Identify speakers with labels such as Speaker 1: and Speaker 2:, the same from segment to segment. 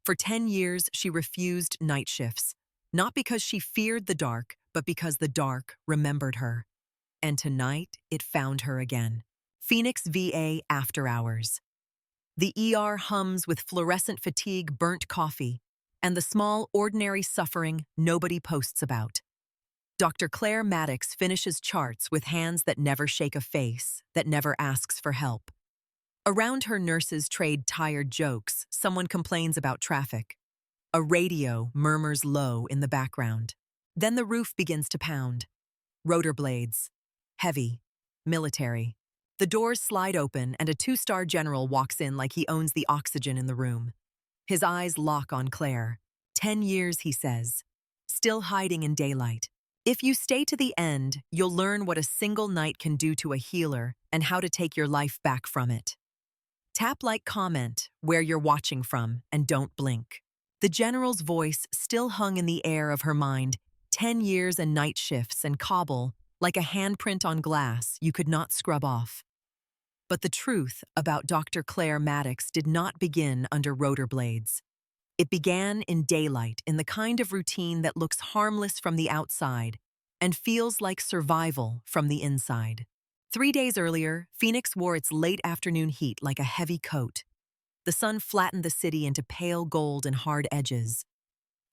Speaker 1: For 10 years, she refused night shifts, not because she feared the dark, but because the dark remembered her. And tonight, it found her again. Phoenix VA After Hours. The ER hums with fluorescent fatigue, burnt coffee, and the small, ordinary suffering nobody posts about. Dr. Claire Maddox finishes charts with hands that never shake a face, that never asks for help. Around her, nurses trade tired jokes. Someone complains about traffic. A radio murmurs low in the background. Then the roof begins to pound. Rotor blades. Heavy. Military. The doors slide open and a two-star general walks in like he owns the oxygen in the room. His eyes lock on Claire. 10 years, he says. Still hiding in daylight. If you stay to the end, you'll learn what a single night can do to a healer and how to take your life back from it. Tap like, comment where you're watching from, and don't blink. The general's voice still hung in the air of her mind, 10 years and night shifts and Kabul, like a handprint on glass you could not scrub off. But the truth about Dr. Claire Maddox did not begin under rotor blades. It began in daylight, in the kind of routine that looks harmless from the outside and feels like survival from the inside. 3 days earlier, Phoenix wore its late afternoon heat like a heavy coat. The sun flattened the city into pale gold and hard edges.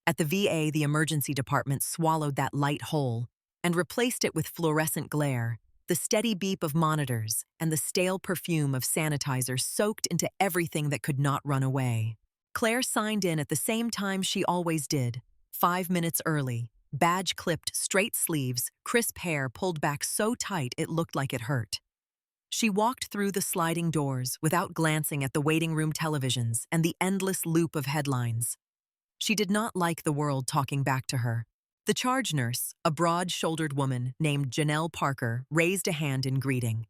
Speaker 1: At the VA, the emergency department swallowed that light whole and replaced it with fluorescent glare, the steady beep of monitors, and the stale perfume of sanitizer soaked into everything that could not run away. Claire signed in at the same time she always did, 5 minutes early. Badge clipped, straight sleeves, crisp hair pulled back so tight it looked like it hurt. She walked through the sliding doors without glancing at the waiting room televisions and the endless loop of headlines. She did not like the world talking back to her. The charge nurse, a broad-shouldered woman named Janelle Parker, raised a hand in greeting.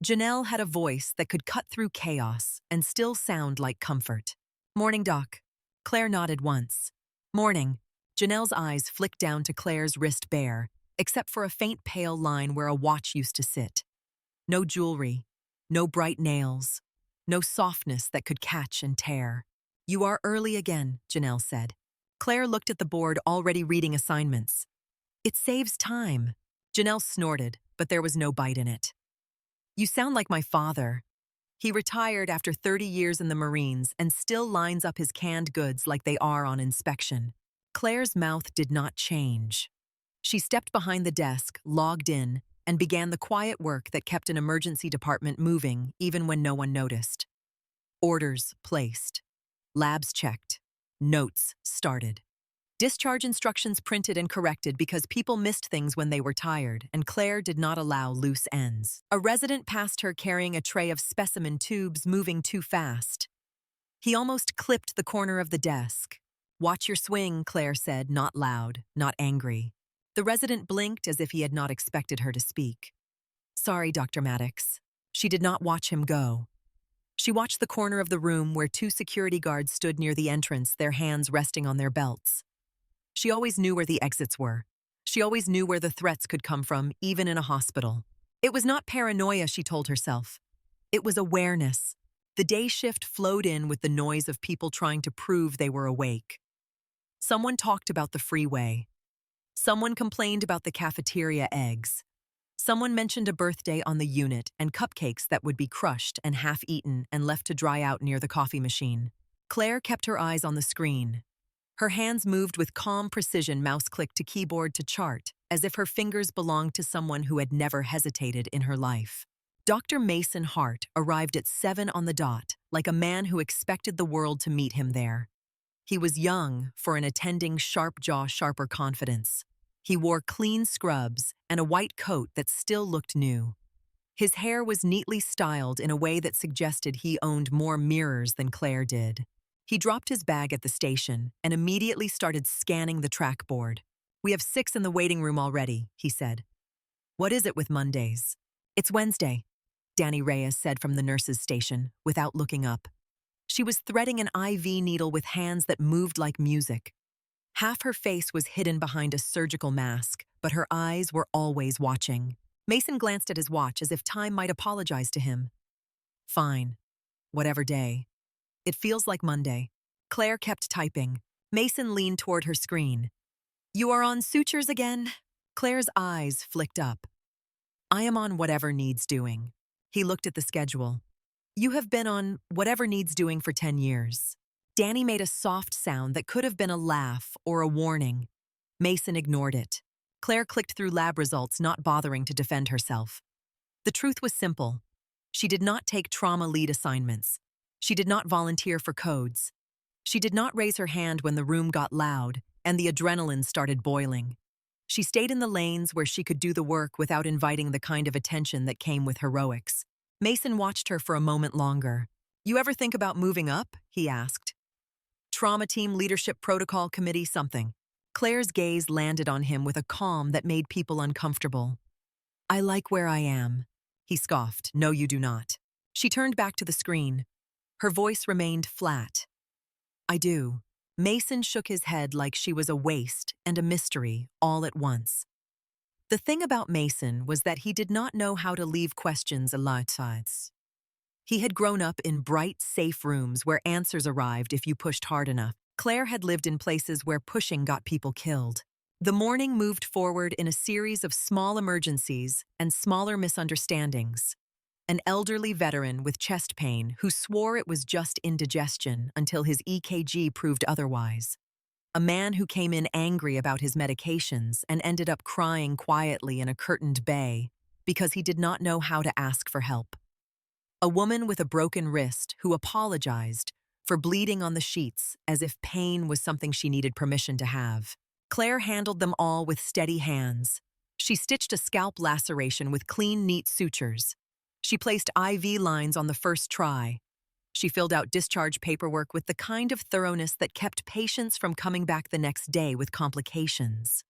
Speaker 1: Janelle had a voice that could cut through chaos and still sound like comfort. "Morning, Doc." Claire nodded once. "Morning." Janelle's eyes flicked down to Claire's wrist bare, except for a faint pale line where a watch used to sit. No jewelry, no bright nails, no softness that could catch and tear. "You are early again," Janelle said. Claire looked at the board, already reading assignments. "It saves time." Janelle snorted, but there was no bite in it. "You sound like my father. He retired after 30 years in the Marines and still lines up his canned goods like they are on inspection." Claire's mouth did not change. She stepped behind the desk, logged in, and began the quiet work that kept an emergency department moving even when no one noticed. Orders placed. Labs checked. Notes started. Discharge instructions printed and corrected because people missed things when they were tired, and Claire did not allow loose ends. A resident passed her carrying a tray of specimen tubes, moving too fast. He almost clipped the corner of the desk. "Watch your swing," Claire said, not loud, not angry. The resident blinked as if he had not expected her to speak. "Sorry, Dr. Maddox." She did not watch him go. She watched the corner of the room where 2 security guards stood near the entrance, their hands resting on their belts. She always knew where the exits were. She always knew where the threats could come from, even in a hospital. It was not paranoia, she told herself. It was awareness. The day shift flowed in with the noise of people trying to prove they were awake. Someone talked about the freeway. Someone complained about the cafeteria eggs. Someone mentioned a birthday on the unit and cupcakes that would be crushed and half-eaten and left to dry out near the coffee machine. Claire kept her eyes on the screen. Her hands moved with calm precision, mouse-click to keyboard to chart, as if her fingers belonged to someone who had never hesitated in her life. Dr. Mason Hart arrived at 7 on the dot, like a man who expected the world to meet him there. He was young for an attending sharp jaw, sharper confidence. He wore clean scrubs and a white coat that still looked new. His hair was neatly styled in a way that suggested he owned more mirrors than Claire did. He dropped his bag at the station and immediately started scanning the trackboard. "We have 6 in the waiting room already," he said. "What is it with Mondays?" "It's Wednesday," Danny Reyes said from the nurse's station, without looking up. She was threading an IV needle with hands that moved like music. Half her face was hidden behind a surgical mask, but her eyes were always watching. Mason glanced at his watch as if time might apologize to him. "Fine. Whatever day. It feels like Monday." Claire kept typing. Mason leaned toward her screen. You are on sutures again? Claire's eyes flicked up. I am on whatever needs doing. He looked at the schedule. You have been on whatever needs doing for 10 years. Danny made a soft sound that could have been a laugh or a warning. Mason ignored it. Claire clicked through lab results, not bothering to defend herself. The truth was simple. She did not take trauma lead assignments. She did not volunteer for codes. She did not raise her hand when the room got loud and the adrenaline started boiling. She stayed in the lanes where she could do the work without inviting the kind of attention that came with heroics. Mason watched her for a moment longer. You ever think about moving up? He asked. Trauma team leadership protocol committee something. Claire's gaze landed on him with a calm that made people uncomfortable. I like where I am. He scoffed. No, you do not. She turned back to the screen. Her voice remained flat. I do. Mason shook his head like she was a waste and a mystery all at once. The thing about Mason was that he did not know how to leave questions outside. He had grown up in bright, safe rooms where answers arrived if you pushed hard enough. Claire had lived in places where pushing got people killed. The morning moved forward in a series of small emergencies and smaller misunderstandings. An elderly veteran with chest pain who swore it was just indigestion until his EKG proved otherwise. A man who came in angry about his medications and ended up crying quietly in a curtained bay because he did not know how to ask for help. A woman with a broken wrist who apologized for bleeding on the sheets as if pain was something she needed permission to have. Claire handled them all with steady hands. She stitched a scalp laceration with clean, neat sutures. She placed IV lines on the first try. She filled out discharge paperwork with the kind of thoroughness that kept patients from coming back the next day with complications.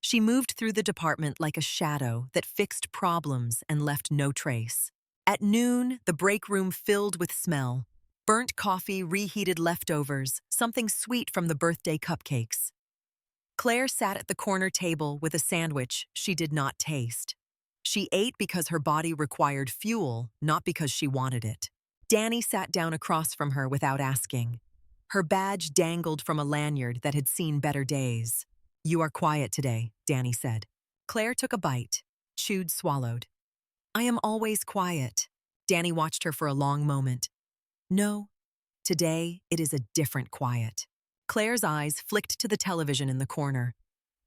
Speaker 1: She moved through the department like a shadow that fixed problems and left no trace. At noon, the break room filled with smell. Burnt coffee, reheated leftovers, something sweet from the birthday cupcakes. Claire sat at the corner table with a sandwich she did not taste. She ate because her body required fuel, not because she wanted it. Danny sat down across from her without asking. Her badge dangled from a lanyard that had seen better days. You are quiet today, Danny said. Claire took a bite, chewed, swallowed. I am always quiet. Danny watched her for a long moment. No, today it is a different quiet. Claire's eyes flicked to the television in the corner.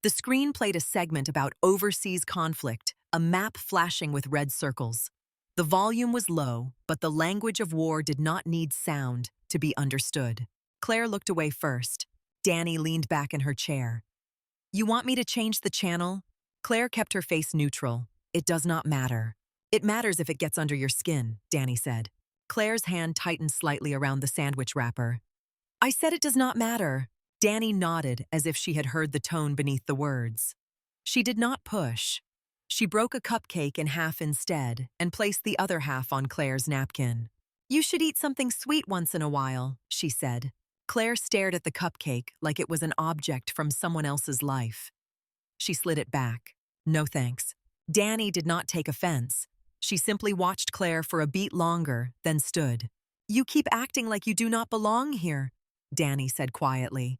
Speaker 1: The screen played a segment about overseas conflict, a map flashing with red circles. The volume was low, but the language of war did not need sound to be understood. Claire looked away first. Danny leaned back in her chair. You want me to change the channel? Claire kept her face neutral. It does not matter. It matters if it gets under your skin, Danny said. Claire's hand tightened slightly around the sandwich wrapper. I said it does not matter. Danny nodded as if she had heard the tone beneath the words. She did not push. She broke a cupcake in half instead and placed the other half on Claire's napkin. You should eat something sweet once in a while, she said. Claire stared at the cupcake like it was an object from someone else's life. She slid it back. No thanks. Danny did not take offense. She simply watched Claire for a beat longer, then stood. You keep acting like you do not belong here, Danny said quietly.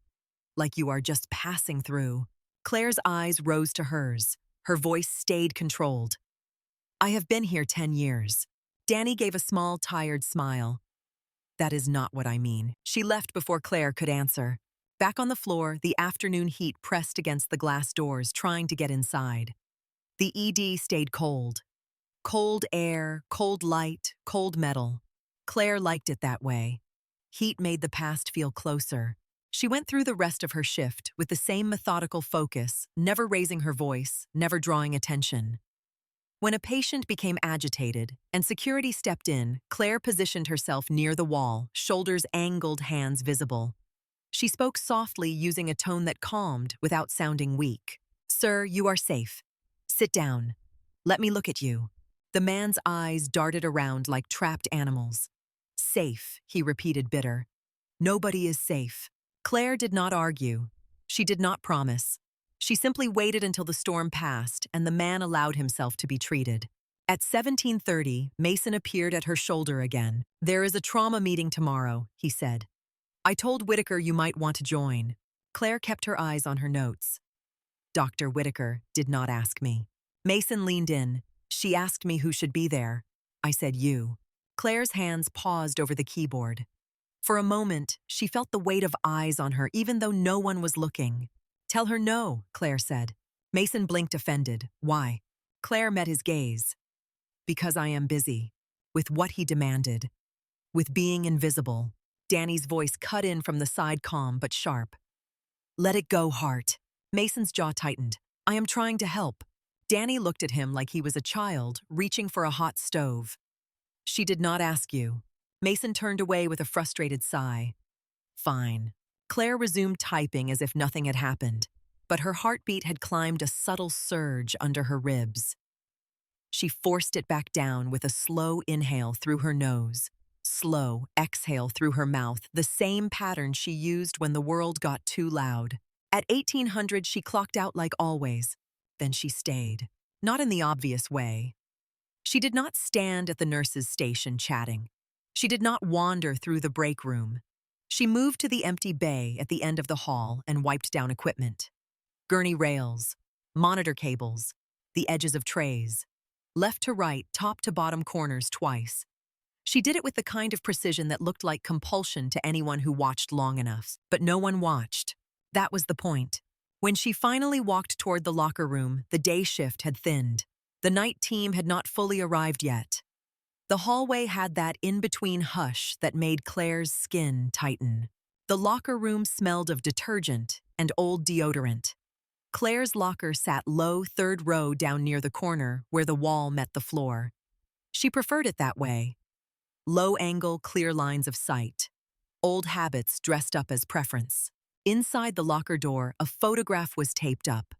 Speaker 1: Like you are just passing through. Claire's eyes rose to hers. Her voice stayed controlled. I have been here 10 years. Danny gave a small, tired smile. That is not what I mean. She left before Claire could answer. Back on the floor, the afternoon heat pressed against the glass doors, trying to get inside. The ED stayed cold. Cold air, cold light, cold metal. Claire liked it that way. Heat made the past feel closer. She went through the rest of her shift with the same methodical focus, never raising her voice, never drawing attention. When a patient became agitated and security stepped in, Claire positioned herself near the wall, shoulders angled, hands visible. She spoke softly, using a tone that calmed without sounding weak. Sir, you are safe. Sit down. Let me look at you. The man's eyes darted around like trapped animals. Safe, he repeated, bitter. Nobody is safe. Claire did not argue. She did not promise. She simply waited until the storm passed and the man allowed himself to be treated. At 17:30, Mason appeared at her shoulder again. There is a trauma meeting tomorrow, he said. I told Whitaker you might want to join. Claire kept her eyes on her notes. Dr. Whitaker did not ask me. Mason leaned in. She asked me who should be there. I said you. Claire's hands paused over the keyboard. For a moment, she felt the weight of eyes on her even though no one was looking. Tell her no, Claire said. Mason blinked offended. Why? Claire met his gaze. Because I am busy. With what he demanded. With being invisible. Danny's voice cut in from the side calm but sharp. Let it go, Hart. Mason's jaw tightened. I am trying to help. Danny looked at him like he was a child, reaching for a hot stove. She did not ask you. Mason turned away with a frustrated sigh. Fine. Claire resumed typing as if nothing had happened, but her heartbeat had climbed a subtle surge under her ribs. She forced it back down with a slow inhale through her nose, slow exhale through her mouth, the same pattern she used when the world got too loud. At 1800, she clocked out like always. Then she stayed. Not in the obvious way. She did not stand at the nurse's station chatting. She did not wander through the break room. She moved to the empty bay at the end of the hall and wiped down equipment. Gurney rails, monitor cables, the edges of trays. Left to right, top to bottom corners twice. She did it with the kind of precision that looked like compulsion to anyone who watched long enough. But no one watched. That was the point. When she finally walked toward the locker room, the day shift had thinned. The night team had not fully arrived yet. The hallway had that in-between hush that made Claire's skin tighten. The locker room smelled of detergent and old deodorant. Claire's locker sat low third row down near the corner where the wall met the floor. She preferred it that way. Low angle, clear lines of sight. Old habits dressed up as preference. Inside the locker door, a photograph was taped up.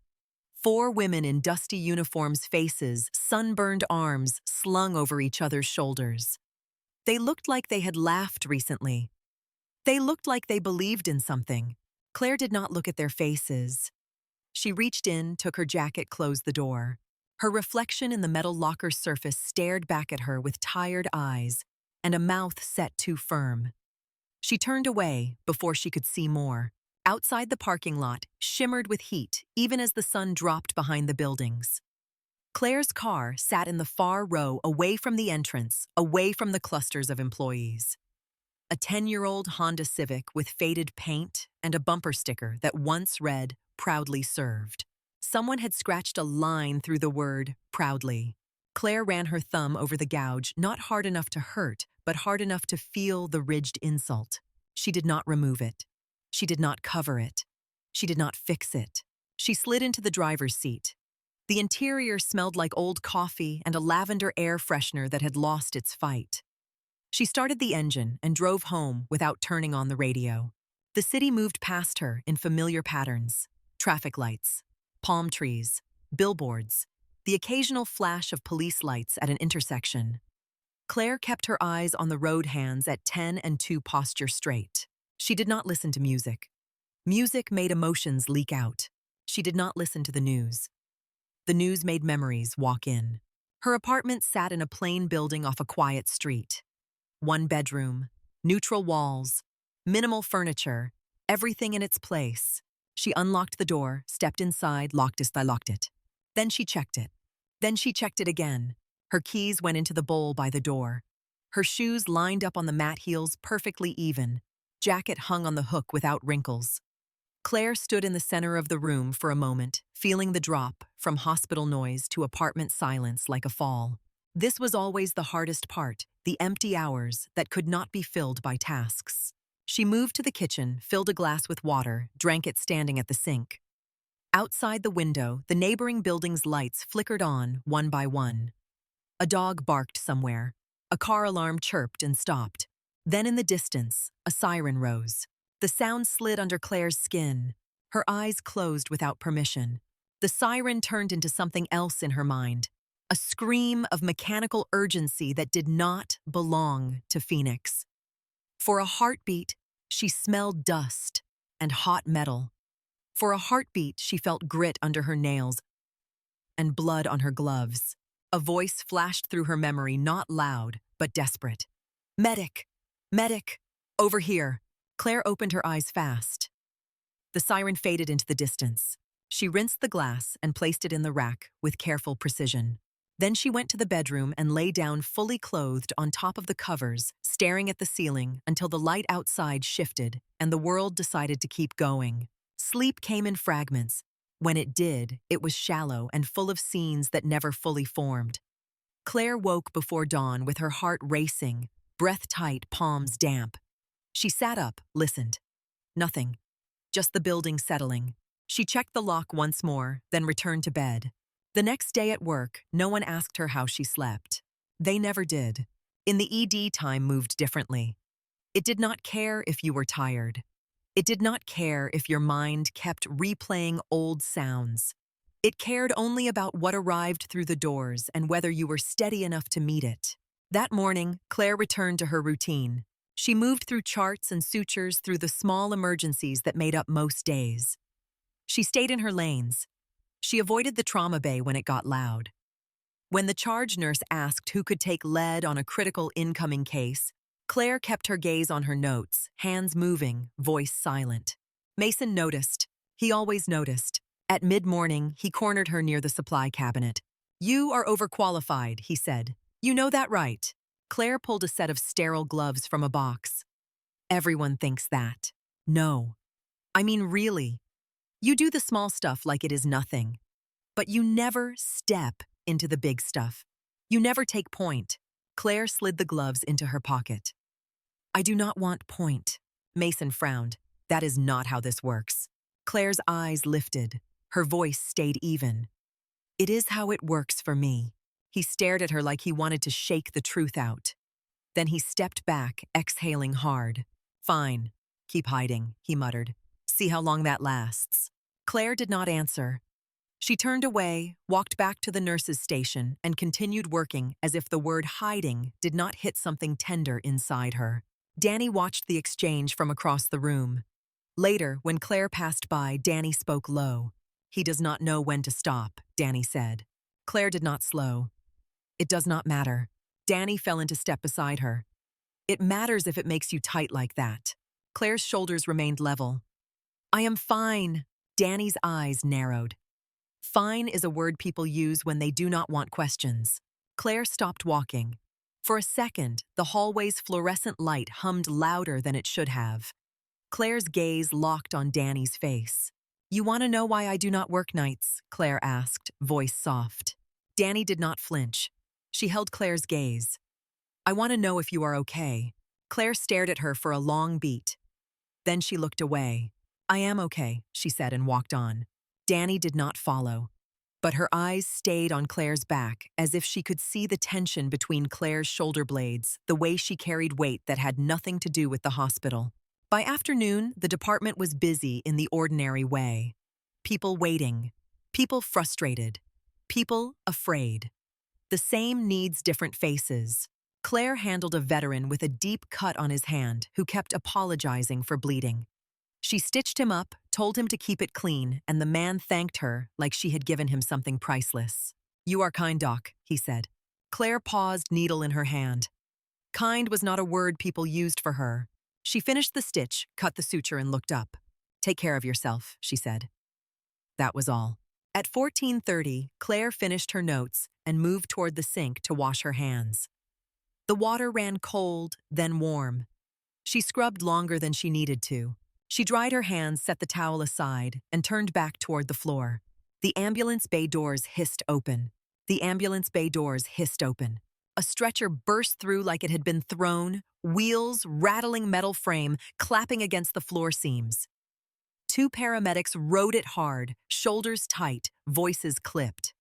Speaker 1: 4 women in dusty uniforms, faces, sunburned arms slung over each other's shoulders. They looked like they had laughed recently. They looked like they believed in something. Claire did not look at their faces. She reached in, took her jacket, closed the door. Her reflection in the metal locker surface stared back at her with tired eyes and a mouth set too firm. She turned away before she could see more. Outside the parking lot shimmered with heat even as the sun dropped behind the buildings. Claire's car sat in the far row away from the entrance, away from the clusters of employees. A 10-year-old Honda Civic with faded paint and a bumper sticker that once read, "Proudly served." Someone had scratched a line through the word, "proudly." Claire ran her thumb over the gouge, not hard enough to hurt, but hard enough to feel the ridged insult. She did not remove it. She did not cover it. She did not fix it. She slid into the driver's seat. The interior smelled like old coffee and a lavender air freshener that had lost its fight. She started the engine and drove home without turning on the radio. The city moved past her in familiar patterns. Traffic lights, palm trees, billboards, the occasional flash of police lights at an intersection. Claire kept her eyes on the road hands at 10 and 2 posture straight. She did not listen to music. Music made emotions leak out. She did not listen to the news. The news made memories walk in. Her apartment sat in a plain building off a quiet street. 1 bedroom, neutral walls, minimal furniture, everything in its place. She unlocked the door, stepped inside, locked it. Then she checked it. Then she checked it again. Her keys went into the bowl by the door. Her shoes lined up on the mat heels perfectly even. Jacket hung on the hook without wrinkles. Claire stood in the center of the room for a moment, feeling the drop from hospital noise to apartment silence like a fall. This was always the hardest part, the empty hours that could not be filled by tasks. She moved to the kitchen, filled a glass with water, drank it standing at the sink. Outside the window, the neighboring building's lights flickered on, one by one. A dog barked somewhere. A car alarm chirped and stopped. Then in the distance, a siren rose. The sound slid under Claire's skin. Her eyes closed without permission. The siren turned into something else in her mind. A scream of mechanical urgency that did not belong to Phoenix. For a heartbeat, she smelled dust and hot metal. For a heartbeat, she felt grit under her nails and blood on her gloves. A voice flashed through her memory, not loud, but desperate. Medic! Medic! Over here! Claire opened her eyes fast. The siren faded into the distance. She rinsed the glass and placed it in the rack with careful precision. Then she went to the bedroom and lay down fully clothed on top of the covers, staring at the ceiling until the light outside shifted and the world decided to keep going. Sleep came in fragments. When it did, it was shallow and full of scenes that never fully formed. Claire woke before dawn with her heart racing, breath tight, palms damp. She sat up, listened. Nothing. Just the building settling. She checked the lock once more, then returned to bed. The next day at work, no one asked her how she slept. They never did. In the ED, time moved differently. It did not care if you were tired. It did not care if your mind kept replaying old sounds. It cared only about what arrived through the doors and whether you were steady enough to meet it. That morning, Claire returned to her routine. She moved through charts and sutures through the small emergencies that made up most days. She stayed in her lanes. She avoided the trauma bay when it got loud. When the charge nurse asked who could take lead on a critical incoming case, Claire kept her gaze on her notes, hands moving, voice silent. Mason noticed. He always noticed. At mid-morning, he cornered her near the supply cabinet. "You are overqualified," he said. "You know that, right?" Claire pulled a set of sterile gloves from a box. "Everyone thinks that." "No. I mean, really. You do the small stuff like it is nothing. But you never step into the big stuff. You never take point." Claire slid the gloves into her pocket. "I do not want point." Mason frowned. "That is not how this works." Claire's eyes lifted. Her voice stayed even. "It is how it works for me." He stared at her like he wanted to shake the truth out. Then he stepped back, exhaling hard. "Fine. Keep hiding," he muttered. "See how long that lasts." Claire did not answer. She turned away, walked back to the nurse's station, and continued working as if the word hiding did not hit something tender inside her. Danny watched the exchange from across the room. Later, when Claire passed by, Danny spoke low. "He does not know when to stop," Danny said. Claire did not slow. "It does not matter." Danny fell into step beside her. "It matters if it makes you tight like that." Claire's shoulders remained level. "I am fine." Danny's eyes narrowed. Fine is a word people use when they do not want questions. Claire stopped walking. For a second, the hallway's fluorescent light hummed louder than it should have. Claire's gaze locked on Danny's face. "You want to know why I do not work nights?" Claire asked, voice soft. Danny did not flinch. She held Claire's gaze. "I want to know if you are okay." Claire stared at her for a long beat. Then she looked away. "I am okay," she said and walked on. Danny did not follow. But her eyes stayed on Claire's back, as if she could see the tension between Claire's shoulder blades, the way she carried weight that had nothing to do with the hospital. By afternoon, the department was busy in the ordinary way. People waiting. People frustrated. People afraid. The same needs different faces. Claire handled a veteran with a deep cut on his hand who kept apologizing for bleeding. She stitched him up, told him to keep it clean, and the man thanked her like she had given him something priceless. "You are kind, Doc," he said. Claire paused, needle in her hand. Kind was not a word people used for her. She finished the stitch, cut the suture, and looked up. "Take care of yourself," she said. That was all. At 14:30, Claire finished her notes and moved toward the sink to wash her hands. The water ran cold, then warm. She scrubbed longer than she needed to. She dried her hands, set the towel aside, and turned back toward the floor. The ambulance bay doors hissed open. The ambulance bay doors hissed open. A stretcher burst through like it had been thrown, wheels, rattling metal frame, clapping against the floor seams. Two paramedics rode it hard, shoulders tight, voices clipped.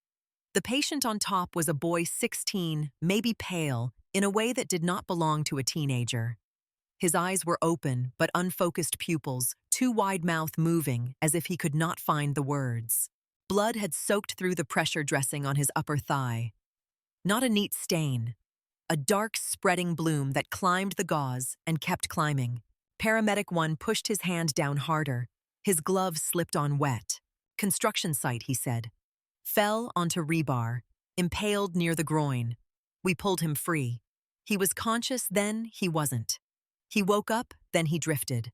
Speaker 1: The patient on top was a boy 16, maybe pale, in a way that did not belong to a teenager. His eyes were open, but unfocused pupils, too wide mouth moving, as if he could not find the words. Blood had soaked through the pressure dressing on his upper thigh. Not a neat stain. A dark, spreading bloom that climbed the gauze and kept climbing. Paramedic 1 pushed his hand down harder. His glove slipped on wet. "Construction site," he said. Fell onto rebar, impaled near the groin. We pulled him free. He was conscious, then he wasn't. He woke up, then he drifted.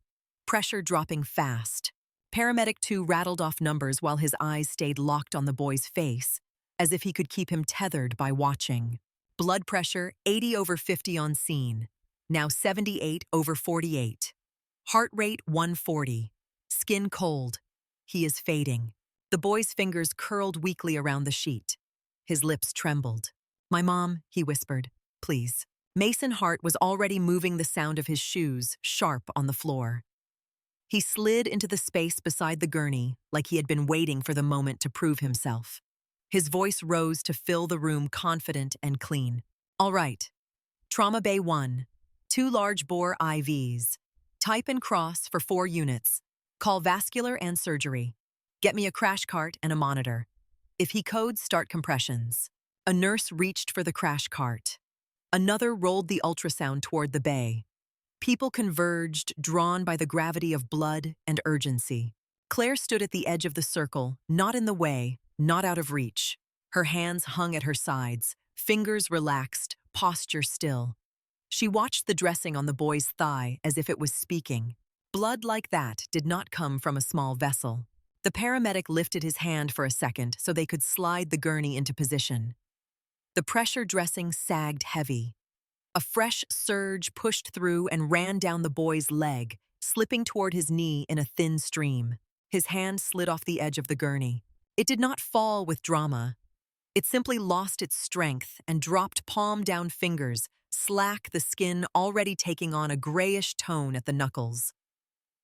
Speaker 1: pressure dropping fast. Paramedic 2 rattled off numbers while his eyes stayed locked on the boy's face, as if he could keep him tethered by watching. Blood pressure 80/50 on scene, now 78/48. Heart rate 140. Skin cold. He is fading. The boy's fingers curled weakly around the sheet. His lips trembled. "My mom," he whispered, "please." Mason Hart was already moving the sound of his shoes, sharp on the floor. He slid into the space beside the gurney like he had been waiting for the moment to prove himself. His voice rose to fill the room confident and clean. "All right. Trauma Bay 1. 2 large-bore IVs. Type and cross for 4 units. Call vascular and surgery. Get me a crash cart and a monitor. If he codes, start compressions." A nurse reached for the crash cart. Another rolled the ultrasound toward the bay. People converged, drawn by the gravity of blood and urgency. Claire stood at the edge of the circle, not in the way, not out of reach. Her hands hung at her sides, fingers relaxed, posture still. She watched the dressing on the boy's thigh as if it was speaking. Blood like that did not come from a small vessel. The paramedic lifted his hand for a second so they could slide the gurney into position. The pressure dressing sagged heavy. A fresh surge pushed through and ran down the boy's leg, slipping toward his knee in a thin stream. His hand slid off the edge of the gurney. It did not fall with drama. It simply lost its strength and dropped palm-down fingers, slack, the skin already taking on a grayish tone at the knuckles.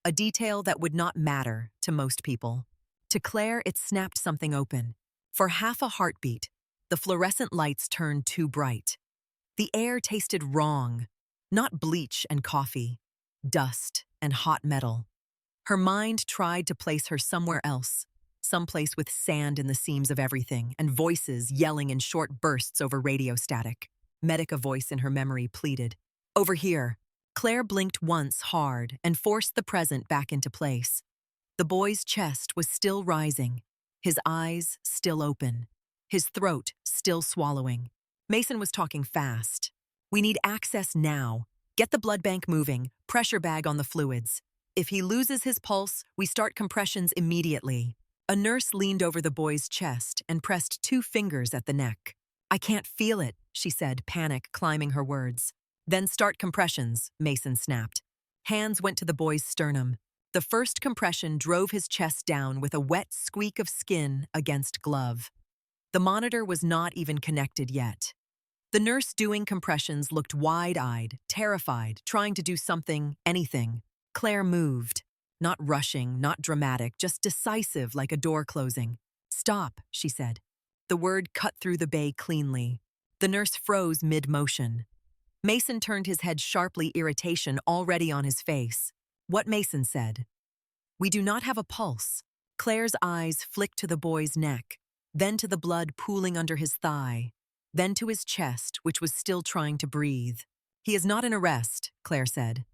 Speaker 1: A detail that would not matter to most people. To Claire, it snapped something open. For half a heartbeat, the fluorescent lights turned too bright. The air tasted wrong, not bleach and coffee, dust and hot metal. Her mind tried to place her somewhere else, someplace with sand in the seams of everything and voices yelling in short bursts over radio static. Medic, a voice in her memory, pleaded. "Over here." Claire blinked once hard and forced the present back into place. The boy's chest was still rising, his eyes still open, his throat still swallowing. Mason was talking fast. "We need access now. Get the blood bank moving, pressure bag on the fluids. If he loses his pulse, we start compressions immediately." A nurse leaned over the boy's chest and pressed 2 fingers at the neck. "I can't feel it," she said, panic climbing her words. "Then start compressions," Mason snapped. Hands went to the boy's sternum. The first compression drove his chest down with a wet squeak of skin against glove. The monitor was not even connected yet. The nurse doing compressions looked wide-eyed, terrified, trying to do something, anything. Claire moved. Not rushing, not dramatic, just decisive like a door closing. "Stop," she said. The word cut through the bay cleanly. The nurse froze mid-motion. Mason turned his head sharply, irritation already on his face. What Mason said. "We do not have a pulse." Claire's eyes flicked to the boy's neck, then to the blood pooling under his thigh, then to his chest, which was still trying to breathe. "He is not in arrest," Claire said.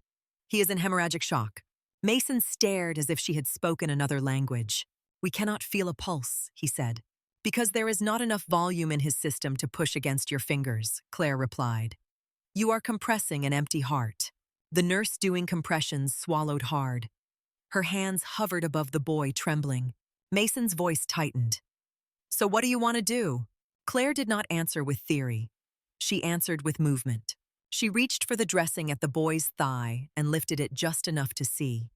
Speaker 1: "He is in hemorrhagic shock." Mason stared as if she had spoken another language. "We cannot feel a pulse," he said. "Because there is not enough volume in his system to push against your fingers," Claire replied. "You are compressing an empty heart." The nurse doing compressions swallowed hard. Her hands hovered above the boy, trembling. Mason's voice tightened. "So what do you want to do?" Claire did not answer with theory. She answered with movement. She reached for the dressing at the boy's thigh and lifted it just enough to see.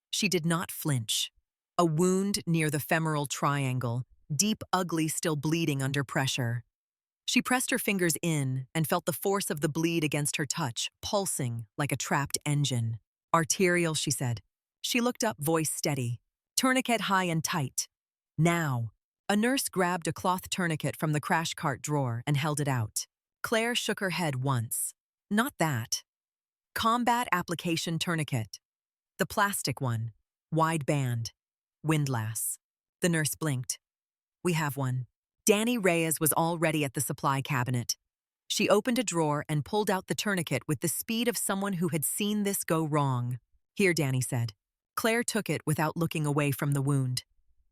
Speaker 1: She did not flinch. A wound near the femoral triangle, deep, ugly, still bleeding under pressure. She pressed her fingers in and felt the force of the bleed against her touch, pulsing like a trapped engine. "Arterial," she said. She looked up, voice steady. "Tourniquet high and tight. Now." A nurse grabbed a cloth tourniquet from the crash cart drawer and held it out. Claire shook her head once. "Not that. Combat application tourniquet. The plastic one. Wide band. Windlass." The nurse blinked. "We have one." Danny Reyes was already at the supply cabinet. She opened a drawer and pulled out the tourniquet with the speed of someone who had seen this go wrong. "Here," Danny said. Claire took it without looking away from the wound.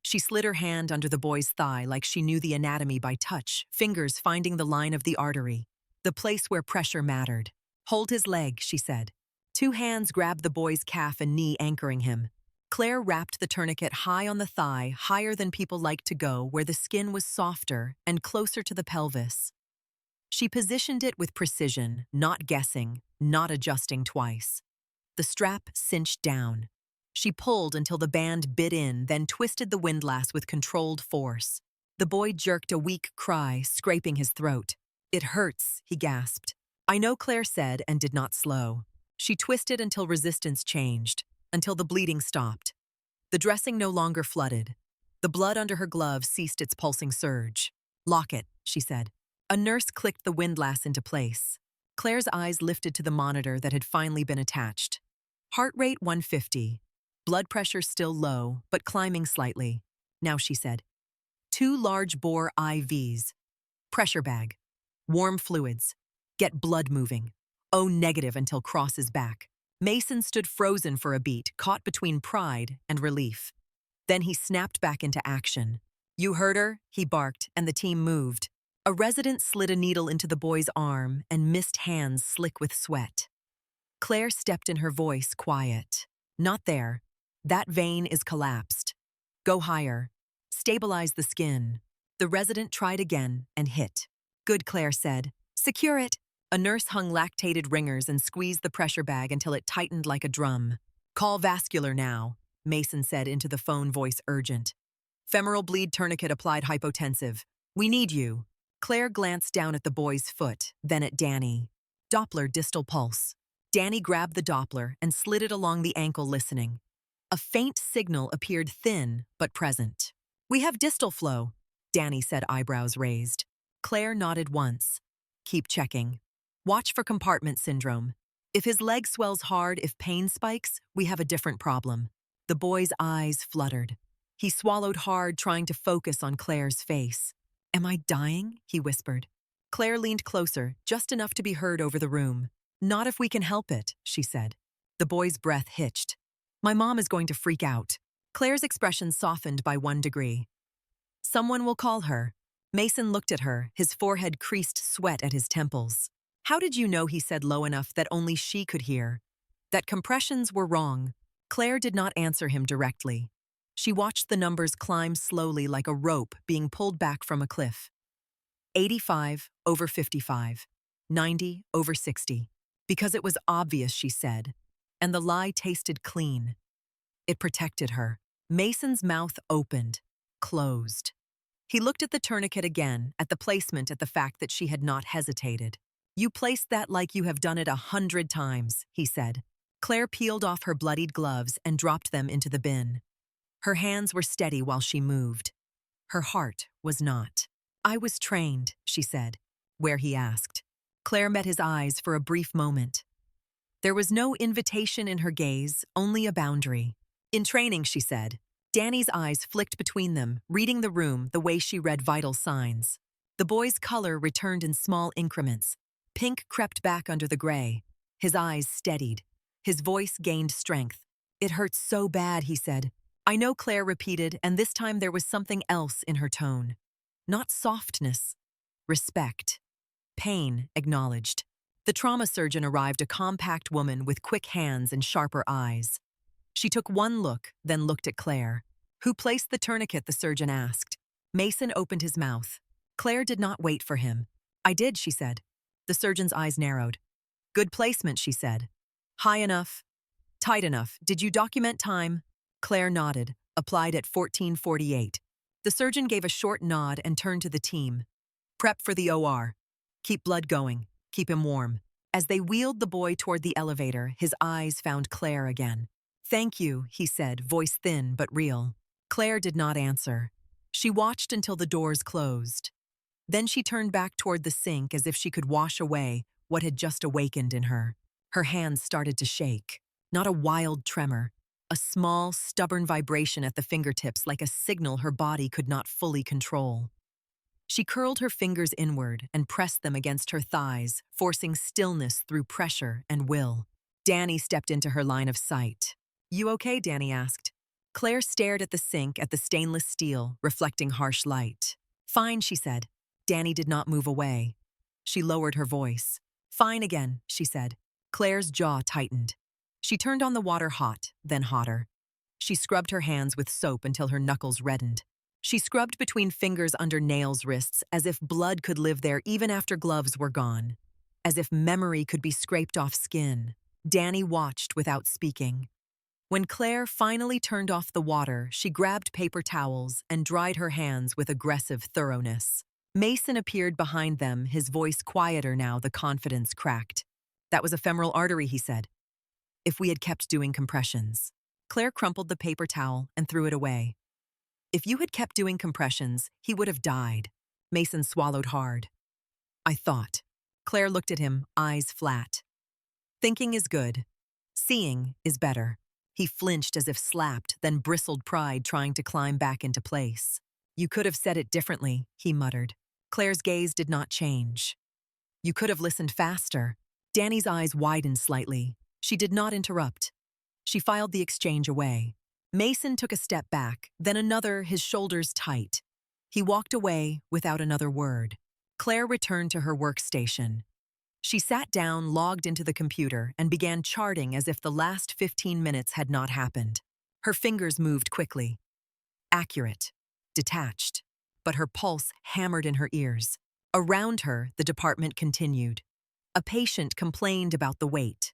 Speaker 1: She slid her hand under the boy's thigh like she knew the anatomy by touch, fingers finding the line of the artery, the place where pressure mattered. "Hold his leg," she said. Two hands grabbed the boy's calf and knee, anchoring him. Claire wrapped the tourniquet high on the thigh, higher than people liked to go, where the skin was softer and closer to the pelvis. She positioned it with precision, not guessing, not adjusting twice. The strap cinched down. She pulled until the band bit in, then twisted the windlass with controlled force. The boy jerked a weak cry, scraping his throat. "It hurts," he gasped. "I know," Claire said, and did not slow. She twisted until resistance changed, until the bleeding stopped. The dressing no longer flooded. The blood under her glove ceased its pulsing surge. "Lock it," she said. A nurse clicked the windlass into place. Claire's eyes lifted to the monitor that had finally been attached. Heart rate 150. Blood pressure still low, but climbing slightly. "Now," she said. 2 large-bore IVs. Pressure bag. Warm fluids. Get blood moving. O negative until crosses back. Mason stood frozen for a beat, caught between pride and relief. Then he snapped back into action. "You heard her?" he barked, and the team moved. A resident slid a needle into the boy's arm and missed hands slick with sweat. Claire stepped in, her voice quiet. "Not there. That vein is collapsed. Go higher. Stabilize the skin." The resident tried again and hit. "Good," Claire said. "Secure it." A nurse hung lactated ringers and squeezed the pressure bag until it tightened like a drum. "Call vascular now," Mason said into the phone, voice urgent. "Femoral bleed tourniquet applied, hypotensive. We need you." Claire glanced down at the boy's foot, then at Danny. Doppler distal pulse. Danny grabbed the Doppler and slid it along the ankle, listening. A faint signal appeared, thin but present. "We have distal flow," Danny said, eyebrows raised. Claire nodded once. "Keep checking. Watch for compartment syndrome. If his leg swells hard, if pain spikes, we have a different problem." The boy's eyes fluttered. He swallowed hard, trying to focus on Claire's face. "Am I dying?" he whispered. Claire leaned closer, just enough to be heard over the room. "Not if we can help it," she said. The boy's breath hitched. "My mom is going to freak out." Claire's expression softened by 1 degree. "Someone will call her." Mason looked at her, his forehead creased, sweat at his temples. "How did you know?" he said, low enough that only she could hear. "That compressions were wrong." Claire did not answer him directly. She watched the numbers climb slowly like a rope being pulled back from a cliff. 85 over 55. 90 over 60. Because it was obvious, she said, and the lie tasted clean. It protected her. Mason's mouth opened, closed. He looked at the tourniquet again, at the placement, at the fact that she had not hesitated. "You placed that like you have done it 100 times, he said. Claire peeled off her bloodied gloves and dropped them into the bin. Her hands were steady while she moved. Her heart was not. "I was trained," she said. "Where?" he asked. Claire met his eyes for a brief moment. There was no invitation in her gaze, only a boundary. "In training," she said. Danny's eyes flicked between them, reading the room the way she read vital signs. The boy's color returned in small increments. Pink crept back under the gray. His eyes steadied. His voice gained strength. "It hurts so bad," he said. "I know," Claire repeated, and this time there was something else in her tone. Not softness. Respect. Pain, acknowledged. The trauma surgeon arrived, a compact woman with quick hands and sharper eyes. She took one look, then looked at Claire. "Who placed the tourniquet?" the surgeon asked. Mason opened his mouth. Claire did not wait for him. "I did," she said. The surgeon's eyes narrowed. "Good placement," she said. "High enough? Tight enough? Did you document time?" Claire nodded, applied at 14:48. The surgeon gave a short nod and turned to the team. "Prep for the OR. Keep blood going. Keep him warm." As they wheeled the boy toward the elevator, his eyes found Claire again. "Thank you," he said, voice thin but real. Claire did not answer. She watched until the doors closed. Then she turned back toward the sink as if she could wash away what had just awakened in her. Her hands started to shake. Not a wild tremor. A small, stubborn vibration at the fingertips, like a signal her body could not fully control. She curled her fingers inward and pressed them against her thighs, forcing stillness through pressure and will. Danny stepped into her line of sight. "You okay?" Danny asked. Claire stared at the sink, at the stainless steel, reflecting harsh light. "Fine," she said. Danny did not move away. She lowered her voice. "Fine again," she said. Claire's jaw tightened. She turned on the water hot, then hotter. She scrubbed her hands with soap until her knuckles reddened. She scrubbed between fingers under nails' wrists as if blood could live there even after gloves were gone. As if memory could be scraped off skin. Danny watched without speaking. When Claire finally turned off the water, she grabbed paper towels and dried her hands with aggressive thoroughness. Mason appeared behind them, his voice quieter now, the confidence cracked. "That was a femoral artery," he said. "If we had kept doing compressions." Claire crumpled the paper towel and threw it away. "If you had kept doing compressions, he would have died." Mason swallowed hard. "I thought." Claire looked at him, eyes flat. "Thinking is good. Seeing is better." He flinched as if slapped, then bristled pride trying to climb back into place. "You could have said it differently," he muttered. Claire's gaze did not change. "You could have listened faster." Danny's eyes widened slightly. She did not interrupt. She filed the exchange away. Mason took a step back, then another, his shoulders tight. He walked away without another word. Claire returned to her workstation. She sat down, logged into the computer, and began charting as if the last 15 minutes had not happened. Her fingers moved quickly. Accurate. Detached. But her pulse hammered in her ears. Around her, the department continued. A patient complained about the wait.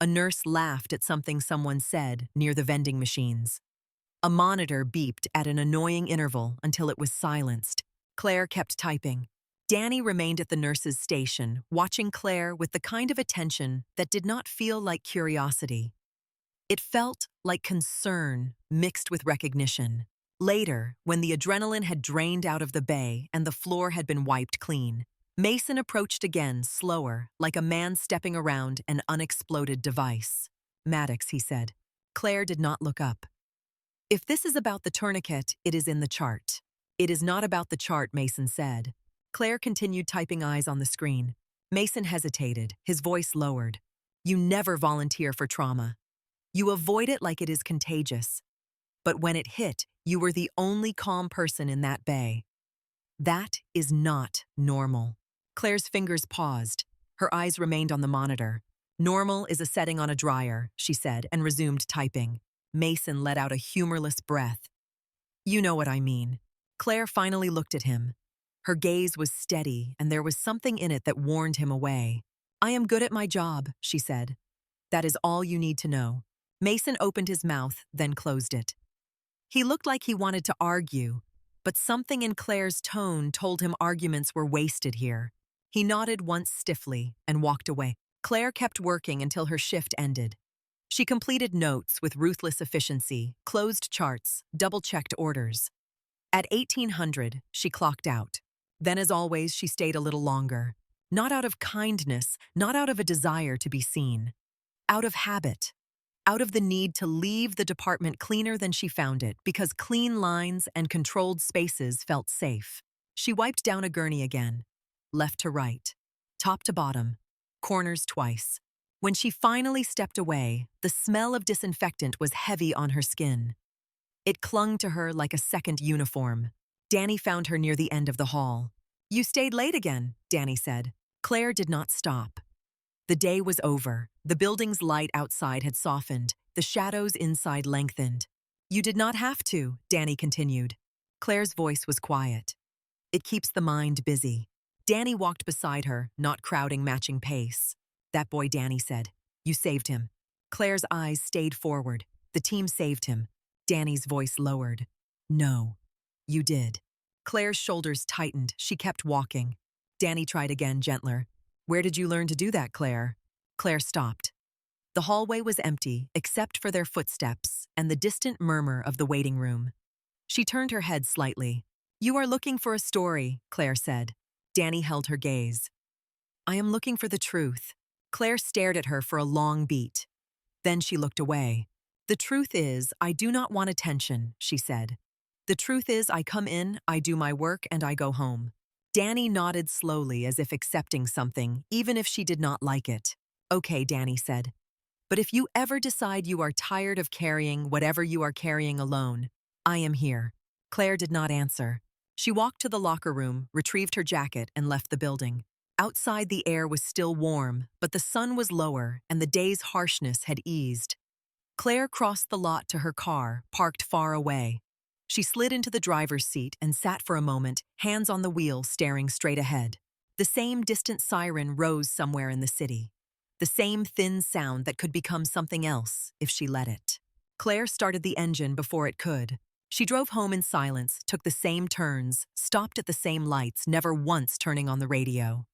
Speaker 1: A nurse laughed at something someone said near the vending machines. A monitor beeped at an annoying interval until it was silenced. Claire kept typing. Danny remained at the nurse's station, watching Claire with the kind of attention that did not feel like curiosity. It felt like concern mixed with recognition. Later, when the adrenaline had drained out of the bay and the floor had been wiped clean, Mason approached again, slower, like a man stepping around an unexploded device. "Maddox," he said. Claire did not look up. "If this is about the tourniquet, it is in the chart." "It is not about the chart," Mason said. Claire continued typing, eyes on the screen. Mason hesitated, his voice lowered. "You never volunteer for trauma. You avoid it like it is contagious. But when it hit, you were the only calm person in that bay. That is not normal." Claire's fingers paused. Her eyes remained on the monitor. "Normal is a setting on a dryer," she said, and resumed typing. Mason let out a humorless breath. "You know what I mean." Claire finally looked at him. Her gaze was steady, and there was something in it that warned him away. "I am good at my job," she said. "That is all you need to know." Mason opened his mouth, then closed it. He looked like he wanted to argue, but something in Claire's tone told him arguments were wasted here. He nodded once stiffly and walked away. Claire kept working until her shift ended. She completed notes with ruthless efficiency, closed charts, double-checked orders. At 1800, she clocked out. Then, as always, she stayed a little longer. Not out of kindness, not out of a desire to be seen. Out of habit. Out of the need to leave the department cleaner than she found it, because clean lines and controlled spaces felt safe. She wiped down a gurney again. Left to right. Top to bottom. Corners twice. When she finally stepped away, the smell of disinfectant was heavy on her skin. It clung to her like a second uniform. Danny found her near the end of the hall. "You stayed late again," Danny said. Claire did not stop. The day was over. The building's light outside had softened. The shadows inside lengthened. "You did not have to," Danny continued. Claire's voice was quiet. "It keeps the mind busy." Danny walked beside her, not crowding matching pace. "That boy," Danny said. "You saved him." Claire's eyes stayed forward. "The team saved him." Danny's voice lowered. "No. You did." Claire's shoulders tightened. She kept walking. Danny tried again, gentler. "Where did you learn to do that, Claire?" Claire stopped. The hallway was empty, except for their footsteps and the distant murmur of the waiting room. She turned her head slightly. "You are looking for a story," Claire said. Danny held her gaze. "I am looking for the truth." Claire stared at her for a long beat. Then she looked away. "The truth is, I do not want attention," she said. "The truth is, I come in, I do my work, and I go home." Danny nodded slowly as if accepting something, even if she did not like it. "Okay," Danny said. "But if you ever decide you are tired of carrying whatever you are carrying alone, I am here." Claire did not answer. She walked to the locker room, retrieved her jacket, and left the building. Outside the air was still warm, but the sun was lower and the day's harshness had eased. Claire crossed the lot to her car, parked far away. She slid into the driver's seat and sat for a moment, hands on the wheel, staring straight ahead. The same distant siren rose somewhere in the city. The same thin sound that could become something else if she let it. Claire started the engine before it could. She drove home in silence, took the same turns, stopped at the same lights, never once turning on the radio.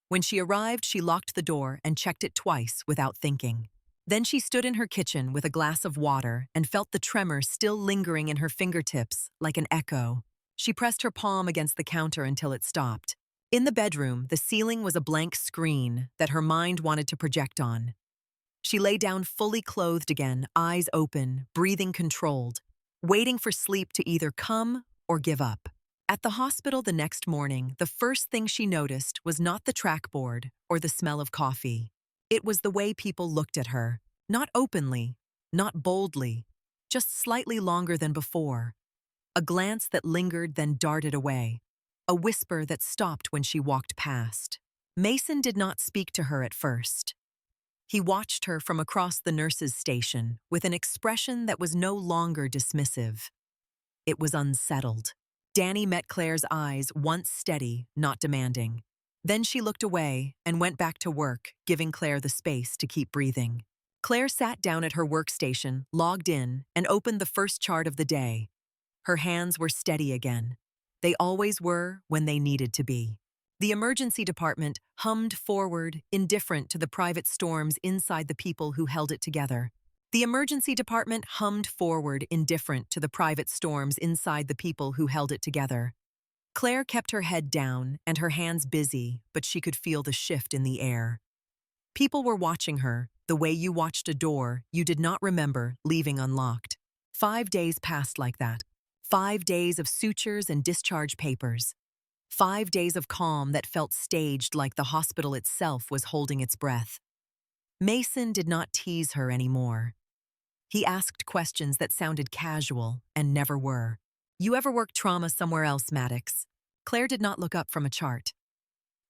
Speaker 1: When she arrived, she locked the door and checked it twice without thinking. Then she stood in her kitchen with a glass of water and felt the tremor still lingering in her fingertips like an echo. She pressed her palm against the counter until it stopped. In the bedroom, the ceiling was a blank screen that her mind wanted to project on. She lay down fully clothed again, eyes open, breathing controlled, waiting for sleep to either come or give up. At the hospital the next morning, the first thing she noticed was not the trackboard or the smell of coffee. It was the way people looked at her, not openly, not boldly, just slightly longer than before. A glance that lingered then darted away, a whisper that stopped when she walked past. Mason did not speak to her at first. He watched her from across the nurses' station with an expression that was no longer dismissive. It was unsettled. Danny met Claire's eyes, once steady, not demanding. Then she looked away and went back to work, giving Claire the space to keep breathing. Claire sat down at her workstation, logged in, and opened the first chart of the day. Her hands were steady again. They always were when they needed to be. The emergency department hummed forward, indifferent to the private storms inside the people who held it together. The emergency department hummed forward, indifferent to the private storms inside the people who held it together. Claire kept her head down and her hands busy, but she could feel the shift in the air. People were watching her, the way you watched a door you did not remember leaving unlocked. 5 days passed like that. 5 days of sutures and discharge papers. 5 days of calm that felt staged, like the hospital itself was holding its breath. Mason did not tease her anymore. He asked questions that sounded casual and never were. "You ever worked trauma somewhere else, Maddox?" Claire did not look up from a chart.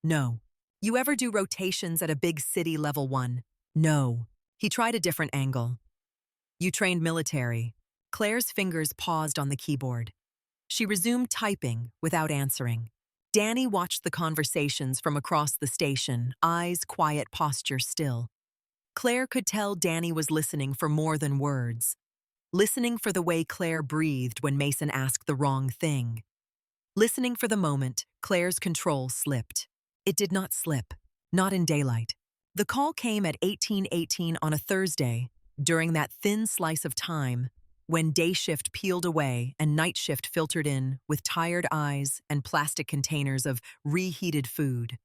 Speaker 1: "No." "You ever do rotations at a big city level 1? "No." He tried a different angle. "You trained military." Claire's fingers paused on the keyboard. She resumed typing without answering. Danny watched the conversations from across the station, eyes quiet, posture still. Claire could tell Danny was listening for more than words. Listening for the way Claire breathed when Mason asked the wrong thing. Listening for the moment Claire's control slipped. It did not slip, not in daylight. The call came at 18:18 on a Thursday, during that thin slice of time when day shift peeled away and night shift filtered in with tired eyes and plastic containers of reheated food.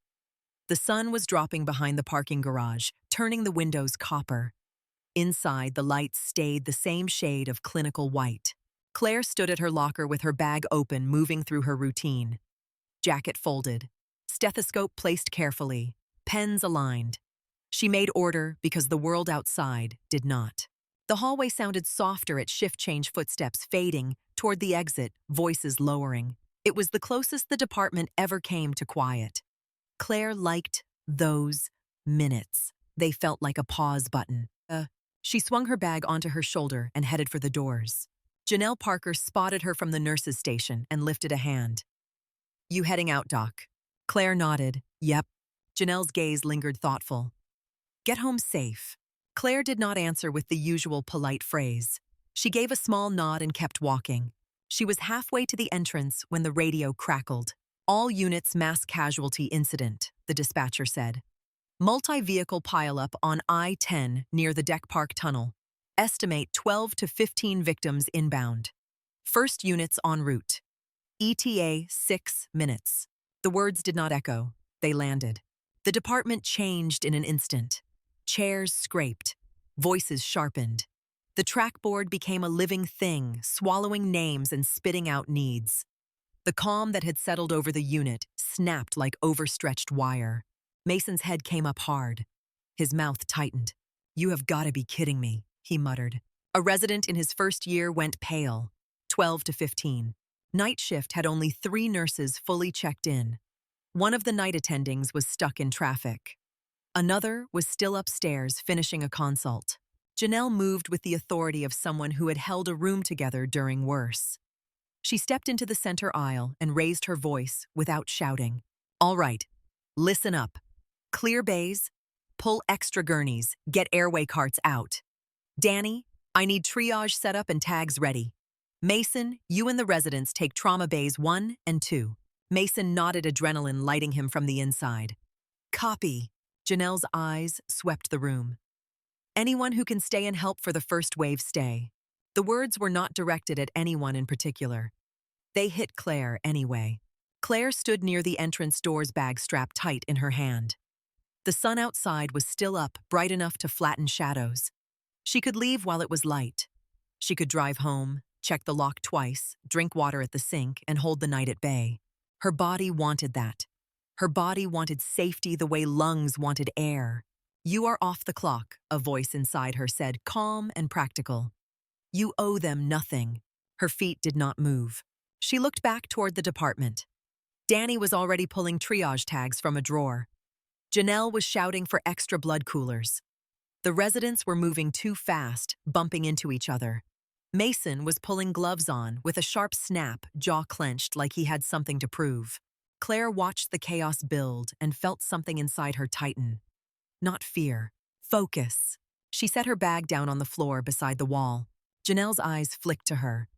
Speaker 1: The sun was dropping behind the parking garage, turning the windows copper. Inside, the lights stayed the same shade of clinical white. Claire stood at her locker with her bag open, moving through her routine. Jacket folded, stethoscope placed carefully, pens aligned. She made order because the world outside did not. The hallway sounded softer at shift change, footsteps fading toward the exit, voices lowering. It was the closest the department ever came to quiet. Claire liked those minutes. They felt like a pause button. She swung her bag onto her shoulder and headed for the doors. Janelle Parker spotted her from the nurse's station and lifted a hand. "You heading out, Doc?" Claire nodded. "Yep." Janelle's gaze lingered thoughtful. "Get home safe." Claire did not answer with the usual polite phrase. She gave a small nod and kept walking. She was halfway to the entrance when the radio crackled. "All units, mass casualty incident," the dispatcher said. "Multi-vehicle pileup on I-10 near the Deck Park Tunnel. Estimate 12 to 15 victims inbound. First units en route. ETA 6 minutes." The words did not echo. They landed. The department changed in an instant. Chairs scraped. Voices sharpened. The trackboard became a living thing, swallowing names and spitting out needs. The calm that had settled over the unit snapped like overstretched wire. Mason's head came up hard. His mouth tightened. "You have got to be kidding me," he muttered. A resident in his first year went pale. 12 to 15. Night shift had only 3 nurses fully checked in. One of the night attendings was stuck in traffic. Another was still upstairs finishing a consult. Janelle moved with the authority of someone who had held a room together during worse. She stepped into the center aisle and raised her voice without shouting. All right, listen up. Clear bays, pull extra gurneys, get airway carts out. Danny, I need triage setup and tags ready. Mason, you and the residents take trauma bays 1 and 2. Mason nodded, adrenaline lighting him from the inside. Copy. Janelle's eyes swept the room. Anyone who can stay and help for the first wave, stay. The words were not directed at anyone in particular. They hit Claire anyway. Claire stood near the entrance door's bag strapped tight in her hand. The sun outside was still up, bright enough to flatten shadows. She could leave while it was light. She could drive home, check the lock twice, drink water at the sink, and hold the night at bay. Her body wanted that. Her body wanted safety the way lungs wanted air. You are off the clock, a voice inside her said, calm and practical. You owe them nothing. Her feet did not move. She looked back toward the department. Danny was already pulling triage tags from a drawer. Janelle was shouting for extra blood coolers. The residents were moving too fast, bumping into each other. Mason was pulling gloves on with a sharp snap, jaw clenched like he had something to prove. Claire watched the chaos build and felt something inside her tighten. Not fear. Focus. She set her bag down on the floor beside the wall. Janelle's eyes flicked to her.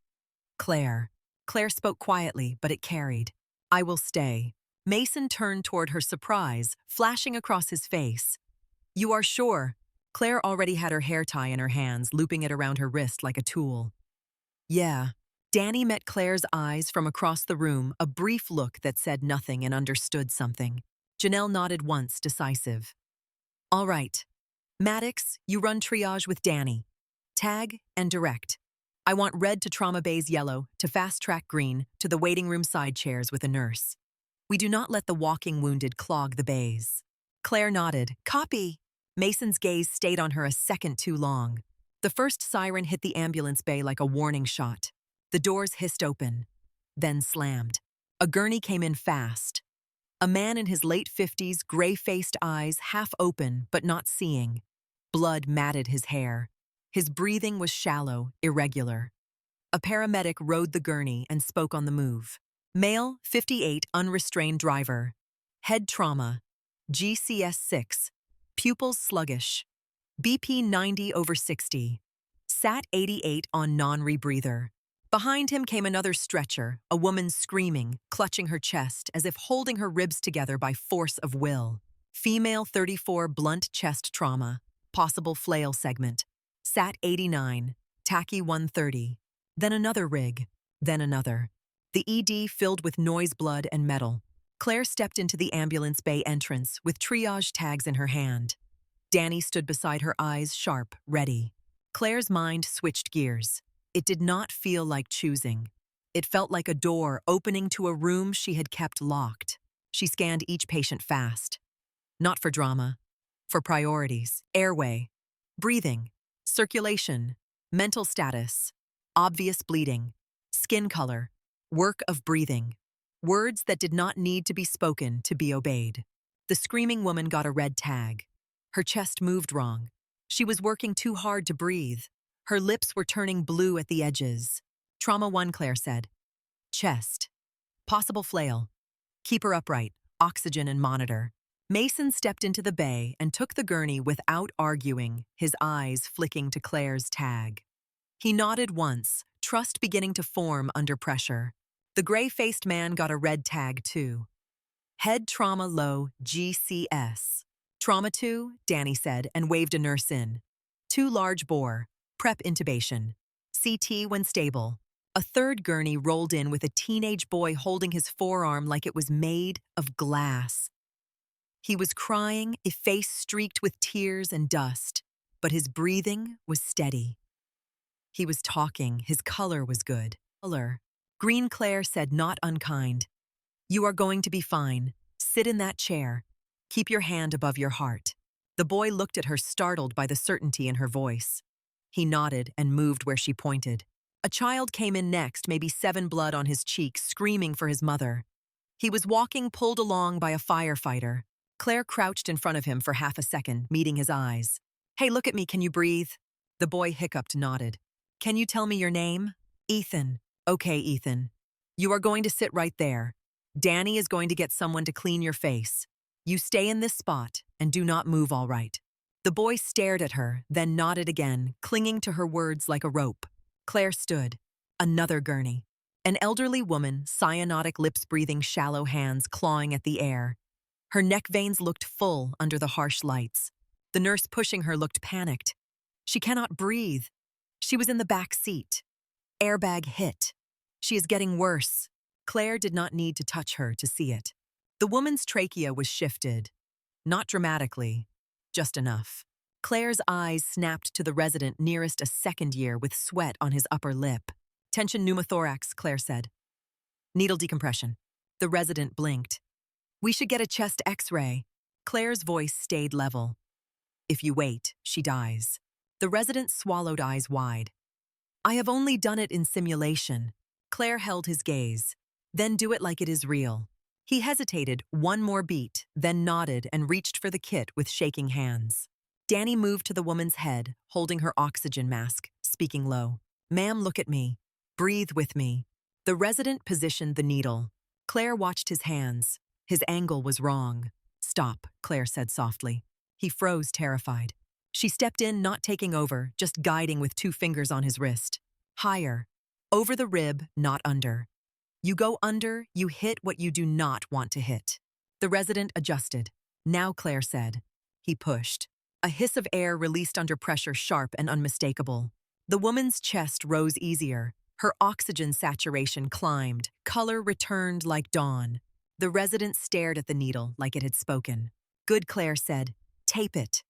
Speaker 1: Claire. Claire spoke quietly, but it carried. I will stay. Mason turned toward her, surprise, flashing across his face. You are sure? Claire already had her hair tie in her hands, looping it around her wrist like a tool. Yeah. Danny met Claire's eyes from across the room, a brief look that said nothing and understood something. Janelle nodded once, decisive. All right. Maddox, you run triage with Danny. Tag and direct. I want red to trauma bays yellow, to fast track green, to the waiting room side chairs with a nurse. We do not let the walking wounded clog the bays. Claire nodded. Copy. Mason's gaze stayed on her a second too long. The first siren hit the ambulance bay like a warning shot. The doors hissed open, then slammed. A gurney came in fast. A man in his late 50s, gray-faced eyes half open but not seeing. Blood matted his hair. His breathing was shallow, irregular. A paramedic rode the gurney and spoke on the move. Male, 58, unrestrained driver. Head trauma. GCS 6. Pupils sluggish. BP 90/60. SAT 88 on non-rebreather. Behind him came another stretcher, a woman screaming, clutching her chest as if holding her ribs together by force of will. Female 34, blunt chest trauma. Possible flail segment. SAT 89. Tachy 130. Then another rig. Then another. The ED filled with noise, blood, and metal. Claire stepped into the ambulance bay entrance with triage tags in her hand. Danny stood beside her, eyes sharp, ready. Claire's mind switched gears. It did not feel like choosing. It felt like a door opening to a room she had kept locked. She scanned each patient fast. Not for drama. For priorities. Airway. Breathing. Circulation. Mental status. Obvious bleeding. Skin color. Work of breathing. Words that did not need to be spoken to be obeyed. The screaming woman got a red tag. Her chest moved wrong. She was working too hard to breathe. Her lips were turning blue at the edges. Trauma 1, Claire said. Chest. Possible flail. Keep her upright. Oxygen and monitor. Mason stepped into the bay and took the gurney without arguing, his eyes flicking to Claire's tag. He nodded once, trust beginning to form under pressure. The gray-faced man got a red tag too. Head trauma low, GCS. Trauma 2, Danny said and waved a nurse in. 2 large bore. Prep intubation. CT when stable. A third gurney rolled in with a teenage boy holding his forearm like it was made of glass. He was crying, a face streaked with tears and dust, but his breathing was steady. He was talking, his color was good. Color. Green, Claire said, not unkind. You are going to be fine. Sit in that chair. Keep your hand above your heart. The boy looked at her, startled by the certainty in her voice. He nodded and moved where she pointed. A child came in next, maybe 7, blood on his cheek, screaming for his mother. He was walking pulled along by a firefighter. Claire crouched in front of him for half a second, meeting his eyes. "Hey, look at me, can you breathe?" The boy hiccuped, nodded. "Can you tell me your name?" "Ethan." "Okay, Ethan. You are going to sit right there. Danny is going to get someone to clean your face. You stay in this spot and do not move, all right." The boy stared at her, then nodded again, clinging to her words like a rope. Claire stood. Another gurney. An elderly woman, cyanotic lips breathing, shallow hands clawing at the air. Her neck veins looked full under the harsh lights. The nurse pushing her looked panicked. She cannot breathe. She was in the back seat. Airbag hit. She is getting worse. Claire did not need to touch her to see it. The woman's trachea was shifted. Not dramatically, just enough. Claire's eyes snapped to the resident nearest a second year with sweat on his upper lip. "Tension pneumothorax," Claire said. "Needle decompression." The resident blinked. "We should get a chest x-ray." Claire's voice stayed level. "If you wait, she dies." The resident swallowed, eyes wide. "I have only done it in simulation." Claire held his gaze. "Then do it like it is real." He hesitated one more beat, then nodded and reached for the kit with shaking hands. Danny moved to the woman's head, holding her oxygen mask, speaking low. "Ma'am, look at me. Breathe with me." The resident positioned the needle. Claire watched his hands. His angle was wrong. "Stop," Claire said softly. He froze, terrified. She stepped in, not taking over, just guiding with 2 fingers on his wrist. "Higher. Over the rib, not under. You go under, you hit what you do not want to hit." The resident adjusted. "Now," Claire said. He pushed. A hiss of air released under pressure, sharp and unmistakable. The woman's chest rose easier. Her oxygen saturation climbed. Color returned like dawn. The resident stared at the needle like it had spoken. "Good," Claire said. "Tape it.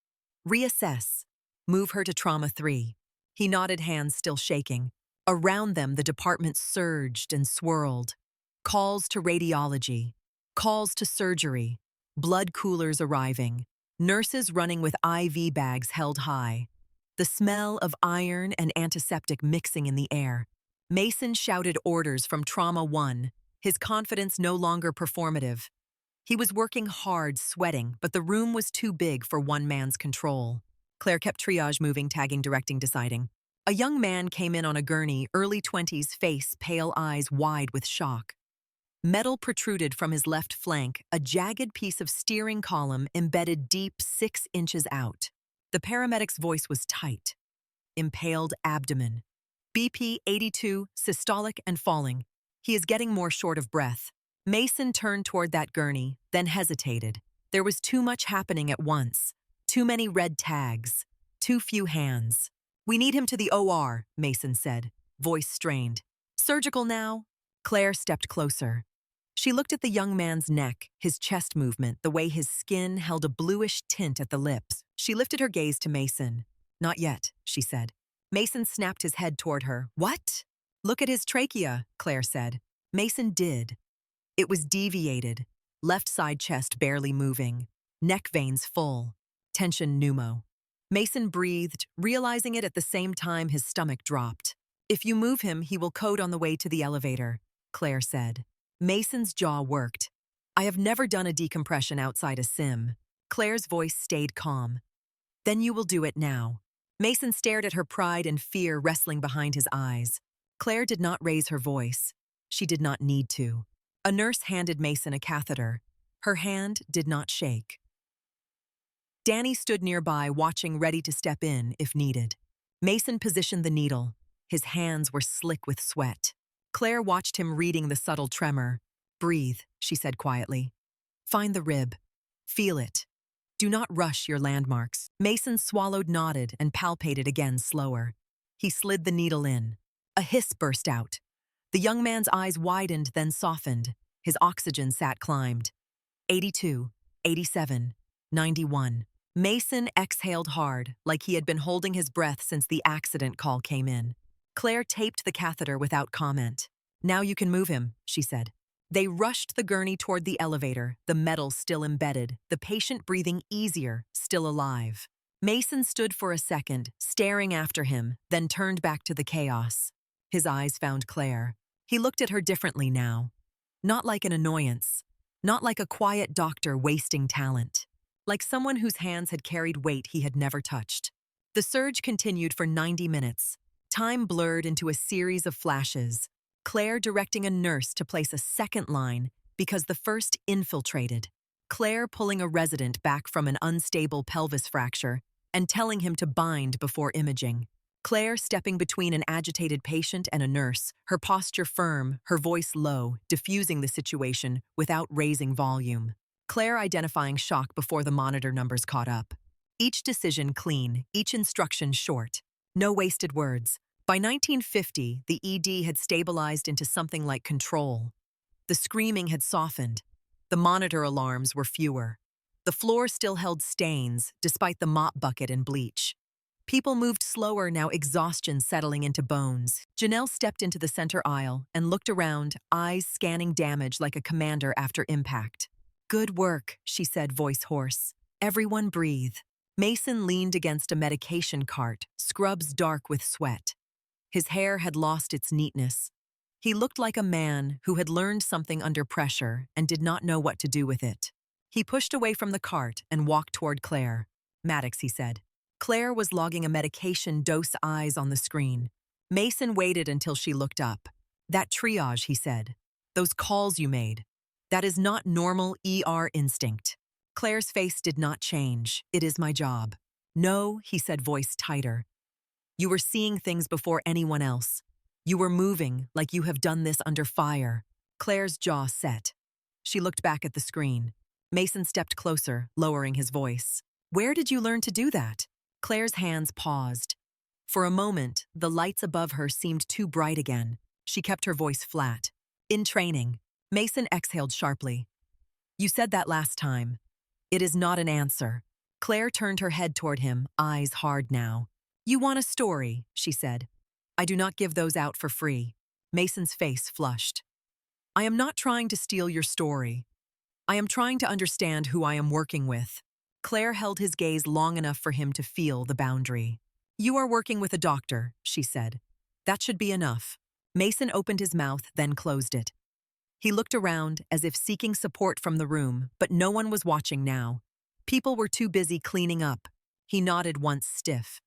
Speaker 1: Reassess. Move her to trauma 3. He nodded, hands still shaking. Around them, the department surged and swirled. Calls to radiology. Calls to surgery. Blood coolers arriving. Nurses running with IV bags held high. The smell of iron and antiseptic mixing in the air. Mason shouted orders from Trauma 1, his confidence no longer performative. He was working hard, sweating, but the room was too big for one man's control. Claire kept triage moving, tagging, directing, deciding. A young man came in on a gurney, early 20s, face, pale eyes wide with shock. Metal protruded from his left flank, a jagged piece of steering column embedded deep 6 inches out. The paramedic's voice was tight. Impaled abdomen. BP 82, systolic and falling. He is getting more short of breath. Mason turned toward that gurney, then hesitated. There was too much happening at once. Too many red tags. Too few hands. "We need him to the OR," Mason said, voice strained. "Surgical now?" Claire stepped closer. She looked at the young man's neck, his chest movement, the way his skin held a bluish tint at the lips. She lifted her gaze to Mason. "Not yet," she said. Mason snapped his head toward her. "What?" "Look at his trachea," Claire said. Mason did. It was deviated, left side chest barely moving, neck veins full, tension pneumo. Mason breathed, realizing it at the same time his stomach dropped. "If you move him, he will code on the way to the elevator," Claire said. Mason's jaw worked. "I have never done a decompression outside a sim." Claire's voice stayed calm. "Then you will do it now." Mason stared at her, pride and fear wrestling behind his eyes. Claire did not raise her voice. She did not need to. A nurse handed Mason a catheter. Her hand did not shake. Danny stood nearby, watching, ready to step in if needed. Mason positioned the needle. His hands were slick with sweat. Claire watched him, reading the subtle tremor. "Breathe," she said quietly. "Find the rib. Feel it. Do not rush your landmarks." Mason swallowed, nodded, and palpated again, slower. He slid the needle in. A hiss burst out. The young man's eyes widened, then softened. His oxygen sat climbed. 82, 87, 91. Mason exhaled hard, like he had been holding his breath since the accident call came in. Claire taped the catheter without comment. "Now you can move him," she said. They rushed the gurney toward the elevator, the metal still embedded, the patient breathing easier, still alive. Mason stood for a second, staring after him, then turned back to the chaos. His eyes found Claire. He looked at her differently now. Not like an annoyance. Not like a quiet doctor wasting talent. Like someone whose hands had carried weight he had never touched. The surge continued for 90 minutes. Time blurred into a series of flashes. Claire directing a nurse to place a second line because the first infiltrated. Claire pulling a resident back from an unstable pelvis fracture and telling him to bind before imaging. Claire stepping between an agitated patient and a nurse, her posture firm, her voice low, diffusing the situation without raising volume. Claire identifying shock before the monitor numbers caught up. Each decision clean, each instruction short. No wasted words. By 1950, the ED had stabilized into something like control. The screaming had softened. The monitor alarms were fewer. The floor still held stains, despite the mop bucket and bleach. People moved slower now, exhaustion settling into bones. Janelle stepped into the center aisle and looked around, eyes scanning damage like a commander after impact. "Good work," she said, voice hoarse. "Everyone breathe." Mason leaned against a medication cart, scrubs dark with sweat. His hair had lost its neatness. He looked like a man who had learned something under pressure and did not know what to do with it. He pushed away from the cart and walked toward Claire. "Maddox," he said. Claire was logging a medication dose eyes on the screen. Mason waited until she looked up. "That triage," he said. "Those calls you made. That is not normal ER instinct." Claire's face did not change. "It is my job." "No," he said, voice tighter. "You were seeing things before anyone else. You were moving like you have done this under fire." Claire's jaw set. She looked back at the screen. Mason stepped closer, lowering his voice. "Where did you learn to do that?" Claire's hands paused. For a moment, the lights above her seemed too bright again. She kept her voice flat. "In training." Mason exhaled sharply. "You said that last time. It is not an answer." Claire turned her head toward him, eyes hard now. "You want a story," she said. "I do not give those out for free." Mason's face flushed. "I am not trying to steal your story. I am trying to understand who I am working with." Claire held his gaze long enough for him to feel the boundary. "You are working with a doctor," she said. "That should be enough." Mason opened his mouth, then closed it. He looked around as if seeking support from the room, but no one was watching now. People were too busy cleaning up. He nodded once, stiff.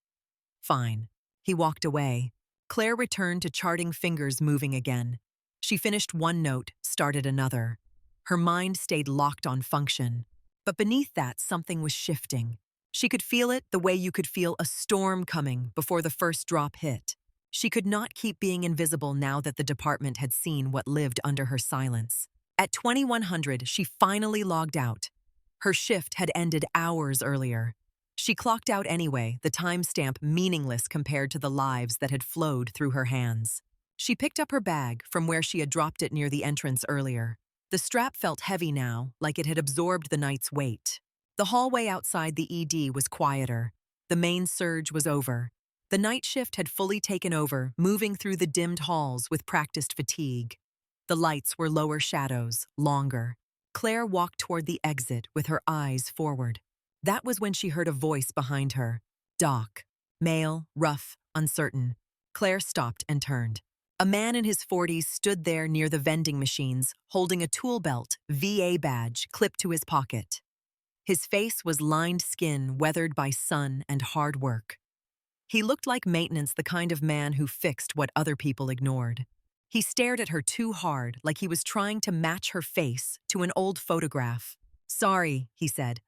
Speaker 1: "Fine." He walked away. Claire returned to charting, fingers moving again. She finished one note, started another. Her mind stayed locked on function. But beneath that, something was shifting. She could feel it the way you could feel a storm coming before the first drop hit. She could not keep being invisible now that the department had seen what lived under her silence. At 2100, she finally logged out. Her shift had ended hours earlier. She clocked out anyway, the timestamp meaningless compared to the lives that had flowed through her hands. She picked up her bag from where she had dropped it near the entrance earlier. The strap felt heavy now, like it had absorbed the night's weight. The hallway outside the ED was quieter. The main surge was over. The night shift had fully taken over, moving through the dimmed halls with practiced fatigue. The lights were lower shadows, longer. Claire walked toward the exit with her eyes forward. That was when she heard a voice behind her. "Doc." Male, rough, uncertain. Claire stopped and turned. A man in his 40s stood there near the vending machines, holding a tool belt, VA badge, clipped to his pocket. His face was lined skin weathered by sun and hard work. He looked like maintenance, the kind of man who fixed what other people ignored. He stared at her too hard, like he was trying to match her face to an old photograph. "Sorry," he said.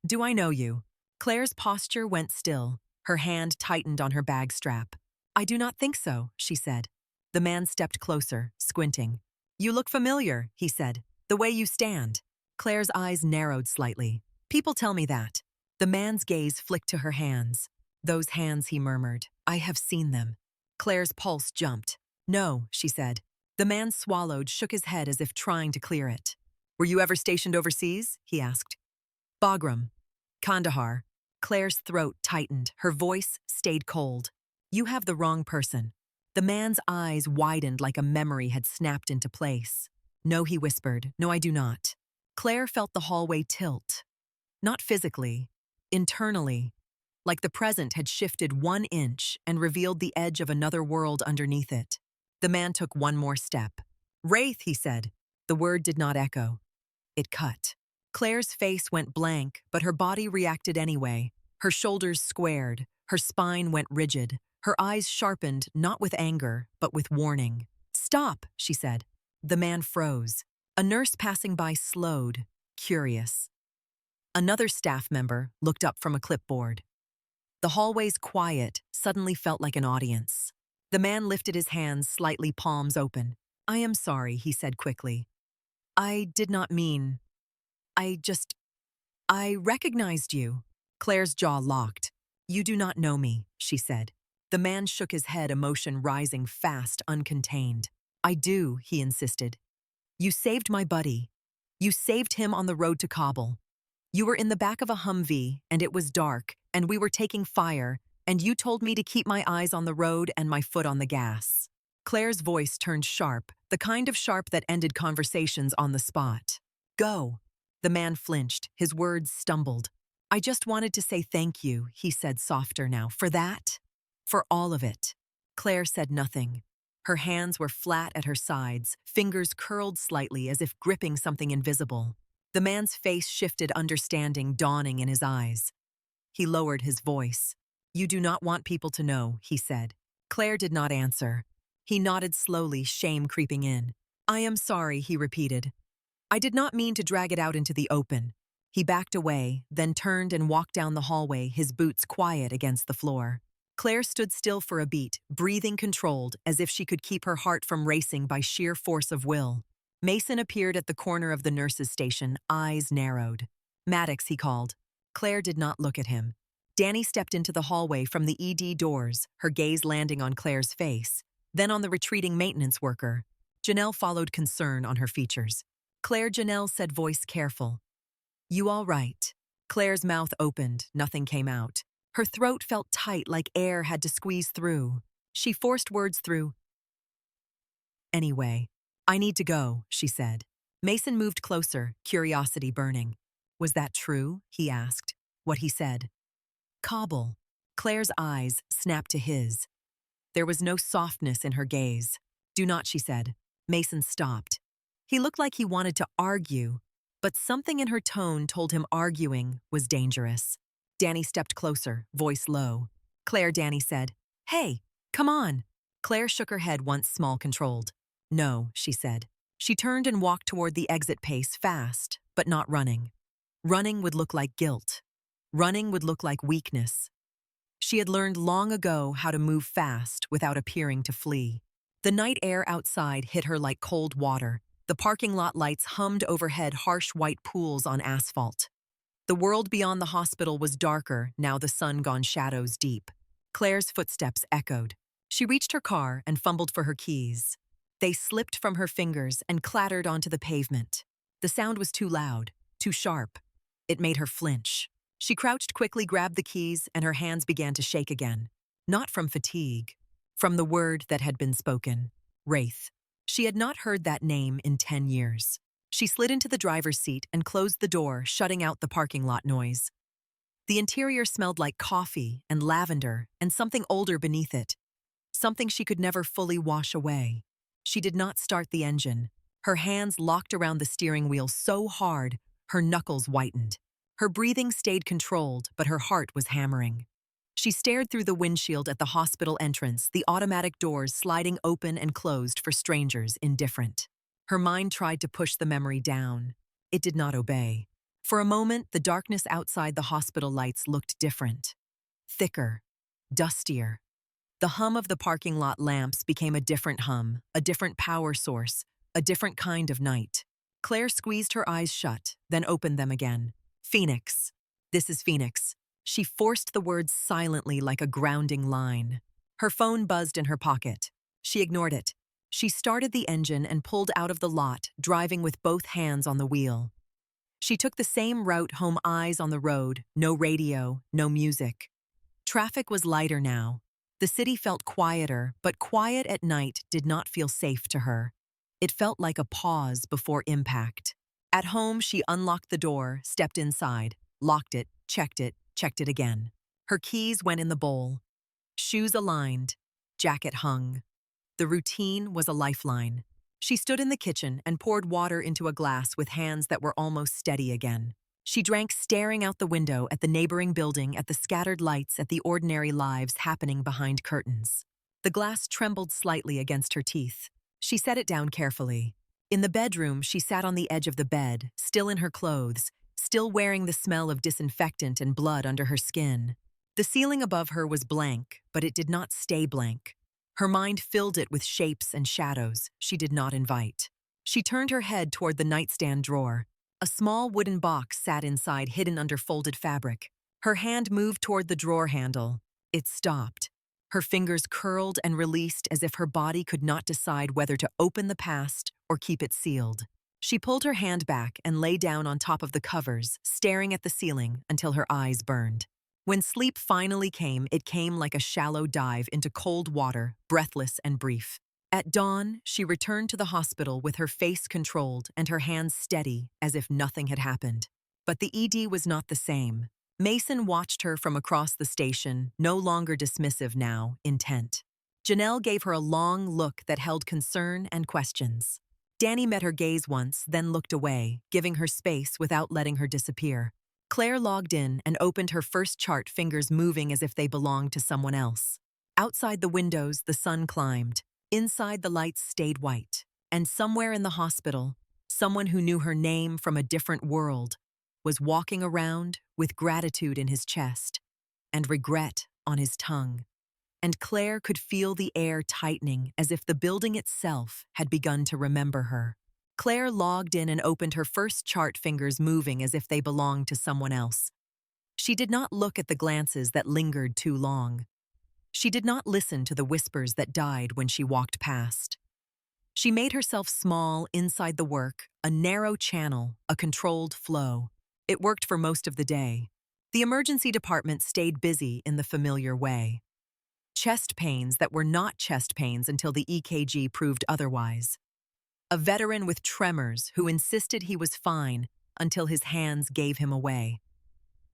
Speaker 1: Do I know you?" Claire's posture went still. Her hand tightened on her bag strap. "I do not think so," she said. The man stepped closer, squinting. "You look familiar," he said. "The way you stand." Claire's eyes narrowed slightly. "People tell me that." The man's gaze flicked to her hands. "Those hands," he murmured. "I have seen them." Claire's pulse jumped. "No," she said. The man swallowed, shook his head as if trying to clear it. "Were you ever stationed overseas?" he asked. "Bagram. Kandahar." Claire's throat tightened. Her voice stayed cold. "You have the wrong person." The man's eyes widened like a memory had snapped into place. "No," he whispered. "No, I do not." Claire felt the hallway tilt. Not physically, internally, like the present had shifted 1 inch and revealed the edge of another world underneath it. The man took one more step. "Wraith," he said. The word did not echo. It cut. Claire's face went blank, but her body reacted anyway. Her shoulders squared, her spine went rigid, her eyes sharpened not with anger, but with warning. "Stop," she said. The man froze. A nurse passing by slowed, curious. Another staff member looked up from a clipboard. The hallway's quiet suddenly felt like an audience. The man lifted his hands, slightly palms open. "I am sorry," he said quickly. "I did not mean. I recognized you." Claire's jaw locked. "You do not know me," she said. The man shook his head, emotion rising fast, uncontained. "I do," he insisted. "You saved my buddy. You saved him on the road to Kabul. You were in the back of a Humvee, and it was dark, and we were taking fire, and you told me to keep my eyes on the road and my foot on the gas." Claire's voice turned sharp, the kind of sharp that ended conversations on the spot. "Go." The man flinched, his words stumbled. "I just wanted to say thank you," he said softer now. "For that? For all of it." Claire said nothing. Her hands were flat at her sides, fingers curled slightly as if gripping something invisible. The man's face shifted, understanding dawning in his eyes. He lowered his voice. "You do not want people to know," he said. Claire did not answer. He nodded slowly, shame creeping in. "I am sorry," he repeated. "I did not mean to drag it out into the open." He backed away, then turned and walked down the hallway, his boots quiet against the floor. Claire stood still for a beat, breathing controlled, as if she could keep her heart from racing by sheer force of will. Mason appeared at the corner of the nurse's station, eyes narrowed. "Maddox," he called. Claire did not look at him. Danny stepped into the hallway from the ED doors, her gaze landing on Claire's face, then on the retreating maintenance worker. Janelle followed, concern on her features. "Claire," Janelle said, voice careful. "You all right?" Claire's mouth opened, nothing came out. Her throat felt tight, like air had to squeeze through. She forced words through. "Anyway, I need to go," she said. Mason moved closer, curiosity burning. "Was that true?" he asked. What he said. "Kabul." Claire's eyes snapped to his. There was no softness in her gaze. "Do not," she said. Mason stopped. He looked like he wanted to argue, but something in her tone told him arguing was dangerous. Danny stepped closer, voice low. "Claire," Danny said. "Hey, come on." Claire shook her head once small, controlled. "No," she said. She turned and walked toward the exit, pace fast, but not running. Running would look like guilt. Running would look like weakness. She had learned long ago how to move fast without appearing to flee. The night air outside hit her like cold water. The parking lot lights hummed overhead, harsh white pools on asphalt. The world beyond the hospital was darker, now the sun gone shadows deep. Claire's footsteps echoed. She reached her car and fumbled for her keys. They slipped from her fingers and clattered onto the pavement. The sound was too loud, too sharp. It made her flinch. She crouched quickly, grabbed the keys, and her hands began to shake again. Not from fatigue, from the word that had been spoken. Wraith. She had not heard that name in 10 years. She slid into the driver's seat and closed the door, shutting out the parking lot noise. The interior smelled like coffee and lavender and something older beneath it. Something she could never fully wash away. She did not start the engine. Her hands locked around the steering wheel so hard, her knuckles whitened. Her breathing stayed controlled, but her heart was hammering. She stared through the windshield at the hospital entrance, the automatic doors sliding open and closed for strangers, indifferent. Her mind tried to push the memory down. It did not obey. For a moment, the darkness outside the hospital lights looked different. Thicker, dustier. The hum of the parking lot lamps became a different hum, a different power source, a different kind of night. Claire squeezed her eyes shut, then opened them again. "Phoenix. This is Phoenix." She forced the words silently like a grounding line. Her phone buzzed in her pocket. She ignored it. She started the engine and pulled out of the lot, driving with both hands on the wheel. She took the same route home, eyes on the road, no radio, no music. Traffic was lighter now. The city felt quieter, but quiet at night did not feel safe to her. It felt like a pause before impact. At home, she unlocked the door, stepped inside, locked it, checked it again. Her keys went in the bowl. Shoes aligned, jacket hung. The routine was a lifeline. She stood in the kitchen and poured water into a glass with hands that were almost steady again. She drank, staring out the window at the neighboring building, at the scattered lights, at the ordinary lives happening behind curtains. The glass trembled slightly against her teeth. She set it down carefully. In the bedroom, she sat on the edge of the bed, still in her clothes, still wearing the smell of disinfectant and blood under her skin. The ceiling above her was blank, but it did not stay blank. Her mind filled it with shapes and shadows she did not invite. She turned her head toward the nightstand drawer. A small wooden box sat inside, hidden under folded fabric. Her hand moved toward the drawer handle. It stopped. Her fingers curled and released as if her body could not decide whether to open the past or keep it sealed. She pulled her hand back and lay down on top of the covers, staring at the ceiling until her eyes burned. When sleep finally came, it came like a shallow dive into cold water, breathless and brief. At dawn, she returned to the hospital with her face controlled and her hands steady as if nothing had happened. But the ED was not the same. Mason watched her from across the station, no longer dismissive now, intent. Janelle gave her a long look that held concern and questions. Danny met her gaze once, then looked away, giving her space without letting her disappear. Claire logged in and opened her first chart, fingers moving as if they belonged to someone else. Outside the windows, the sun climbed. Inside, the lights stayed white. And somewhere in the hospital, someone who knew her name from a different world was walking around with gratitude in his chest and regret on his tongue. And Claire could feel the air tightening as if the building itself had begun to remember her. Claire logged in and opened her first chart, fingers moving as if they belonged to someone else. She did not look at the glances that lingered too long. She did not listen to the whispers that died when she walked past. She made herself small inside the work, a narrow channel, a controlled flow. It worked for most of the day. The emergency department stayed busy in the familiar way. Chest pains that were not chest pains until the EKG proved otherwise. A veteran with tremors who insisted he was fine until his hands gave him away.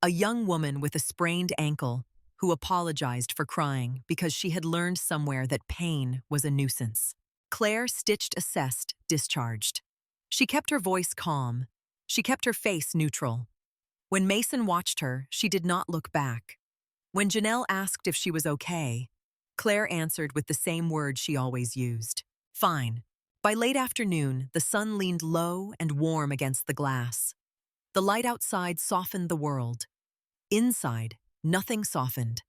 Speaker 1: A young woman with a sprained ankle who apologized for crying because she had learned somewhere that pain was a nuisance. Claire stitched, assessed, discharged. She kept her voice calm. She kept her face neutral. When Mason watched her, she did not look back. When Janelle asked if she was okay, Claire answered with the same word she always used: fine. By late afternoon, the sun leaned low and warm against the glass. The light outside softened the world. Inside, nothing softened.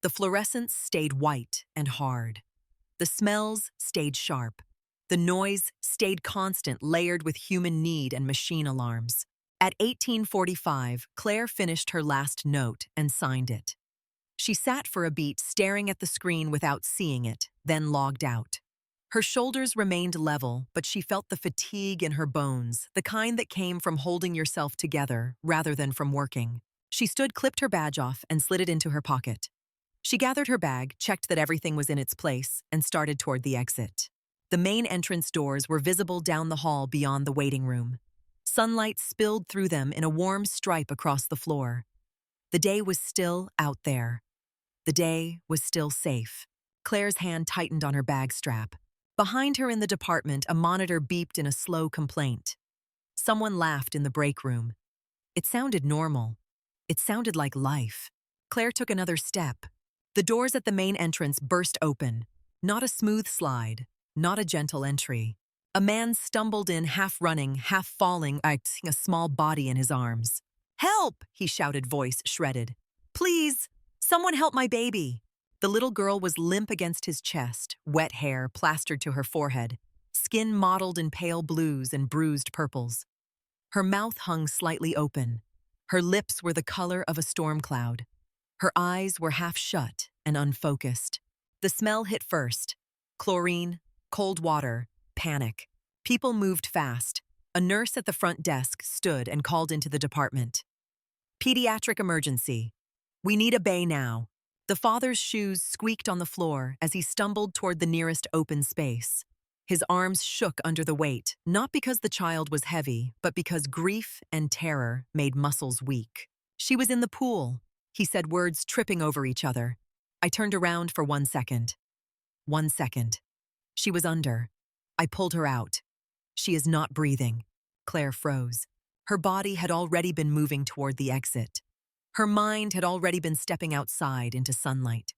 Speaker 1: The fluorescence stayed white and hard. The smells stayed sharp. The noise stayed constant, layered with human need and machine alarms. At 18:45, Claire finished her last note and signed it. She sat for a beat, staring at the screen without seeing it, then logged out. Her shoulders remained level, but she felt the fatigue in her bones, the kind that came from holding yourself together rather than from working. She stood, clipped her badge off, and slid it into her pocket. She gathered her bag, checked that everything was in its place, and started toward the exit. The main entrance doors were visible down the hall beyond the waiting room. Sunlight spilled through them in a warm stripe across the floor. The day was still out there. The day was still safe. Claire's hand tightened on her bag strap. Behind her in the department, a monitor beeped in a slow complaint. Someone laughed in the break room. It sounded normal. It sounded like life. Claire took another step. The doors at the main entrance burst open. Not a smooth slide, not a gentle entry. A man stumbled in, half running, half falling, a small body in his arms. "Help!" he shouted, voice shredded. "Please, someone help my baby." The little girl was limp against his chest, wet hair plastered to her forehead, skin mottled in pale blues and bruised purples. Her mouth hung slightly open. Her lips were the color of a storm cloud. Her eyes were half shut and unfocused. The smell hit first. Chlorine, cold water, panic. People moved fast. A nurse at the front desk stood and called into the department. "Pediatric emergency. We need a bay now." The father's shoes squeaked on the floor as he stumbled toward the nearest open space. His arms shook under the weight, not because the child was heavy, but because grief and terror made muscles weak. "She was in the pool," he said, words tripping over each other. I turned around for 1 second. 1 second. She was under. I pulled her out. She is not breathing. Claire froze. Her body had already been moving toward the exit. Her mind had already been stepping outside into sunlight.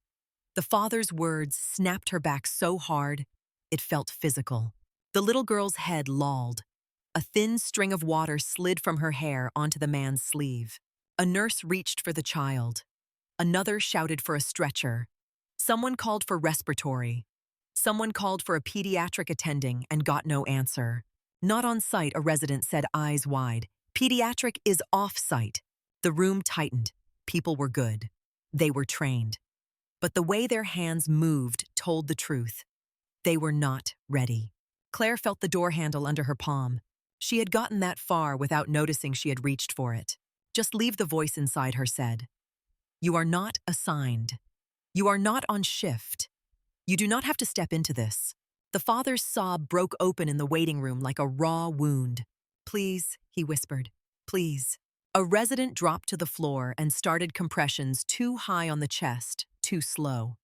Speaker 1: The father's words snapped her back so hard, it felt physical. The little girl's head lolled. A thin string of water slid from her hair onto the man's sleeve. A nurse reached for the child. Another shouted for a stretcher. Someone called for respiratory. Someone called for a pediatric attending and got no answer. Not on site, a resident said, eyes wide. Pediatric is off-site. The room tightened. People were good. They were trained. But the way their hands moved told the truth. They were not ready. Claire felt the door handle under her palm. She had gotten that far without noticing she had reached for it. Just leave, the voice inside her said. You are not assigned. You are not on shift. You do not have to step into this. The father's sob broke open in the waiting room like a raw wound. Please, he whispered. Please. A resident dropped to the floor and started compressions too high on the chest, too slow.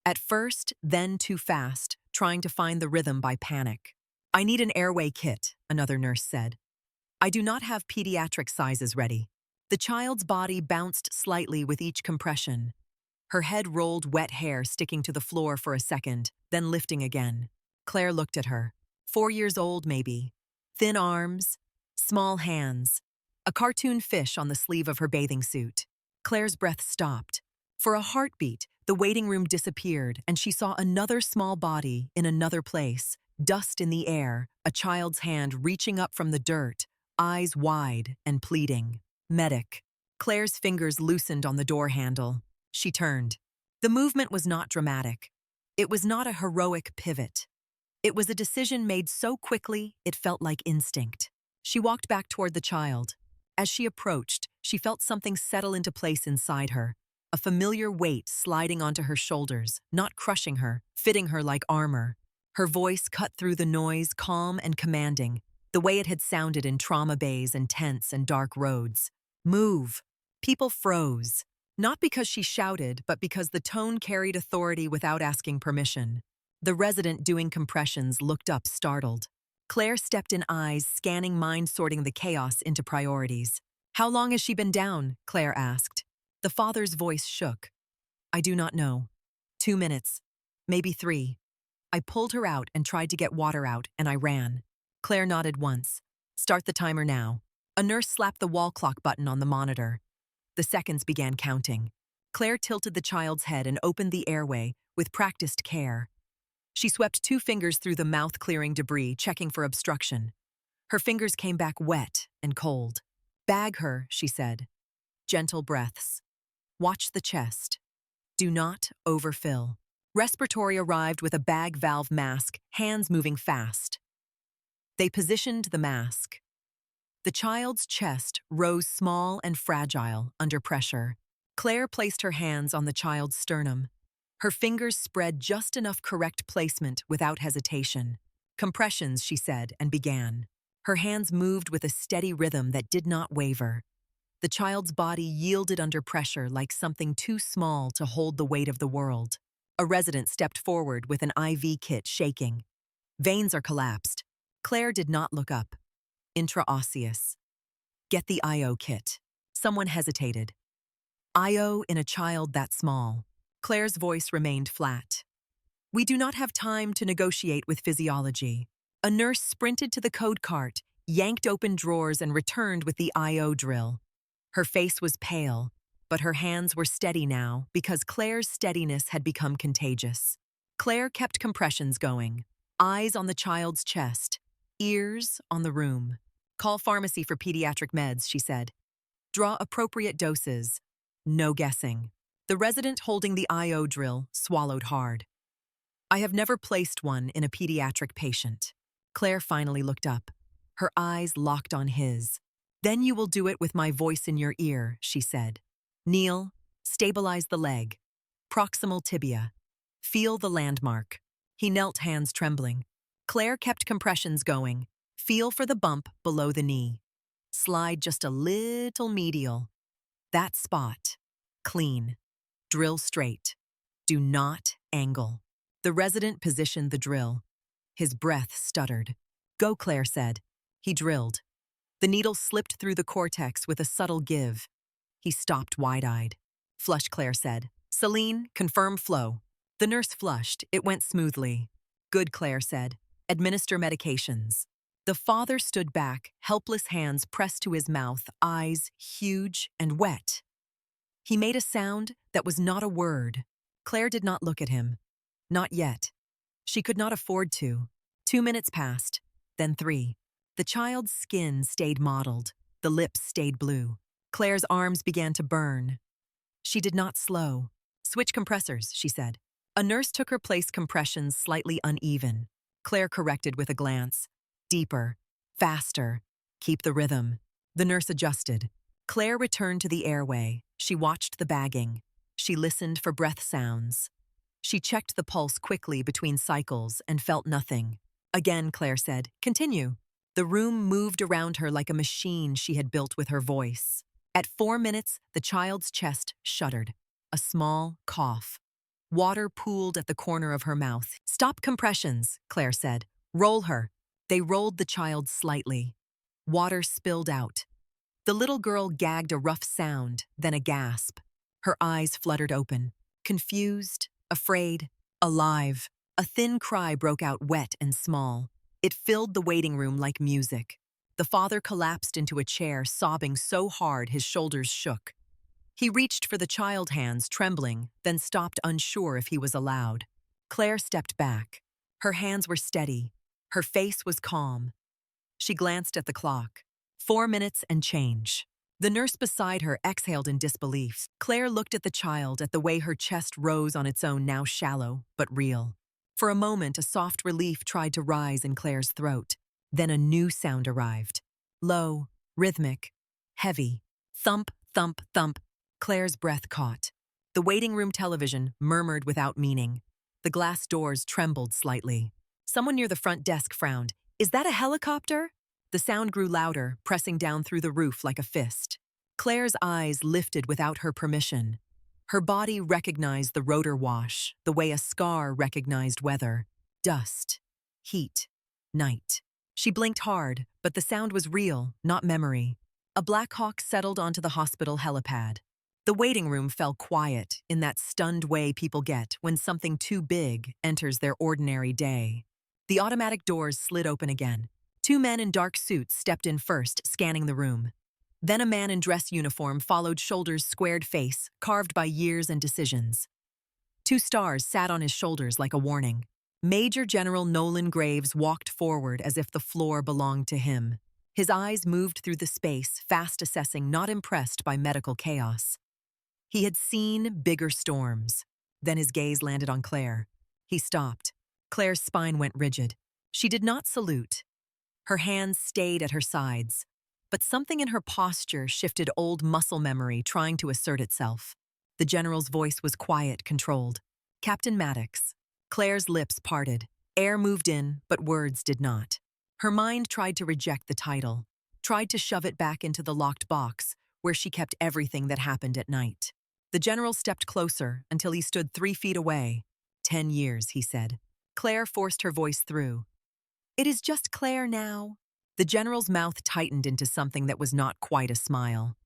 Speaker 1: At first, then too fast, trying to find the rhythm by panic. I need an airway kit, another nurse said. I do not have pediatric sizes ready. The child's body bounced slightly with each compression. Her head rolled, wet hair sticking to the floor for a second, then lifting again. Claire looked at her. 4 years old, maybe. Thin arms, small hands. A cartoon fish on the sleeve of her bathing suit. Claire's breath stopped. For a heartbeat, the waiting room disappeared, and she saw another small body in another place, dust in the air, a child's hand reaching up from the dirt, eyes wide and pleading. Medic. Claire's fingers loosened on the door handle. She turned. The movement was not dramatic. It was not a heroic pivot. It was a decision made so quickly it felt like instinct. She walked back toward the child. As she approached, she felt something settle into place inside her, a familiar weight sliding onto her shoulders, not crushing her, fitting her like armor. Her voice cut through the noise, calm and commanding, the way it had sounded in trauma bays and tents and dark roads. Move. People froze. Not because she shouted, but because the tone carried authority without asking permission. The resident doing compressions looked up, startled. Claire stepped in, eyes scanning, mind sorting the chaos into priorities. How long has she been down? Claire asked. The father's voice shook. I do not know. 2 minutes. Maybe 3. I pulled her out and tried to get water out, and I ran. Claire nodded once. Start the timer now. A nurse slapped the wall clock button on the monitor. The seconds began counting. Claire tilted the child's head and opened the airway with practiced care. She swept 2 fingers through the mouth-clearing debris, checking for obstruction. Her fingers came back wet and cold. Bag her, she said. Gentle breaths. Watch the chest. Do not overfill. Respiratory arrived with a bag valve mask, hands moving fast. They positioned the mask. The child's chest rose small and fragile under pressure. Claire placed her hands on the child's sternum. Her fingers spread just enough correct placement without hesitation. Compressions, she said, and began. Her hands moved with a steady rhythm that did not waver. The child's body yielded under pressure like something too small to hold the weight of the world. A resident stepped forward with an IV kit, shaking. Veins are collapsed. Claire did not look up. Intraosseous. Get the IO kit. Someone hesitated. IO in a child that small. Claire's voice remained flat. We do not have time to negotiate with physiology. A nurse sprinted to the code cart, yanked open drawers, and returned with the IO drill. Her face was pale, but her hands were steady now because Claire's steadiness had become contagious. Claire kept compressions going, eyes on the child's chest, ears on the room. Call pharmacy for pediatric meds, she said. Draw appropriate doses. No guessing. The resident holding the IO drill swallowed hard. I have never placed one in a pediatric patient. Claire finally looked up. Her eyes locked on his. Then you will do it with my voice in your ear, she said. Kneel, stabilize the leg. Proximal tibia. Feel the landmark. He knelt, hands trembling. Claire kept compressions going. Feel for the bump below the knee. Slide just a little medial. That spot. Clean. Drill straight. Do not angle. The resident positioned the drill. His breath stuttered. "Go," Claire said. He drilled. The needle slipped through the cortex with a subtle give. He stopped wide-eyed. "Flush," Claire said. "Celine, confirm flow." The nurse flushed. It went smoothly. "Good," Claire said. "Administer medications." The father stood back, helpless hands pressed to his mouth, eyes huge and wet. He made a sound that was not a word. Claire did not look at him. Not yet. She could not afford to. 2 minutes passed, then 3. The child's skin stayed mottled. The lips stayed blue. Claire's arms began to burn. She did not slow. "Switch compressors," she said. A nurse took her place, compressions slightly uneven. Claire corrected with a glance. "Deeper. Faster. Keep the rhythm." The nurse adjusted. Claire returned to the airway. She watched the bagging. She listened for breath sounds. She checked the pulse quickly between cycles and felt nothing. Again, Claire said, "Continue." The room moved around her like a machine she had built with her voice. At 4 minutes, the child's chest shuddered. A small cough. Water pooled at the corner of her mouth. "Stop compressions," Claire said. "Roll her." They rolled the child slightly. Water spilled out. The little girl gagged a rough sound, then a gasp. Her eyes fluttered open. Confused, afraid, alive. A thin cry broke out, wet and small. It filled the waiting room like music. The father collapsed into a chair, sobbing so hard his shoulders shook. He reached for the child, hands trembling, then stopped, unsure if he was allowed. Claire stepped back. Her hands were steady. Her face was calm. She glanced at the clock. 4 minutes and change. The nurse beside her exhaled in disbelief. Claire looked at the child, at the way her chest rose on its own, now shallow, but real. For a moment, a soft relief tried to rise in Claire's throat. Then a new sound arrived. Low, rhythmic, heavy. Thump, thump, thump. Claire's breath caught. The waiting room television murmured without meaning. The glass doors trembled slightly. Someone near the front desk frowned. "Is that a helicopter?" The sound grew louder, pressing down through the roof like a fist. Claire's eyes lifted without her permission. Her body recognized the rotor wash, the way a scar recognized weather. Dust, heat, night. She blinked hard, but the sound was real, not memory. A Black Hawk settled onto the hospital helipad. The waiting room fell quiet, in that stunned way people get when something too big enters their ordinary day. The automatic doors slid open again. 2 men in dark suits stepped in first, scanning the room. Then a man in dress uniform followed, shoulders, squared face, carved by years and decisions. 2 stars sat on his shoulders like a warning. Major General Nolan Graves walked forward as if the floor belonged to him. His eyes moved through the space, fast assessing, not impressed by medical chaos. He had seen bigger storms. Then his gaze landed on Claire. He stopped. Claire's spine went rigid. She did not salute. Her hands stayed at her sides. But something in her posture shifted, old muscle memory trying to assert itself. The general's voice was quiet, controlled. "Captain Maddox." Claire's lips parted. Air moved in, but words did not. Her mind tried to reject the title, tried to shove it back into the locked box where she kept everything that happened at night. The general stepped closer until he stood 3 feet away. 10 years, he said. Claire forced her voice through. "It is just Claire now." The general's mouth tightened into something that was not quite a smile.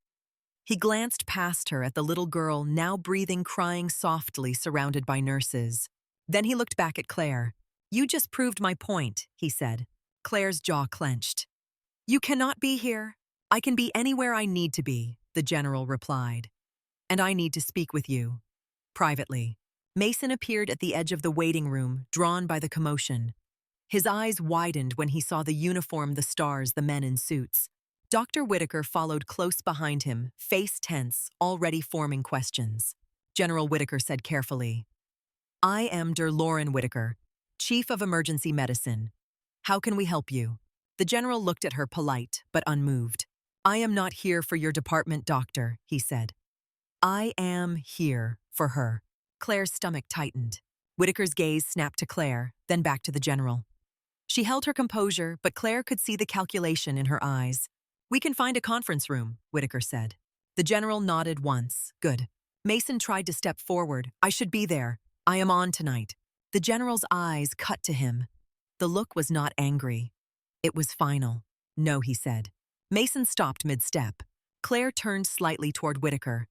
Speaker 1: He glanced past her at the little girl, now breathing, crying softly, surrounded by nurses. Then he looked back at Claire. "You just proved my point," he said. Claire's jaw clenched. "You cannot be here. I can be anywhere I need to be," the general replied. "And I need to speak with you. Privately." Mason appeared at the edge of the waiting room, drawn by the commotion. His eyes widened when he saw the uniform, the stars, the men in suits. Dr. Whitaker followed close behind him, face tense, already forming questions. General Whitaker said carefully, "I am Dr. Lauren Whitaker, Chief of Emergency Medicine. How can we help you?" The general looked at her, polite but unmoved. "I am not here for your department, doctor," he said. "I am here for her." Claire's stomach tightened. Whitaker's gaze snapped to Claire, then back to the general. She held her composure, but Claire could see the calculation in her eyes. "We can find a conference room," Whitaker said. The general nodded once. "Good." Mason tried to step forward. "I should be there. I am on tonight." The general's eyes cut to him. The look was not angry. It was final. No, he said. Mason stopped mid-step. Claire turned slightly toward Whitaker.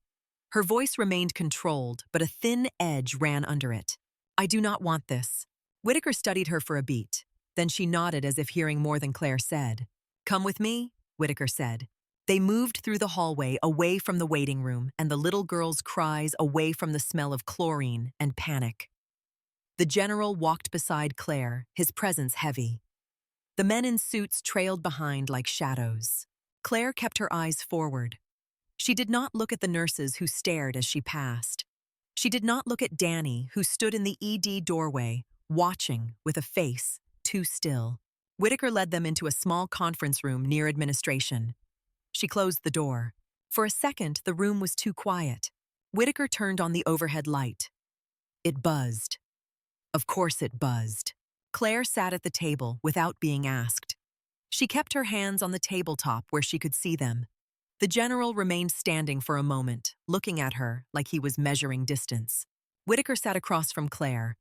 Speaker 1: Her voice remained controlled, but a thin edge ran under it. I do not want this. Whitaker studied her for a beat. Then she nodded as if hearing more than Claire said. Come with me, Whitaker said. They moved through the hallway, away from the waiting room, and the little girl's cries away from the smell of chlorine and panic. The general walked beside Claire, his presence heavy. The men in suits trailed behind like shadows. Claire kept her eyes forward. She did not look at the nurses who stared as she passed. She did not look at Danny, who stood in the ED doorway, watching with a face too still. Whitaker led them into a small conference room near administration. She closed the door. For a second, the room was too quiet. Whitaker turned on the overhead light. It buzzed. Of course it buzzed. Claire sat at the table without being asked. She kept her hands on the tabletop where she could see them. The general remained standing for a moment, looking at her like he was measuring distance. Whitaker sat across from Claire.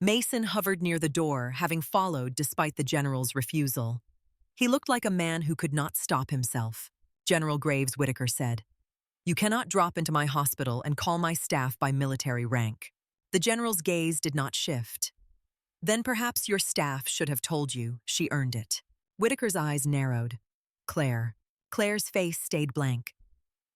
Speaker 1: Mason hovered near the door, having followed despite the general's refusal. He looked like a man who could not stop himself. General Graves, Whitaker said, "You cannot drop into my hospital and call my staff by military rank." The general's gaze did not shift. Then perhaps your staff should have told you she earned it. Whitaker's eyes narrowed. Claire's face stayed blank.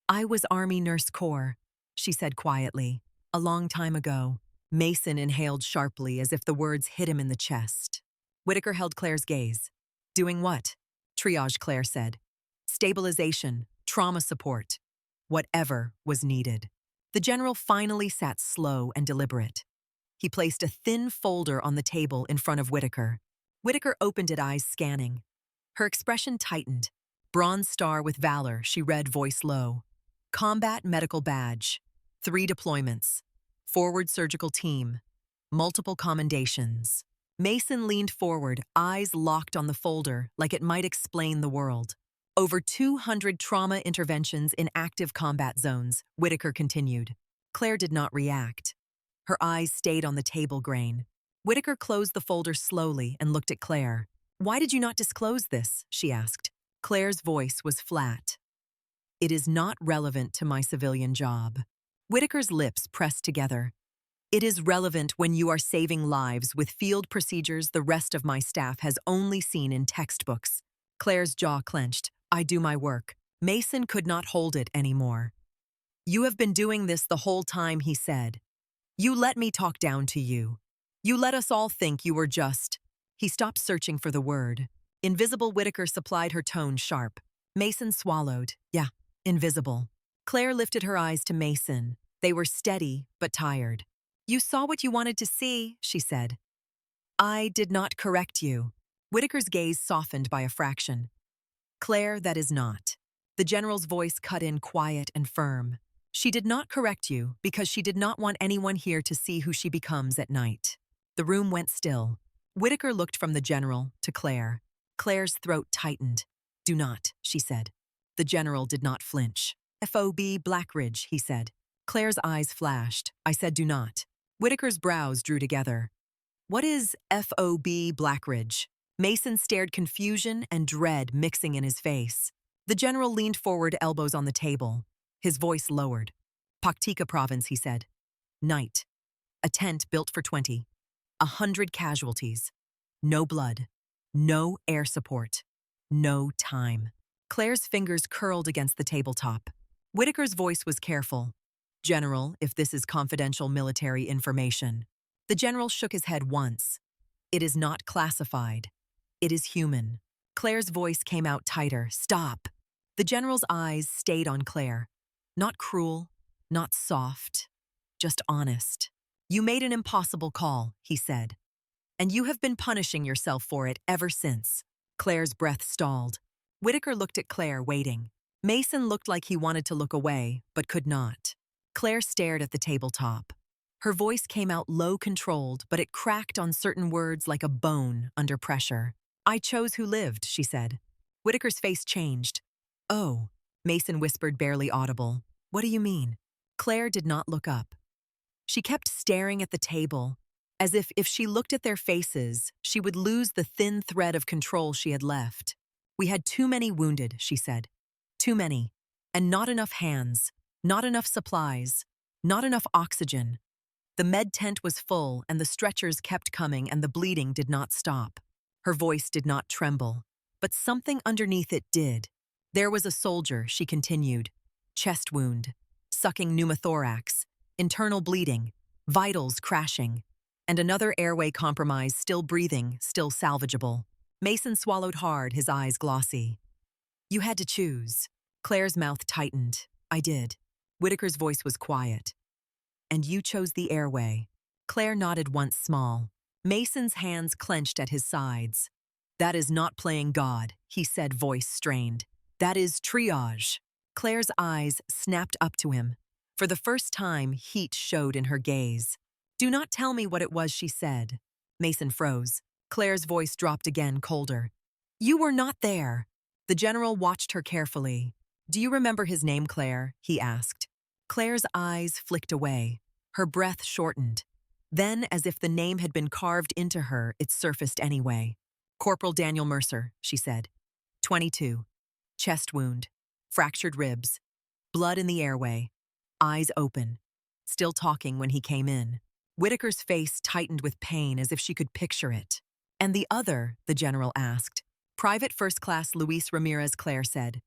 Speaker 1: I was Army Nurse Corps, she said quietly. A long time ago. Mason inhaled sharply as if the words hit him in the chest. Whitaker held Claire's gaze. Doing what? Triage, Claire said. Stabilization, trauma support. Whatever was needed. The general finally sat slow and deliberate. He placed a thin folder on the table in front of Whitaker. Whitaker opened it, eyes scanning. Her expression tightened. Bronze Star with Valor, she read, voice low. Combat Medical Badge. 3 deployments. Forward Surgical Team. Multiple commendations. Mason leaned forward, eyes locked on the folder like it might explain the world. Over 200 trauma interventions in active combat zones, Whitaker continued. Claire did not react. Her eyes stayed on the table grain. Whitaker closed the folder slowly and looked at Claire. Why did you not disclose this? She asked. Claire's voice was flat. It is not relevant to my civilian job. Whitaker's lips pressed together. It is relevant when you are saving lives with field procedures the rest of my staff has only seen in textbooks. Claire's jaw clenched. I do my work. Mason could not hold it anymore. You have been doing this the whole time, he said. You let me talk down to you. You let us all think you were just... He stopped searching for the word. Invisible, Whitaker supplied her tone sharp. Mason swallowed. Yeah, invisible. Claire lifted her eyes to Mason. They were steady, but tired. You saw what you wanted to see, she said. I did not correct you. Whitaker's gaze softened by a fraction. Claire, that is not. The general's voice cut in quiet and firm. She did not correct you because she did not want anyone here to see who she becomes at night. The room went still. Whitaker looked from the general to Claire. Claire's throat tightened. Do not, she said. The general did not flinch. FOB Blackridge, he said. Claire's eyes flashed. I said do not. Whitaker's brows drew together. What is FOB Blackridge? Mason stared, confusion and dread mixing in his face. The general leaned forward, elbows on the table. His voice lowered. Paktika province, he said. Night. A tent built for 20. 100 casualties. No blood. No air support. No time. Claire's fingers curled against the tabletop. Whitaker's voice was careful. General, if this is confidential military information. The general shook his head once. It is not classified. It is human. Claire's voice came out tighter. Stop. The general's eyes stayed on Claire. Not cruel, not soft, just honest. You made an impossible call, he said. And you have been punishing yourself for it ever since. Claire's breath stalled. Whitaker looked at Claire, waiting. Mason looked like he wanted to look away, but could not. Claire stared at the tabletop. Her voice came out low, controlled, but it cracked on certain words like a bone under pressure. I chose who lived, she said. Whitaker's face changed. Oh, Mason whispered, barely audible. What do you mean? Claire did not look up. She kept staring at the table, as if she looked at their faces, she would lose the thin thread of control she had left. "We had too many wounded," she said. "Too many. And not enough hands, not enough supplies, not enough oxygen." The med tent was full, and the stretchers kept coming, and the bleeding did not stop. Her voice did not tremble, but something underneath it did. "There was a soldier," she continued. "Chest wound, sucking pneumothorax, internal bleeding, vitals crashing, and another airway compromise, still breathing, still salvageable." Mason swallowed hard, his eyes glossy. "You had to choose." Claire's mouth tightened. "I did." Whitaker's voice was quiet. "And you chose the airway." Claire nodded once small. Mason's hands clenched at his sides. "That is not playing God," he said, voice strained. "That is triage." Claire's eyes snapped up to him. For the first time, heat showed in her gaze. "Do not tell me what it was," she said. Mason froze. Claire's voice dropped again, colder. "You were not there." The general watched her carefully. "Do you remember his name, Claire?" he asked. Claire's eyes flicked away. Her breath shortened. Then, as if the name had been carved into her, it surfaced anyway. "Corporal Daniel Mercer," she said. 22. Chest wound. Fractured ribs. Blood in the airway. Eyes open. Still talking when he came in. Whitaker's face tightened with pain, as if she could picture it. "And the other?" the general asked. "Private First Class Luis Ramirez," Claire said.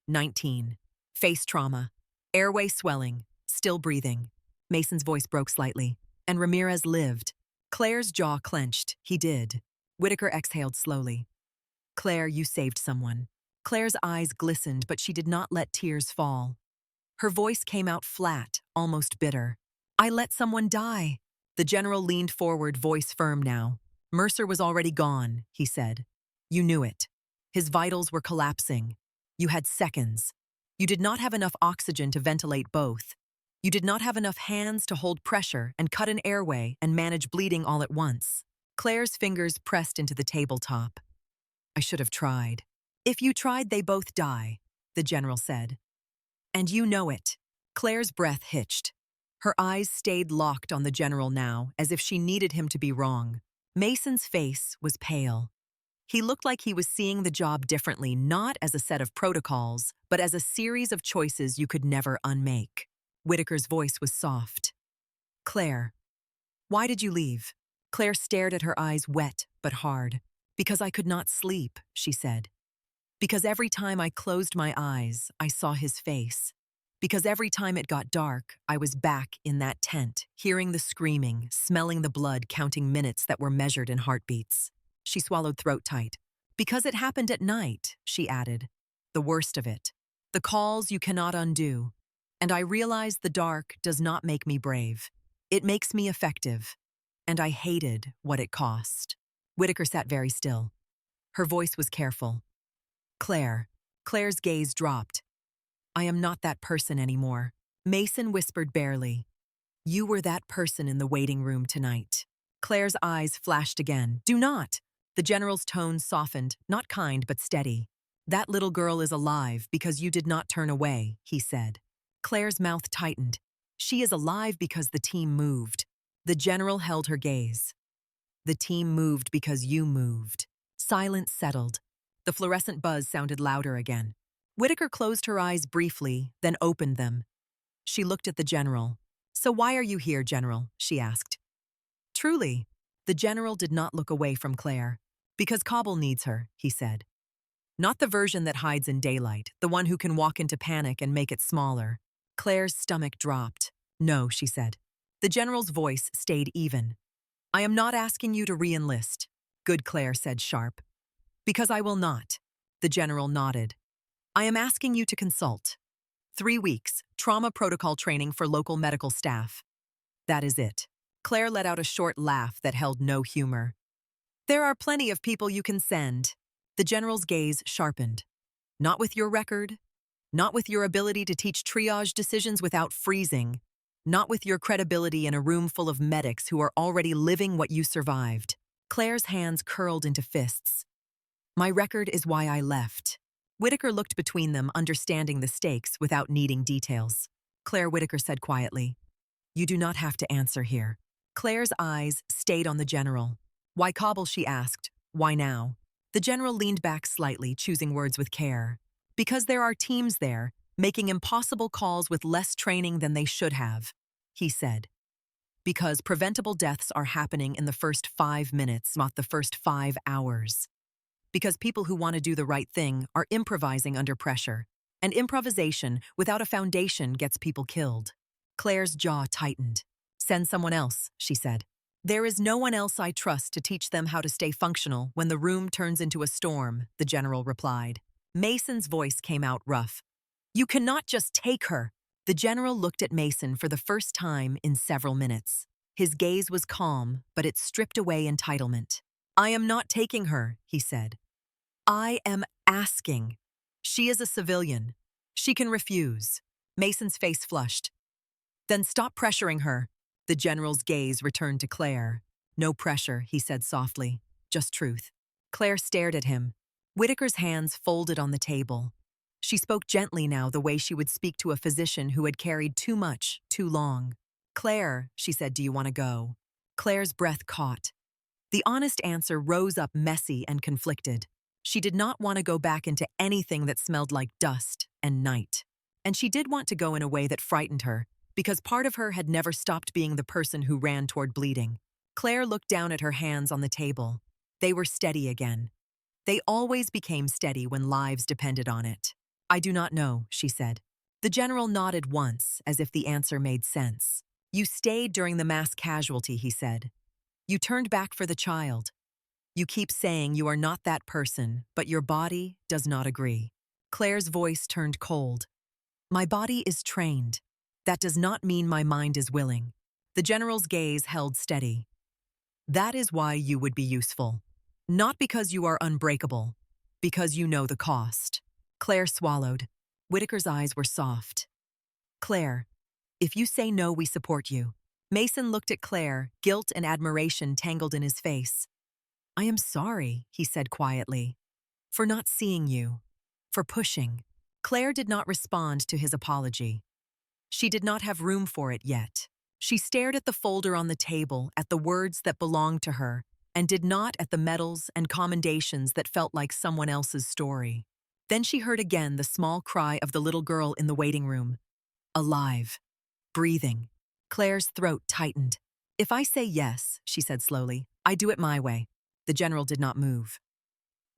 Speaker 1: 19. Face trauma. Airway swelling. Still breathing. Mason's voice broke slightly. "And Ramirez lived." Claire's jaw clenched. "He did." Whitaker exhaled slowly. "Claire, you saved someone." Claire's eyes glistened, but she did not let tears fall. Her voice came out flat, almost bitter. "I let someone die." The general leaned forward, voice firm now. "Mercer was already gone," he said. "You knew it. His vitals were collapsing. You had seconds. You did not have enough oxygen to ventilate both. You did not have enough hands to hold pressure and cut an airway and manage bleeding all at once." Claire's fingers pressed into the tabletop. "I should have tried." "If you tried, they both die," the general said. "And you know it." Claire's breath hitched. Her eyes stayed locked on the general now, as if she needed him to be wrong. Mason's face was pale. He looked like he was seeing the job differently, not as a set of protocols, but as a series of choices you could never unmake. Whitaker's voice was soft. "Claire, why did you leave?" Claire stared at her eyes, wet but hard. "Because I could not sleep," she said. "Because every time I closed my eyes, I saw his face. Because every time it got dark, I was back in that tent, hearing the screaming, smelling the blood, counting minutes that were measured in heartbeats." She swallowed throat tight. "Because it happened at night," she added. "The worst of it. The calls you cannot undo. And I realized the dark does not make me brave. It makes me effective. And I hated what it cost." Whitaker sat very still. Her voice was careful. "Claire." Claire's gaze dropped. "I am not that person anymore." Mason whispered barely. "You were that person in the waiting room tonight." Claire's eyes flashed again. "Do not." The general's tone softened, not kind but steady. "That little girl is alive because you did not turn away," he said. Claire's mouth tightened. "She is alive because the team moved." The general held her gaze. "The team moved because you moved." Silence settled. The fluorescent buzz sounded louder again. Whitaker closed her eyes briefly, then opened them. She looked at the general. "So why are you here, General?" she asked. "Truly." The general did not look away from Claire. "Because Kabul needs her," he said. "Not the version that hides in daylight, the one who can walk into panic and make it smaller." Claire's stomach dropped. "No," she said. The general's voice stayed even. "I am not asking you to re-enlist." "Good," Claire said, sharp. "Because I will not." The general nodded. "I am asking you to consult. 3 weeks, trauma protocol training for local medical staff. That is it." Claire let out a short laugh that held no humor. "There are plenty of people you can send." The general's gaze sharpened. "Not with your record. Not with your ability to teach triage decisions without freezing. Not with your credibility in a room full of medics who are already living what you survived." Claire's hands curled into fists. "My record is why I left." Whitaker looked between them, understanding the stakes without needing details. Claire Whitaker said quietly, "You do not have to answer here." Claire's eyes stayed on the general. Why Kabul, she asked. Why now? The general leaned back slightly, choosing words with care. Because there are teams there, making impossible calls with less training than they should have, he said. Because preventable deaths are happening in the first 5 minutes, not the first 5 hours. Because people who want to do the right thing are improvising under pressure. And improvisation without a foundation gets people killed. Claire's jaw tightened. Send someone else, she said. There is no one else I trust to teach them how to stay functional when the room turns into a storm, the general replied. Mason's voice came out rough. You cannot just take her. The general looked at Mason for the first time in several minutes. His gaze was calm, but it stripped away entitlement. I am not taking her, he said. I am asking. She is a civilian. She can refuse. Mason's face flushed. Then stop pressuring her. The general's gaze returned to Claire. No pressure, he said softly. Just truth. Claire stared at him. Whitaker's hands folded on the table. She spoke gently now, the way she would speak to a physician who had carried too much, too long. Claire, she said, do you want to go? Claire's breath caught. The honest answer rose up messy and conflicted. She did not want to go back into anything that smelled like dust and night. And she did want to go in a way that frightened her, because part of her had never stopped being the person who ran toward bleeding. Claire looked down at her hands on the table. They were steady again. They always became steady when lives depended on it. I do not know, she said. The general nodded once, as if the answer made sense. You stayed during the mass casualty, he said. You turned back for the child. You keep saying you are not that person, but your body does not agree. Claire's voice turned cold. My body is trained. That does not mean my mind is willing. The general's gaze held steady. That is why you would be useful. Not because you are unbreakable, because you know the cost. Claire swallowed. Whitaker's eyes were soft. Claire, if you say no, we support you. Mason looked at Claire, guilt and admiration tangled in his face. I am sorry, he said quietly, for not seeing you, for pushing. Claire did not respond to his apology. She did not have room for it yet. She stared at the folder on the table, at the words that belonged to her, and did not at the medals and commendations that felt like someone else's story. Then she heard again the small cry of the little girl in the waiting room. Alive. Breathing. Claire's throat tightened. If I say yes, she said slowly, I do it my way. The general did not move.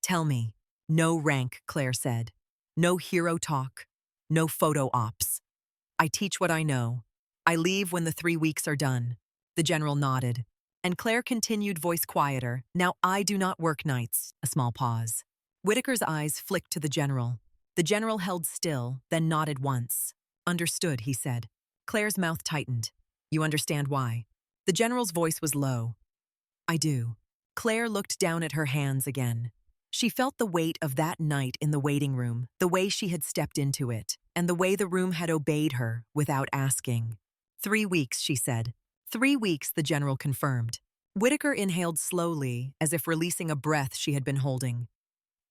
Speaker 1: Tell me. No rank, Claire said. No hero talk. No photo ops. I teach what I know. I leave when the 3 weeks are done. The general nodded. And Claire continued, voice quieter. Now I do not work nights. A small pause. Whitaker's eyes flicked to the general. The general held still, then nodded once. Understood, he said. Claire's mouth tightened. You understand why? The general's voice was low. I do. Claire looked down at her hands again. She felt the weight of that night in the waiting room, the way she had stepped into it, and the way the room had obeyed her without asking. 3 weeks, she said. 3 weeks, the general confirmed. Whitaker inhaled slowly, as if releasing a breath she had been holding.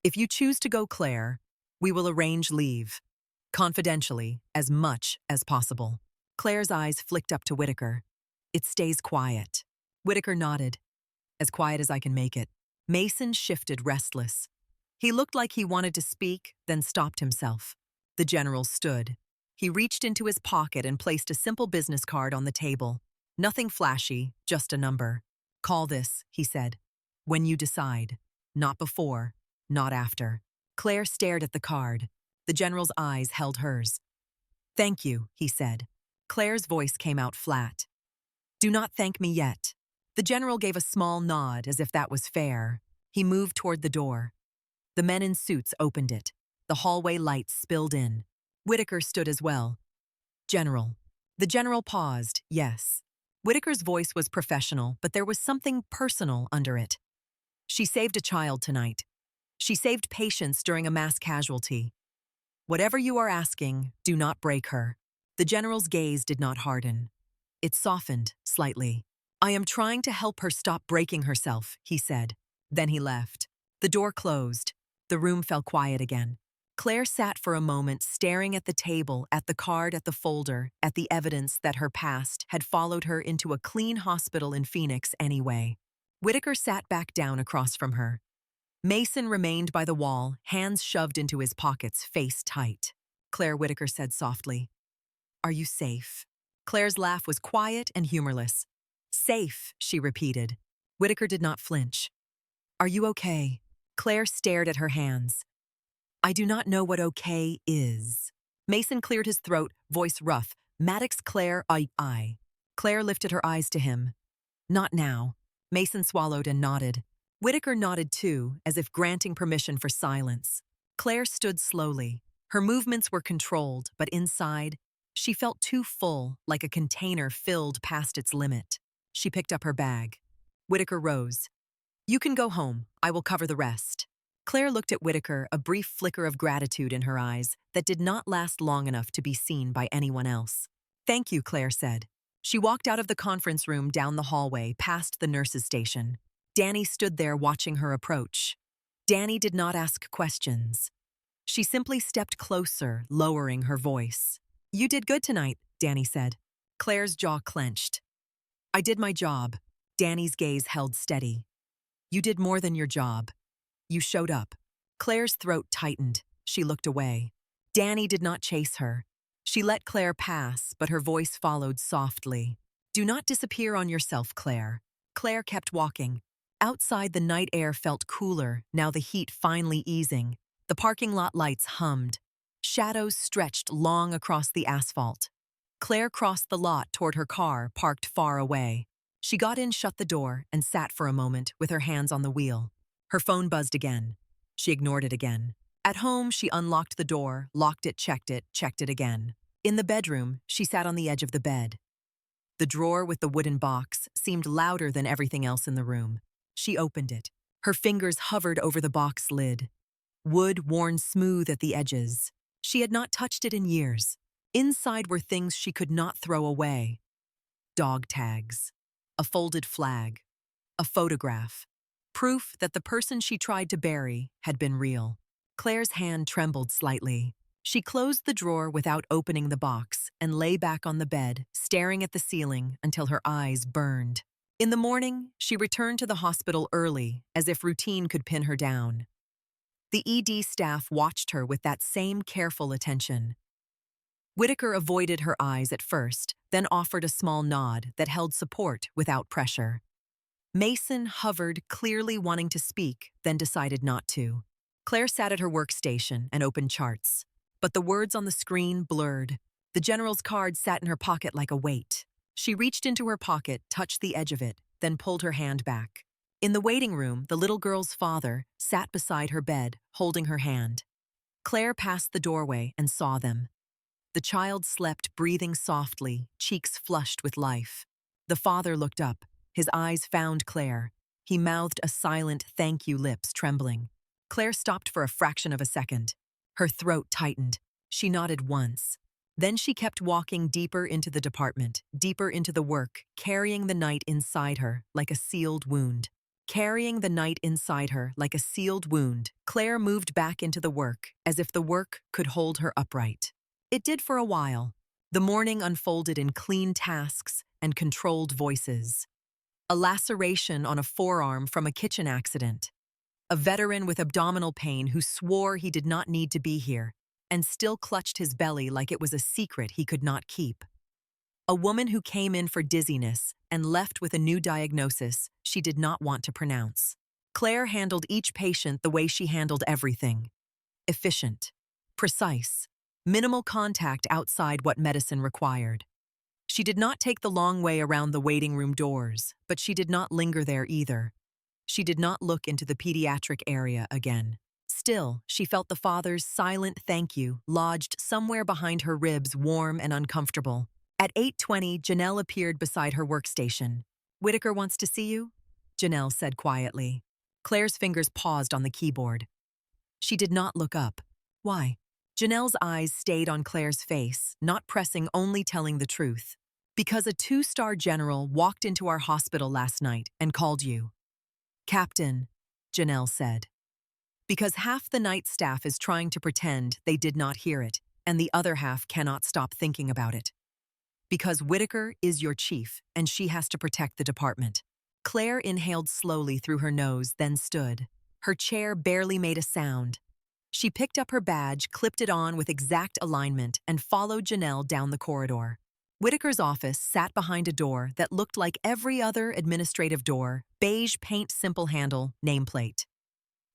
Speaker 1: If you choose to go, Claire, we will arrange leave. Confidentially, as much as possible. Claire's eyes flicked up to Whitaker. It stays quiet. Whitaker nodded. As quiet as I can make it. Mason shifted, restless. He looked like he wanted to speak, then stopped himself. The general stood. He reached into his pocket and placed a simple business card on the table. Nothing flashy, just a number. Call this, he said. When you decide. Not before, not after. Claire stared at the card. The general's eyes held hers. Thank you, he said. Claire's voice came out flat. Do not thank me yet. The general gave a small nod as if that was fair. He moved toward the door. The men in suits opened it. The hallway lights spilled in. Whitaker stood as well. General. The general paused, yes. Whitaker's voice was professional, but there was something personal under it. She saved a child tonight. She saved patients during a mass casualty. Whatever you are asking, do not break her. The general's gaze did not harden. It softened slightly. I am trying to help her stop breaking herself, he said. Then he left. The door closed. The room fell quiet again. Claire sat for a moment staring at the table, at the card, at the folder, at the evidence that her past had followed her into a clean hospital in Phoenix anyway. Whitaker sat back down across from her. Mason remained by the wall, hands shoved into his pockets, face tight. Claire, Whitaker said softly, "Are you safe?" Claire's laugh was quiet and humorless. "Safe," she repeated. Whitaker did not flinch. "Are you okay?" Claire stared at her hands. "I do not know what okay is." Mason cleared his throat, voice rough. "Maddox, Claire, I. Claire lifted her eyes to him. "Not now." Mason swallowed and nodded. Whitaker nodded too, as if granting permission for silence. Claire stood slowly. Her movements were controlled, but inside, she felt too full, like a container filled past its limit. She picked up her bag. Whitaker rose. "You can go home. I will cover the rest." Claire looked at Whitaker, a brief flicker of gratitude in her eyes that did not last long enough to be seen by anyone else. "Thank you," Claire said. She walked out of the conference room down the hallway, past the nurse's station. Danny stood there watching her approach. Danny did not ask questions. She simply stepped closer, lowering her voice. "You did good tonight," Danny said. Claire's jaw clenched. "I did my job." Danny's gaze held steady. "You did more than your job. You showed up." Claire's throat tightened. She looked away. Danny did not chase her. She let Claire pass, but her voice followed softly. "Do not disappear on yourself, Claire." Claire kept walking. Outside, the night air felt cooler, now the heat finally easing. The parking lot lights hummed. Shadows stretched long across the asphalt. Claire crossed the lot toward her car, parked far away. She got in, shut the door, and sat for a moment with her hands on the wheel. Her phone buzzed again. She ignored it again. At home, she unlocked the door, locked it, checked it again. In the bedroom, she sat on the edge of the bed. The drawer with the wooden box seemed louder than everything else in the room. She opened it. Her fingers hovered over the box lid. Wood worn smooth at the edges. She had not touched it in years. Inside were things she could not throw away. Dog tags. A folded flag. A photograph. Proof that the person she tried to bury had been real. Claire's hand trembled slightly. She closed the drawer without opening the box and lay back on the bed, staring at the ceiling until her eyes burned. In the morning, she returned to the hospital early, as if routine could pin her down. The ED staff watched her with that same careful attention. Whitaker avoided her eyes at first, then offered a small nod that held support without pressure. Mason hovered, clearly wanting to speak, then decided not to. Claire sat at her workstation and opened charts. But the words on the screen blurred. The general's card sat in her pocket like a weight. She reached into her pocket, touched the edge of it, then pulled her hand back. In the waiting room, the little girl's father sat beside her bed, holding her hand. Claire passed the doorway and saw them. The child slept, breathing softly, cheeks flushed with life. The father looked up. His eyes found Claire. He mouthed a silent thank you, lips trembling. Claire stopped for a fraction of a second. Her throat tightened. She nodded once. Then she kept walking deeper into the department, deeper into the work, carrying the night inside her like a sealed wound. Carrying the night inside her like a sealed wound, Claire moved back into the work, as if the work could hold her upright. It did for a while. The morning unfolded in clean tasks and controlled voices. A laceration on a forearm from a kitchen accident. A veteran with abdominal pain who swore he did not need to be here and still clutched his belly like it was a secret he could not keep. A woman who came in for dizziness and left with a new diagnosis she did not want to pronounce. Claire handled each patient the way she handled everything. Efficient. Precise. Minimal contact outside what medicine required. She did not take the long way around the waiting room doors, but she did not linger there either. She did not look into the pediatric area again. Still, she felt the father's silent thank you lodged somewhere behind her ribs, warm and uncomfortable. At 8:20, Janelle appeared beside her workstation. "Whitaker wants to see you," Janelle said quietly. Claire's fingers paused on the keyboard. She did not look up. Why? Janelle's eyes stayed on Claire's face, not pressing, only telling the truth. "Because a 2-star general walked into our hospital last night and called you." "Captain," Janelle said. Because half the night staff is trying to pretend they did not hear it, and the other half cannot stop thinking about it. Because Whitaker is your chief, and she has to protect the department. Claire inhaled slowly through her nose, then stood. Her chair barely made a sound. She picked up her badge, clipped it on with exact alignment, and followed Janelle down the corridor. Whitaker's office sat behind a door that looked like every other administrative door, beige paint simple handle, nameplate.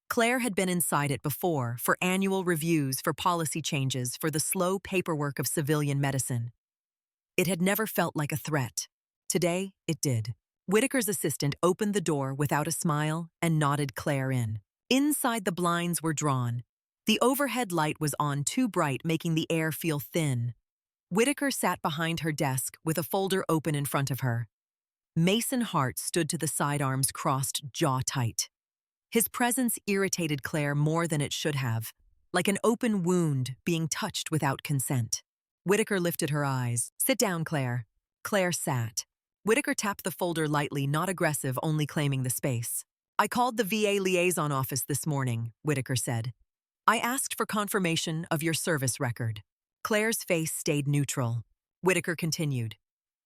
Speaker 1: Claire had been inside it before for annual reviews for policy changes for the slow paperwork of civilian medicine. It had never felt like a threat. Today, it did. Whitaker's assistant opened the door without a smile and nodded Claire in. Inside, the blinds were drawn. The overhead light was on too bright, making the air feel thin. Whitaker sat behind her desk with a folder open in front of her. Mason Hart stood to the sidearms crossed, jaw tight. His presence irritated Claire more than it should have, like an open wound being touched without consent. Whitaker lifted her eyes. "Sit down, Claire." Claire sat. Whitaker tapped the folder lightly, not aggressive, only claiming the space. "I called the VA liaison office this morning," Whitaker said. "I asked for confirmation of your service record." Claire's face stayed neutral. Whitaker continued.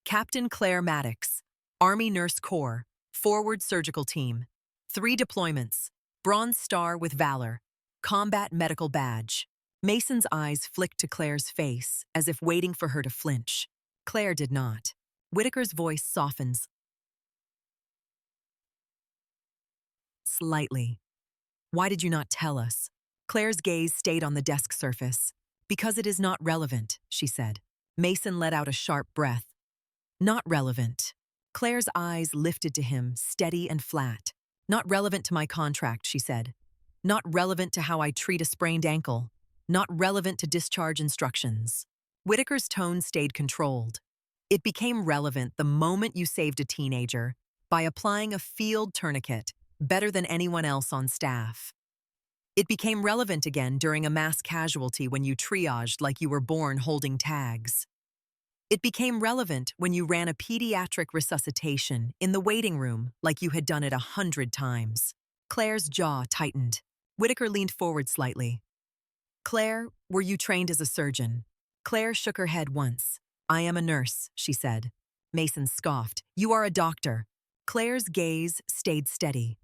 Speaker 1: "Captain Claire Maddox, Army Nurse Corps, Forward Surgical Team. 3 deployments, Bronze Star with Valor, Combat Medical Badge." Mason's eyes flicked to Claire's face, as if waiting for her to flinch. Claire did not. Whitaker's voice softens slightly. "Why did you not tell us?" Claire's gaze stayed on the desk surface. "Because it is not relevant," she said. Mason let out a sharp breath. "Not relevant." Claire's eyes lifted to him, steady and flat. "Not relevant to my contract," she said. "Not relevant to how I treat a sprained ankle. Not relevant to discharge instructions." Whitaker's tone stayed controlled. "It became relevant the moment you saved a teenager by applying a field tourniquet better than anyone else on staff. It became relevant again during a mass casualty when you triaged like you were born holding tags. It became relevant when you ran a pediatric resuscitation in the waiting room like you had done it 100 times. Claire's jaw tightened. Whitaker leaned forward slightly. "Claire, were you trained as a surgeon?" Claire shook her head once. "I am a nurse," she said. Mason scoffed. "You are a doctor." Claire's gaze stayed steady.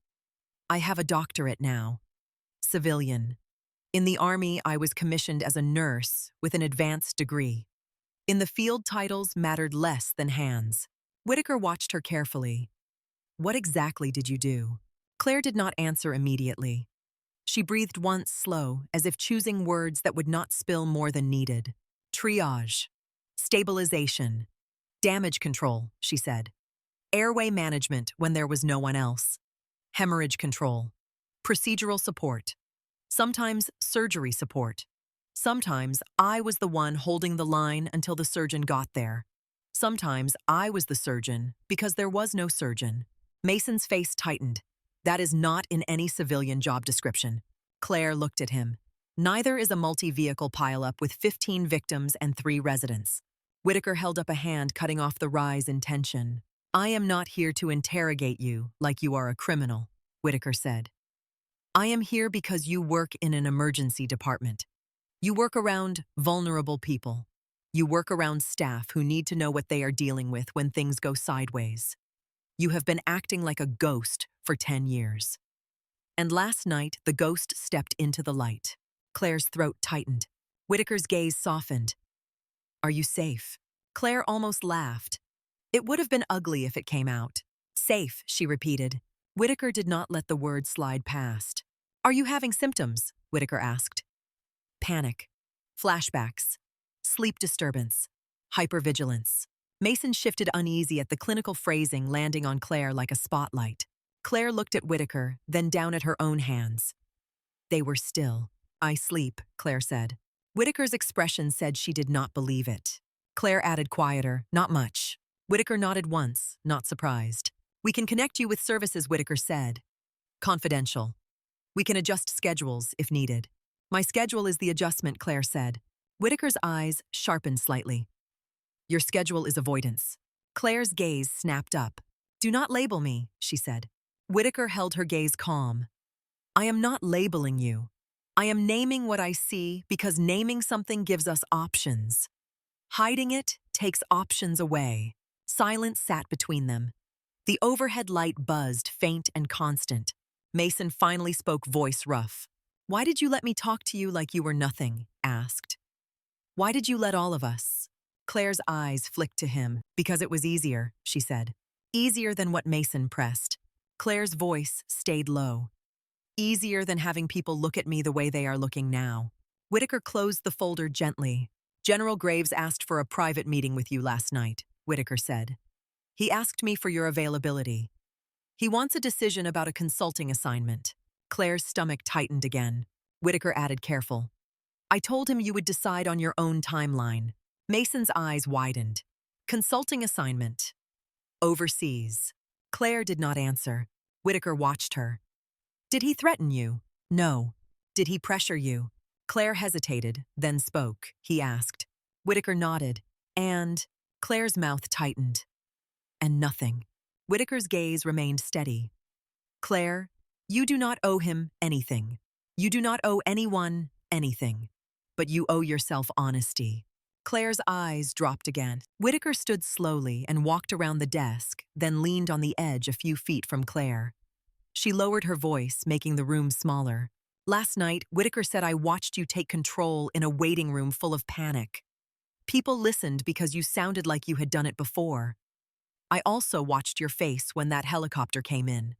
Speaker 1: "I have a doctorate now. Civilian. In the Army, I was commissioned as a nurse with an advanced degree. In the field, titles mattered less than hands." Whitaker watched her carefully. "What exactly did you do?" Claire did not answer immediately. She breathed once, slow, as if choosing words that would not spill more than needed. "Triage. Stabilization. Damage control," she said. "Airway management when there was no one else. Hemorrhage control. Procedural support. Sometimes surgery support. Sometimes I was the one holding the line until the surgeon got there. Sometimes I was the surgeon because there was no surgeon." Mason's face tightened. "That is not in any civilian job description." Claire looked at him. "Neither is a multi-vehicle pileup with 15 victims and 3 residents." Whitaker held up a hand, cutting off the rise in tension. "I am not here to interrogate you like you are a criminal," Whitaker said. "I am here because you work in an emergency department. You work around vulnerable people. You work around staff who need to know what they are dealing with when things go sideways. You have been acting like a ghost for 10 years. And last night, the ghost stepped into the light." Claire's throat tightened. Whitaker's gaze softened. "Are you safe?" Claire almost laughed. It would have been ugly if it came out. "Safe," she repeated. Whitaker did not let the word slide past. "Are you having symptoms?" Whitaker asked. "Panic. Flashbacks. Sleep disturbance. Hypervigilance." Mason shifted uneasy at the clinical phrasing landing on Claire like a spotlight. Claire looked at Whitaker, then down at her own hands. They were still. "I sleep," Claire said. Whitaker's expression said she did not believe it. Claire added quieter, "Not much." Whitaker nodded once, not surprised. "We can connect you with services," Whitaker said. "Confidential. We can adjust schedules if needed." "My schedule is the adjustment," Claire said. Whitaker's eyes sharpened slightly. "Your schedule is avoidance." Claire's gaze snapped up. "Do not label me," she said. Whitaker held her gaze calm. I am not labeling you. I am naming what I see because naming something gives us options. Hiding it takes options away. Silence sat between them. The overhead light buzzed, faint and constant. Mason finally spoke, voice rough. "Why did you let me talk to you like you were nothing?" asked. "Why did you let all of us?" Claire's eyes flicked to him. "Because it was easier," she said. "Easier than what Mason pressed." Claire's voice stayed low. "Easier than having people look at me the way they are looking now." Whitaker closed the folder gently. "General Graves asked for a private meeting with you last night," Whitaker said. "He asked me for your availability. He wants a decision about a consulting assignment." Claire's stomach tightened again. Whitaker added, careful. "I told him you would decide on your own timeline." Mason's eyes widened. "Consulting assignment. Overseas." Claire did not answer. Whitaker watched her. "Did he threaten you?" "No." "Did he pressure you?" Claire hesitated, then spoke. He asked. Whitaker nodded. "And?" Claire's mouth tightened. "And nothing." Whitaker's gaze remained steady. "Claire, you do not owe him anything. You do not owe anyone anything. But you owe yourself honesty." Claire's eyes dropped again. Whitaker stood slowly and walked around the desk, then leaned on the edge a few feet from Claire. She lowered her voice, making the room smaller. "Last night, Whitaker said I watched you take control in a waiting room full of panic. People listened because you sounded like you had done it before. I also watched your face when that helicopter came in.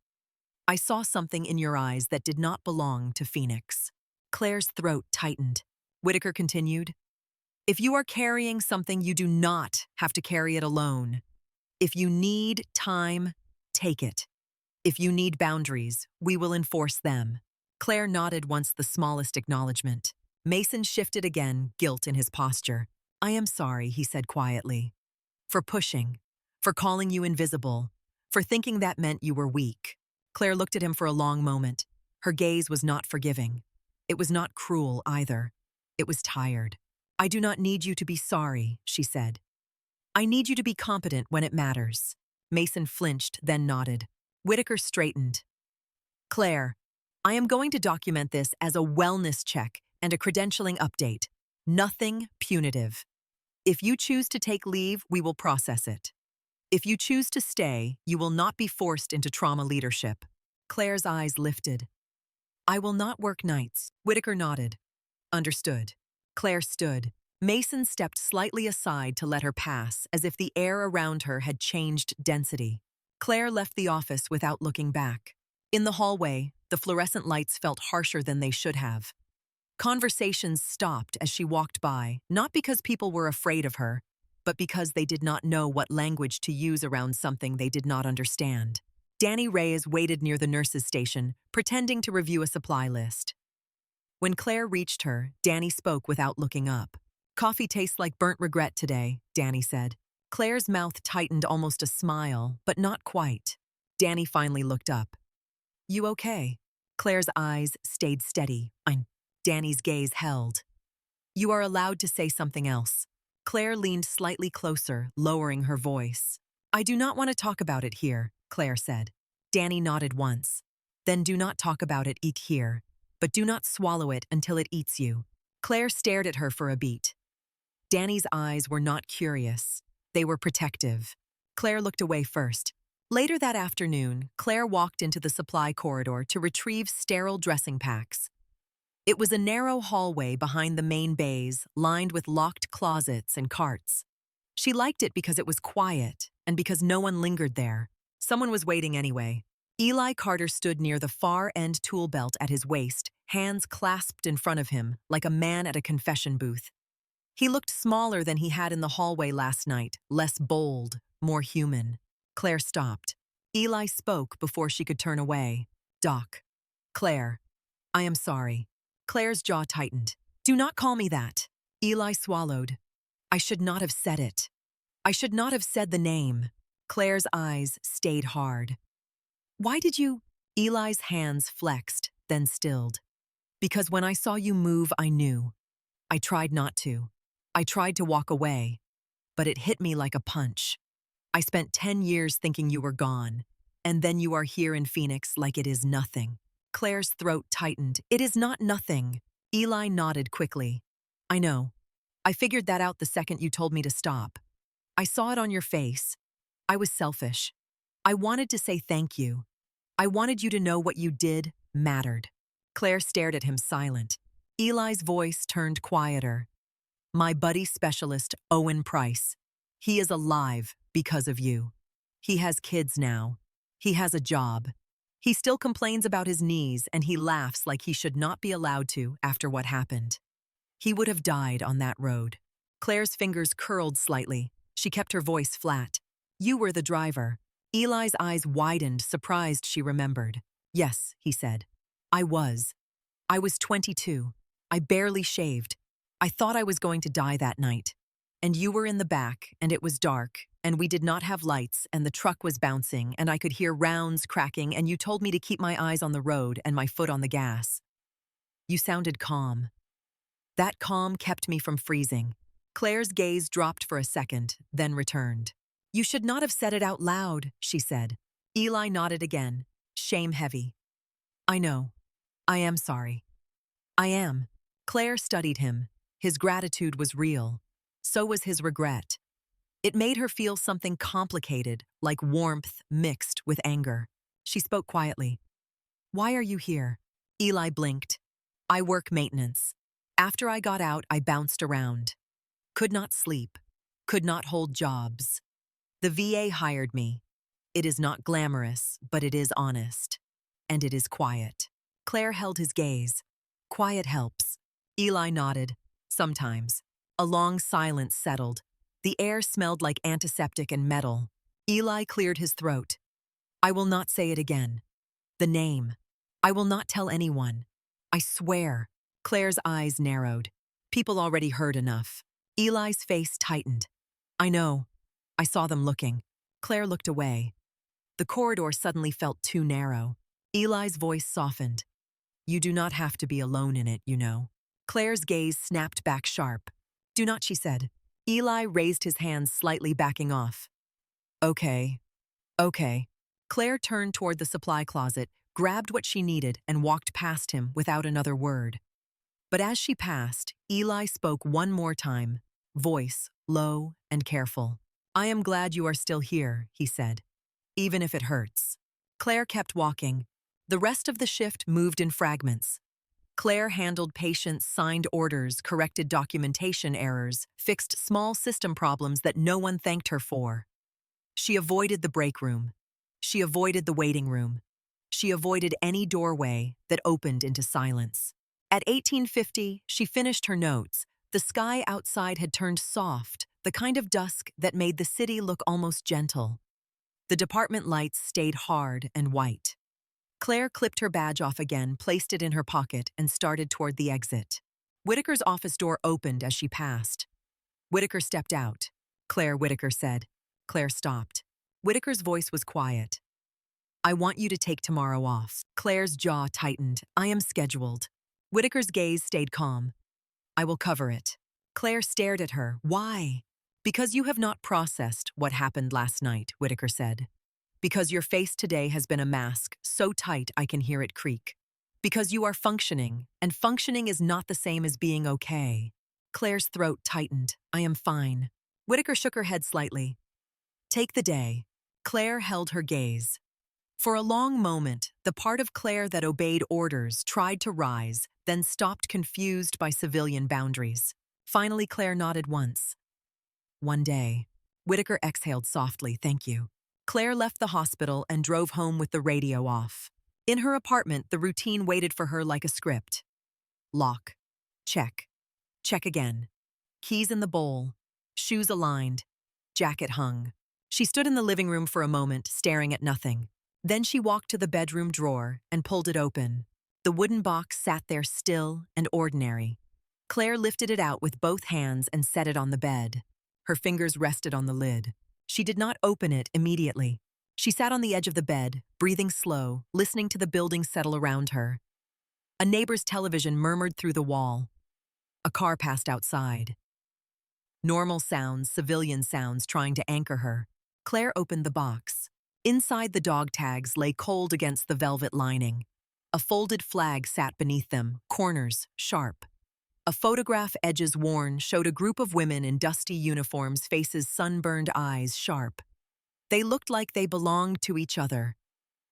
Speaker 1: I saw something in your eyes that did not belong to Phoenix." Claire's throat tightened. Whitaker continued, "If you are carrying something, you do not have to carry it alone. If you need time, take it. If you need boundaries, we will enforce them." Claire nodded once the smallest acknowledgement. Mason shifted again, guilt in his posture. "I am sorry," he said quietly. "For pushing. For calling you invisible. For thinking that meant you were weak." Claire looked at him for a long moment. Her gaze was not forgiving. It was not cruel either. It was tired. "I do not need you to be sorry," she said. "I need you to be competent when it matters." Mason flinched, then nodded. Whitaker straightened. "Claire, I am going to document this as a wellness check and a credentialing update. Nothing punitive. If you choose to take leave, we will process it. If you choose to stay, you will not be forced into trauma leadership." Claire's eyes lifted. "I will not work nights." Whitaker nodded. "Understood." Claire stood. Mason stepped slightly aside to let her pass, as if the air around her had changed density. Claire left the office without looking back. In the hallway, the fluorescent lights felt harsher than they should have. Conversations stopped as she walked by, not because people were afraid of her, but because they did not know what language to use around something they did not understand. Danny Reyes waited near the nurse's station, pretending to review a supply list. When Claire reached her, Danny spoke without looking up. "Coffee tastes like burnt regret today," Danny said. Claire's mouth tightened almost a smile, but not quite. Danny finally looked up. "You okay?" Claire's eyes stayed steady. Danny's gaze held. "You are allowed to say something else." Claire leaned slightly closer, lowering her voice. "I do not want to talk about it here," Claire said. Danny nodded once. "Then do not talk about it here, but do not swallow it until it eats you." Claire stared at her for a beat. Danny's eyes were not curious. They were protective. Claire looked away first. Later that afternoon, Claire walked into the supply corridor to retrieve sterile dressing packs. It was a narrow hallway behind the main bays, lined with locked closets and carts. She liked it because it was quiet and because no one lingered there. Someone was waiting anyway. Eli Carter stood near the far end tool belt at his waist, hands clasped in front of him, like a man at a confession booth. He looked smaller than he had in the hallway last night, less bold, more human. Claire stopped. Eli spoke before she could turn away. "Doc." "Claire, I am sorry." Claire's jaw tightened. "Do not call me that." Eli swallowed. "I should not have said it. I should not have said the name." Claire's eyes stayed hard. "Why did you?" Eli's hands flexed, then stilled. "Because when I saw you move, I knew. I tried not to. I tried to walk away, but it hit me like a punch. I spent 10 years thinking you were gone, and then you are here in Phoenix like it is nothing." Claire's throat tightened. It is not nothing. Eli nodded quickly. I know. I figured that out the second you told me to stop. I saw it on your face. I was selfish. I wanted to say thank you. I wanted you to know what you did mattered. Claire stared at him silent. Eli's voice turned quieter. My buddy specialist, Owen Price. He is alive because of you. He has kids now. He has a job. He still complains about his knees and he laughs like he should not be allowed to after what happened. He would have died on that road. Claire's fingers curled slightly. She kept her voice flat. You were the driver. Eli's eyes widened, surprised she remembered. Yes, he said. I was. I was 22. I barely shaved. I thought I was going to die that night. And you were in the back, and it was dark, and we did not have lights, and the truck was bouncing, and I could hear rounds cracking, and you told me to keep my eyes on the road and my foot on the gas. You sounded calm. That calm kept me from freezing. Claire's gaze dropped for a second, then returned. You should not have said it out loud, she said. Eli nodded again, shame heavy. I know. I am sorry. I am. Claire studied him. His gratitude was real. So was his regret. It made her feel something complicated, like warmth mixed with anger. She spoke quietly. Why are you here? Eli blinked. I work maintenance. After I got out, I bounced around. Could not sleep. Could not hold jobs. The VA hired me. It is not glamorous, but it is honest. And it is quiet. Claire held his gaze. Quiet helps. Eli nodded. Sometimes. A long silence settled. The air smelled like antiseptic and metal. Eli cleared his throat. I will not say it again. The name. I will not tell anyone. I swear. Claire's eyes narrowed. People already heard enough. Eli's face tightened. I know. I saw them looking. Claire looked away. The corridor suddenly felt too narrow. Eli's voice softened. You do not have to be alone in it, you know. Claire's gaze snapped back sharp. Do not, she said. Eli raised his hands slightly, backing off. Okay. Okay. Claire turned toward the supply closet, grabbed what she needed, and walked past him without another word. But as she passed, Eli spoke one more time, voice low and careful. I am glad you are still here, he said, even if it hurts. Claire kept walking. The rest of the shift moved in fragments. Claire handled patients, signed orders, corrected documentation errors, fixed small system problems that no one thanked her for. She avoided the break room. She avoided the waiting room. She avoided any doorway that opened into silence. At 1850, she finished her notes. The sky outside had turned soft, the kind of dusk that made the city look almost gentle. The department lights stayed hard and white. Claire clipped her badge off again, placed it in her pocket, and started toward the exit. Whitaker's office door opened as she passed. Whitaker stepped out. Claire, Whitaker said. Claire stopped. Whitaker's voice was quiet. I want you to take tomorrow off. Claire's jaw tightened. I am scheduled. Whitaker's gaze stayed calm. I will cover it. Claire stared at her. Why? Because you have not processed what happened last night, Whitaker said. Because your face today has been a mask, so tight I can hear it creak. Because you are functioning, and functioning is not the same as being okay. Claire's throat tightened. I am fine. Whitaker shook her head slightly. Take the day. Claire held her gaze. For a long moment, the part of Claire that obeyed orders tried to rise, then stopped, confused by civilian boundaries. Finally, Claire nodded once. One day. Whitaker exhaled softly, thank you. Claire left the hospital and drove home with the radio off. In her apartment, the routine waited for her like a script. Lock. Check. Check again. Keys in the bowl. Shoes aligned. Jacket hung. She stood in the living room for a moment, staring at nothing. Then she walked to the bedroom drawer and pulled it open. The wooden box sat there still and ordinary. Claire lifted it out with both hands and set it on the bed. Her fingers rested on the lid. She did not open it immediately. She sat on the edge of the bed, breathing slow, listening to the building settle around her. A neighbor's television murmured through the wall. A car passed outside. Normal sounds, civilian sounds trying to anchor her. Claire opened the box. Inside, the dog tags lay cold against the velvet lining. A folded flag sat beneath them, corners sharp. A photograph, edges worn, showed a group of women in dusty uniforms, faces sunburned, eyes sharp. They looked like they belonged to each other.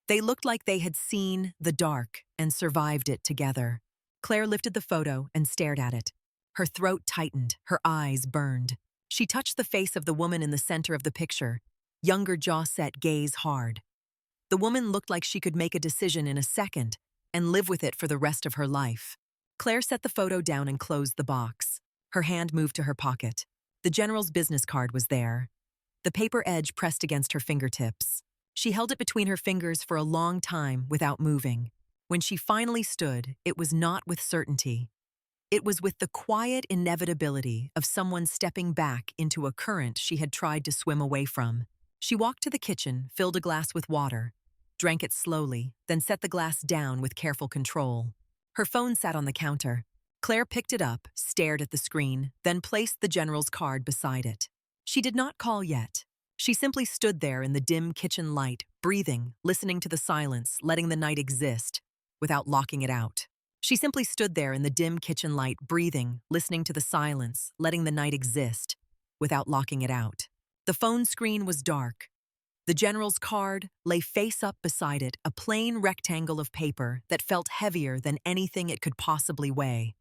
Speaker 1: They looked like they had seen the dark and survived it together. Claire lifted the photo and stared at it. Her throat tightened, her eyes burned. She touched the face of the woman in the center of the picture, younger, jaw set, gaze hard. The woman looked like she could make a decision in a second and live with it for the rest of her life. Claire set the photo down and closed the box. Her hand moved to her pocket. The general's business card was there, the paper edge pressed against her fingertips. She held it between her fingers for a long time without moving. When she finally stood, it was not with certainty. It was with the quiet inevitability of someone stepping back into a current she had tried to swim away from. She walked to the kitchen, filled a glass with water, drank it slowly, then set the glass down with careful control. Her phone sat on the counter. Claire picked it up, stared at the screen, then placed the general's card beside it. She did not call yet. She simply stood there in the dim kitchen light, breathing, listening to the silence, letting the night exist, without locking it out. She simply stood there in the dim kitchen light, breathing, listening to the silence, letting the night exist, without locking it out. The phone screen was dark. The general's card lay face up beside it, a plain rectangle of paper that felt heavier than anything it could possibly weigh.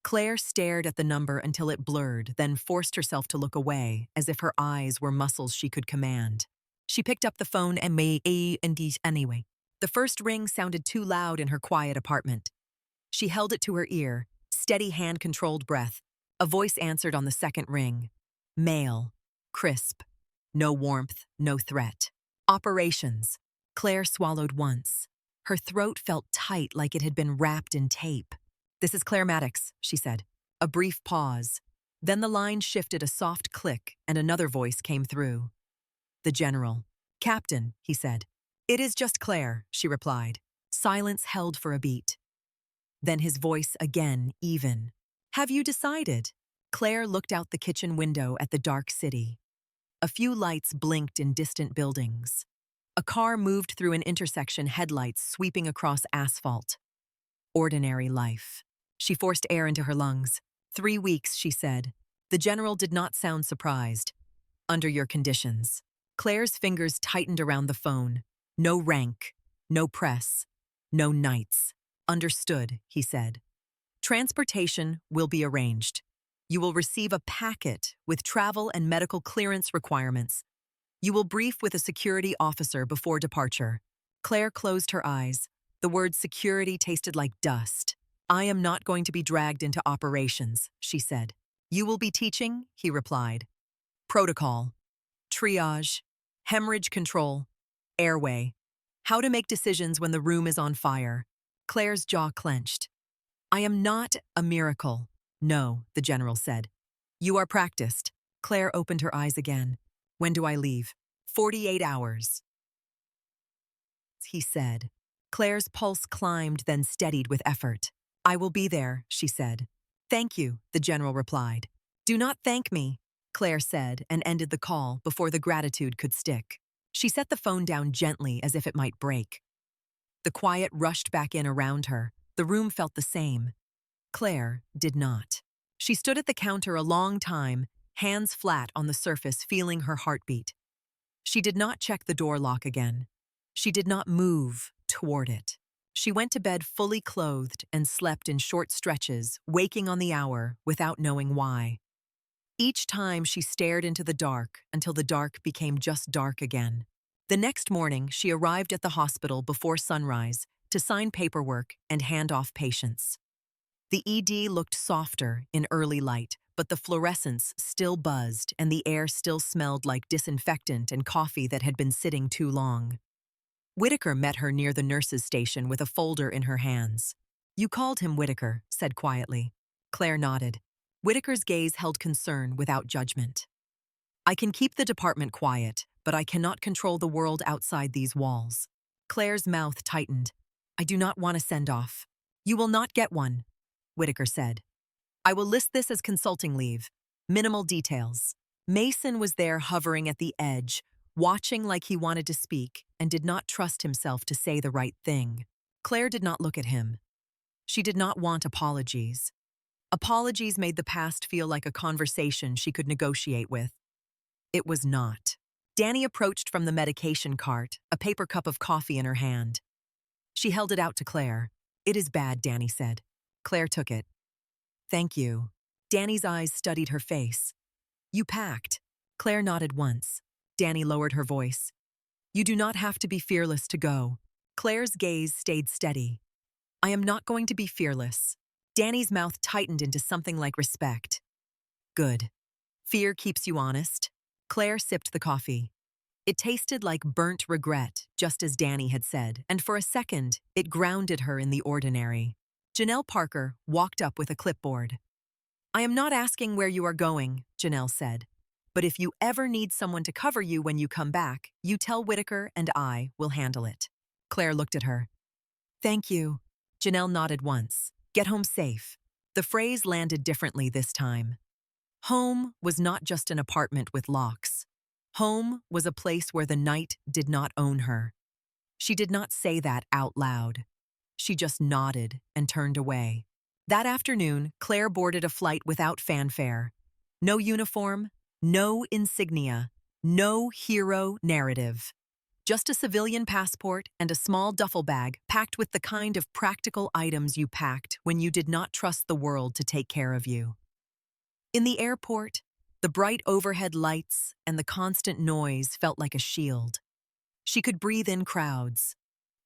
Speaker 1: Claire stared at the number until it blurred, then forced herself to look away, as if her eyes were muscles she could command. She picked up the phone and made a anyway. The first ring sounded too loud in her quiet apartment. She held it to her ear, steady hand-controlled breath. A voice answered on the second ring. Male. Crisp. No warmth, no threat. Operations. Claire swallowed once. Her throat felt tight like it had been wrapped in tape. This is Paramedic, she said. A brief pause. Then the line shifted, a soft click, and another voice came through. The general. Captain, he said. It is just Claire, she replied. Silence held for a beat. Then his voice again, even. Have you decided? Claire looked out the kitchen window at the dark city. A few lights blinked in distant buildings. A car moved through an intersection, headlights sweeping across asphalt. Ordinary life. She forced air into her lungs. 3 weeks, she said. The general did not sound surprised. Under your conditions. Claire's fingers tightened around the phone. No rank, no press, no nights. Understood, he said. Transportation will be arranged. You will receive a packet with travel and medical clearance requirements. You will brief with a security officer before departure. Claire closed her eyes. The word security tasted like dust. I am not going to be dragged into operations, she said. You will be teaching, he replied. Protocol, triage, hemorrhage control, airway, how to make decisions when the room is on fire. Claire's jaw clenched. I am not a miracle. No, the general said. You are practiced. Claire opened her eyes again. When do I leave? 48 hours. He said. Claire's pulse climbed, then steadied with effort. I will be there, she said. Thank you, the general replied. Do not thank me, Claire said, and ended the call before the gratitude could stick. She set the phone down gently as if it might break. The quiet rushed back in around her. The room felt the same. Claire did not. She stood at the counter a long time, hands flat on the surface, feeling her heartbeat. She did not check the door lock again. She did not move toward it. She went to bed fully clothed and slept in short stretches, waking on the hour without knowing why. Each time she stared into the dark until the dark became just dark again. The next morning, she arrived at the hospital before sunrise to sign paperwork and hand off patients. The ED looked softer in early light, but the fluorescence still buzzed and the air still smelled like disinfectant and coffee that had been sitting too long. Whitaker met her near the nurse's station with a folder in her hands. You called him Whitaker, said quietly. Claire nodded. Whitaker's gaze held concern without judgment. I can keep the department quiet, but I cannot control the world outside these walls. Claire's mouth tightened. I do not want a send-off. You will not get one, Whitaker said. I will list this as consulting leave. Minimal details. Mason was there hovering at the edge, watching like he wanted to speak and did not trust himself to say the right thing. Claire did not look at him. She did not want apologies. Apologies made the past feel like a conversation she could negotiate with. It was not. Danny approached from the medication cart, a paper cup of coffee in her hand. She held it out to Claire. "It is bad," Danny said. Claire took it. "Thank you." Danny's eyes studied her face. "You packed." Claire nodded once. Danny lowered her voice. "You do not have to be fearless to go." Claire's gaze stayed steady. "I am not going to be fearless." Danny's mouth tightened into something like respect. "Good. Fear keeps you honest." Claire sipped the coffee. It tasted like burnt regret, just as Danny had said, and for a second, it grounded her in the ordinary. Janelle Parker walked up with a clipboard. "I am not asking where you are going," Janelle said. "But if you ever need someone to cover you when you come back, you tell Whitaker and I will handle it." Claire looked at her. "Thank you." Janelle nodded once. "Get home safe." The phrase landed differently this time. Home was not just an apartment with locks. Home was a place where the night did not own her. She did not say that out loud. She just nodded and turned away. That afternoon, Claire boarded a flight without fanfare. No uniform, no insignia, no hero narrative. Just a civilian passport and a small duffel bag packed with the kind of practical items you packed when you did not trust the world to take care of you. In the airport, the bright overhead lights and the constant noise felt like a shield. She could breathe in crowds.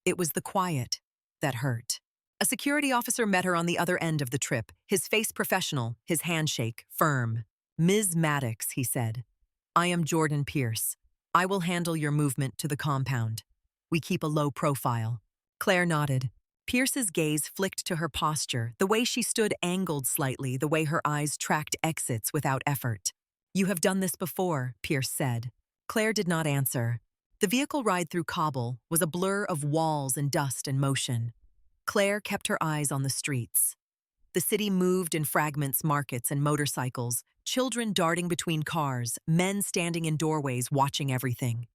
Speaker 1: It was the quiet that hurt. A security officer met her on the other end of the trip, his face professional, his handshake firm. "Ms. Maddox," he said, "I am Jordan Pierce. I will handle your movement to the compound. We keep a low profile." Claire nodded. Pierce's gaze flicked to her posture, the way she stood angled slightly, the way her eyes tracked exits without effort. "You have done this before," Pierce said. Claire did not answer. The vehicle ride through Kabul was a blur of walls and dust and motion. Claire kept her eyes on the streets. The city moved in fragments, markets, and motorcycles, children darting between cars, men standing in doorways watching everything.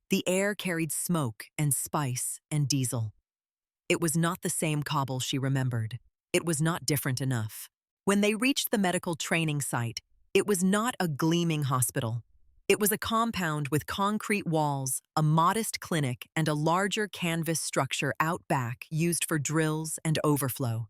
Speaker 1: The air carried smoke and spice and diesel. It was not the same Kabul she remembered. It was not different enough. When they reached the medical training site, it was not a gleaming hospital. It was a compound with concrete walls, a modest clinic, and a larger canvas structure out back used for drills and overflow.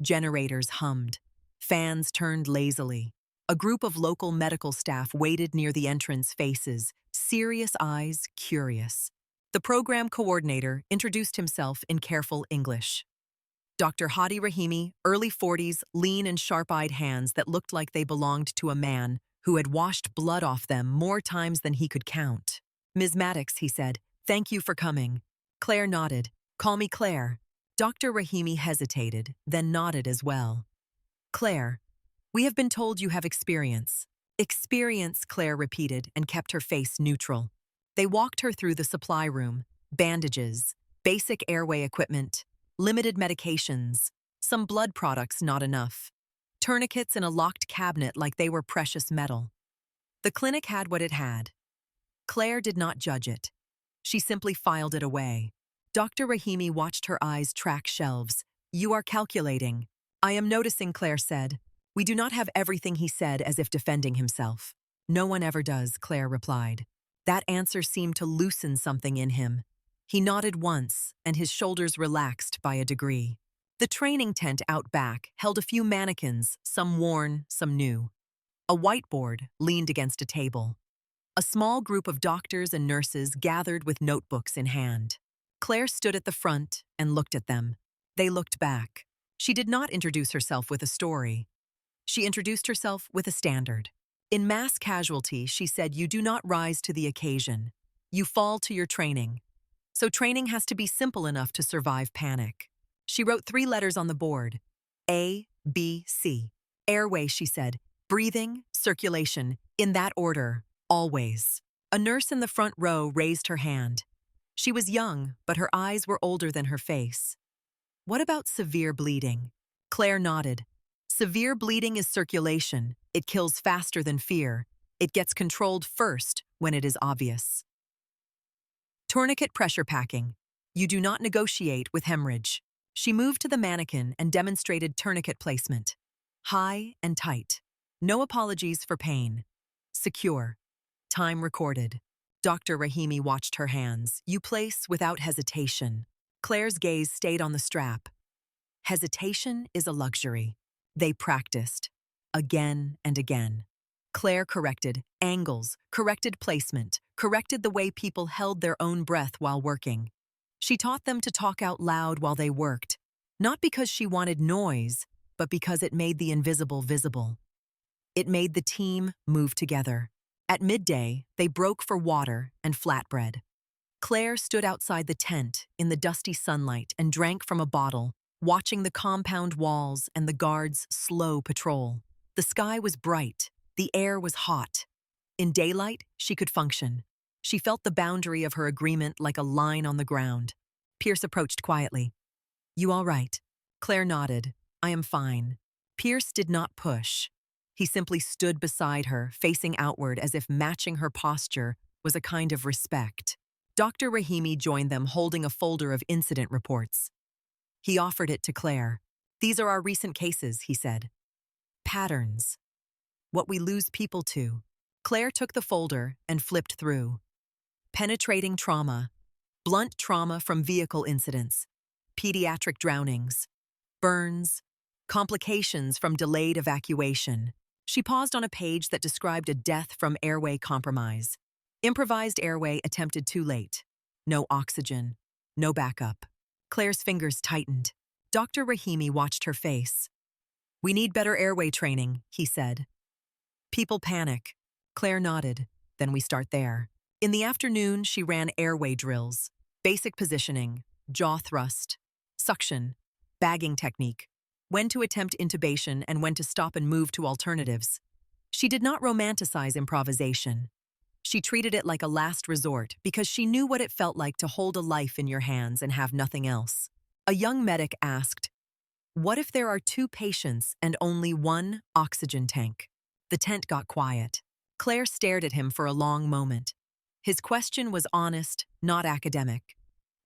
Speaker 1: Generators hummed. Fans turned lazily. A group of local medical staff waited near the entrance faces, serious eyes curious. The program coordinator introduced himself in careful English. Dr. Hadi Rahimi, early 40s, lean and sharp-eyed hands that looked like they belonged to a man who had washed blood off them more times than he could count. "Ms. Maddox," he said, "thank you for coming." Claire nodded. "Call me Claire." Dr. Rahimi hesitated, then nodded as well. "Claire, we have been told you have experience." "Experience," Claire repeated and kept her face neutral. They walked her through the supply room, bandages, basic airway equipment, limited medications, some blood products not enough, tourniquets in a locked cabinet like they were precious metal. The clinic had what it had. Claire did not judge it. She simply filed it away. Dr. Rahimi watched her eyes track shelves. "You are calculating." "I am noticing," Claire said. "We do not have everything," he said, as if defending himself. "No one ever does," Claire replied. That answer seemed to loosen something in him. He nodded once, and his shoulders relaxed by a degree. The training tent out back held a few mannequins, some worn, some new. A whiteboard leaned against a table. A small group of doctors and nurses gathered with notebooks in hand. Claire stood at the front and looked at them. They looked back. She did not introduce herself with a story. She introduced herself with a standard. In mass casualty, she said, "You do not rise to the occasion. You fall to your training. So training has to be simple enough to survive panic." She wrote 3 letters on the board. A, B, C. Airway, she said. Breathing, circulation, in that order, always. A nurse in the front row raised her hand. She was young, but her eyes were older than her face. "What about severe bleeding?" Claire nodded. "Severe bleeding is circulation. It kills faster than fear. It gets controlled first when it is obvious." Tourniquet pressure packing. You do not negotiate with hemorrhage. She moved to the mannequin and demonstrated tourniquet placement. High and tight. No apologies for pain. Secure. Time recorded. Dr. Rahimi watched her hands. You place without hesitation. Claire's gaze stayed on the strap. Hesitation is a luxury. They practiced. Again and again. Claire corrected angles, corrected placement, corrected the way people held their own breath while working. She taught them to talk out loud while they worked, not because she wanted noise, but because it made the invisible visible. It made the team move together. At midday, they broke for water and flatbread. Claire stood outside the tent in the dusty sunlight and drank from a bottle, watching the compound walls and the guards' slow patrol. The sky was bright. The air was hot. In daylight, she could function. She felt the boundary of her agreement like a line on the ground. Pierce approached quietly. You all right? Claire nodded. I am fine. Pierce did not push. He simply stood beside her, facing outward as if matching her posture was a kind of respect. Dr. Rahimi joined them holding a folder of incident reports. He offered it to Claire. These are our recent cases, he said. Patterns. What we lose people to. Claire took the folder and flipped through. Penetrating trauma. Blunt trauma from vehicle incidents. Pediatric drownings. Burns. Complications from delayed evacuation. She paused on a page that described a death from airway compromise. Improvised airway attempted too late. No oxygen. No backup. Claire's fingers tightened. Dr. Rahimi watched her face. We need better airway training, he said. People panic. Claire nodded. Then we start there. In the afternoon, she ran airway drills. Basic positioning, jaw thrust, suction, bagging technique, when to attempt intubation and when to stop and move to alternatives. She did not romanticize improvisation. She treated it like a last resort because she knew what it felt like to hold a life in your hands and have nothing else. A young medic asked, what if there are 2 patients and only 1 oxygen tank? The tent got quiet. Claire stared at him for a long moment. His question was honest, not academic.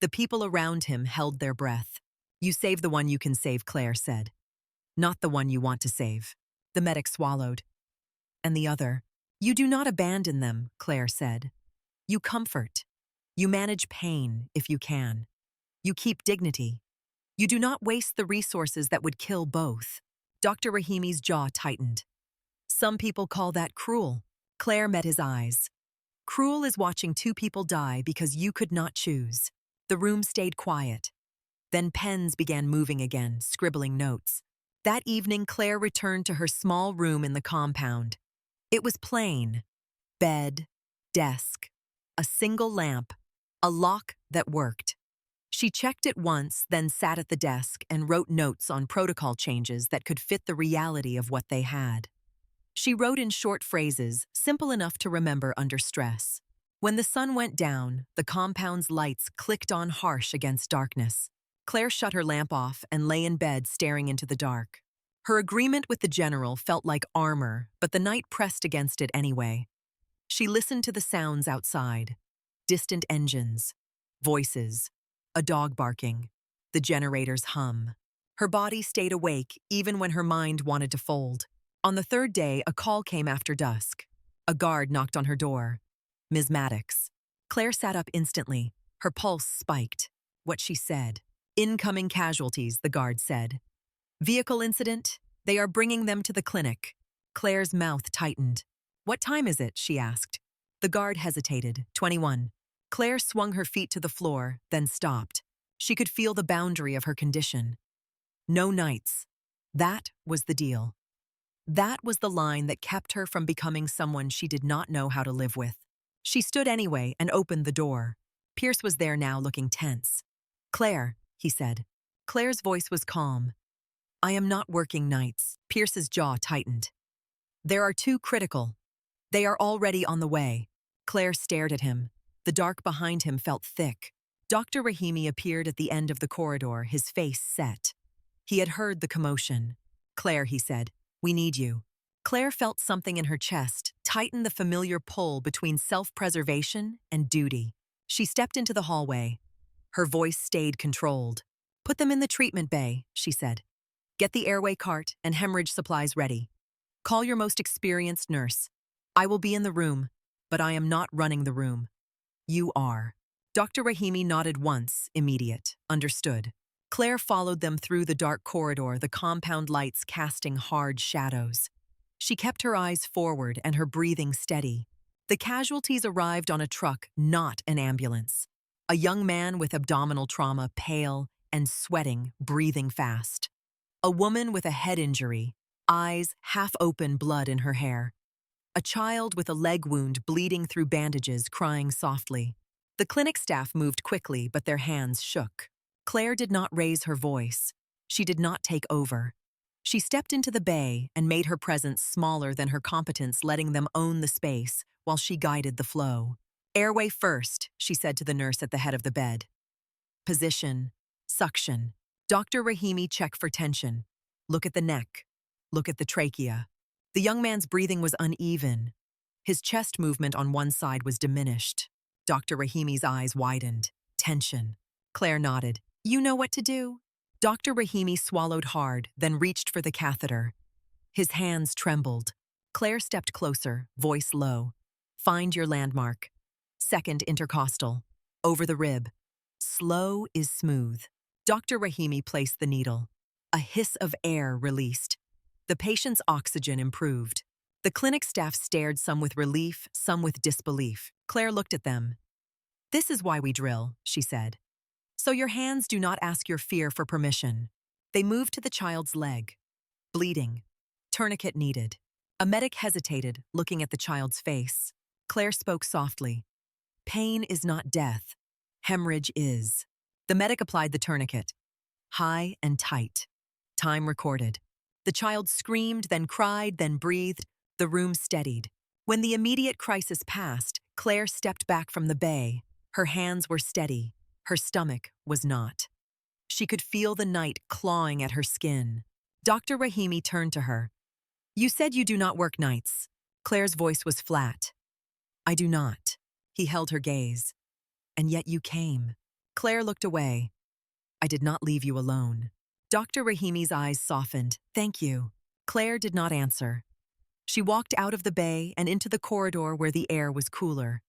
Speaker 1: The people around him held their breath. You save the one you can save, Claire said. Not the one you want to save. The medic swallowed. And the other. You do not abandon them, Claire said. You comfort. You manage pain if you can. You keep dignity. You do not waste the resources that would kill both. Dr. Rahimi's jaw tightened. Some people call that cruel. Claire met his eyes. Cruel is watching 2 people die because you could not choose. The room stayed quiet. Then pens began moving again, scribbling notes. That evening, Claire returned to her small room in the compound. It was plain. Bed, desk, a single lamp, a lock that worked. She checked it once, then sat at the desk and wrote notes on protocol changes that could fit the reality of what they had. She wrote in short phrases, simple enough to remember under stress. When the sun went down, the compound's lights clicked on harsh against darkness. Claire shut her lamp off and lay in bed staring into the dark. Her agreement with the general felt like armor, but the night pressed against it anyway. She listened to the sounds outside. Distant engines, voices, a dog barking, the generator's hum. Her body stayed awake even when her mind wanted to fold. On the 3rd day, a call came after dusk. A guard knocked on her door. Ms. Maddox. Claire sat up instantly. Her pulse spiked. What she said. Incoming casualties, the guard said. Vehicle incident? They are bringing them to the clinic. Claire's mouth tightened. What time is it? She asked. The guard hesitated. 21. Claire swung her feet to the floor, then stopped. She could feel the boundary of her condition. No nights. That was the deal. That was the line that kept her from becoming someone she did not know how to live with. She stood anyway and opened the door. Pierce was there now, looking tense. Claire, he said. Claire's voice was calm. I am not working nights. Pierce's jaw tightened. There are 2 critical. They are already on the way. Claire stared at him. The dark behind him felt thick. Dr. Rahimi appeared at the end of the corridor, his face set. He had heard the commotion. Claire, he said, we need you. Claire felt something in her chest tighten the familiar pull between self-preservation and duty. She stepped into the hallway. Her voice stayed controlled. Put them in the treatment bay, she said. Get the airway cart and hemorrhage supplies ready. Call your most experienced nurse. I will be in the room, but I am not running the room. You are. Dr. Rahimi nodded once, immediate, understood. Claire followed them through the dark corridor, the compound lights casting hard shadows. She kept her eyes forward and her breathing steady. The casualties arrived on a truck, not an ambulance. A young man with abdominal trauma, pale and sweating, breathing fast. A woman with a head injury, eyes half open, blood in her hair. A child with a leg wound bleeding through bandages, crying softly. The clinic staff moved quickly, but their hands shook. Claire did not raise her voice. She did not take over. She stepped into the bay and made her presence smaller than her competence, letting them own the space while she guided the flow. Airway first, she said to the nurse at the head of the bed. Position, suction. Dr. Rahimi, check for tension. Look at the neck. Look at the trachea. The young man's breathing was uneven. His chest movement on one side was diminished. Dr. Rahimi's eyes widened. Tension. Claire nodded. You know what to do. Dr. Rahimi swallowed hard, then reached for the catheter. His hands trembled. Claire stepped closer, voice low. Find your landmark. Second intercostal. Over the rib. Slow is smooth. Dr. Rahimi placed the needle. A hiss of air released. The patient's oxygen improved. The clinic staff stared, some with relief, some with disbelief. Claire looked at them. This is why we drill, she said. So your hands do not ask your fear for permission. They moved to the child's leg. Bleeding. Tourniquet needed. A medic hesitated, looking at the child's face. Claire spoke softly. Pain is not death. Hemorrhage is. The medic applied the tourniquet. High and tight. Time recorded. The child screamed, then cried, then breathed. The room steadied. When the immediate crisis passed, Claire stepped back from the bay. Her hands were steady. Her stomach was not. She could feel the night clawing at her skin. Dr. Rahimi turned to her. You said you do not work nights. Claire's voice was flat. I do not. He held her gaze. And yet you came. Claire looked away. I did not leave you alone. Dr. Rahimi's eyes softened. Thank you. Claire did not answer. She walked out of the bay and into the corridor where the air was cooler.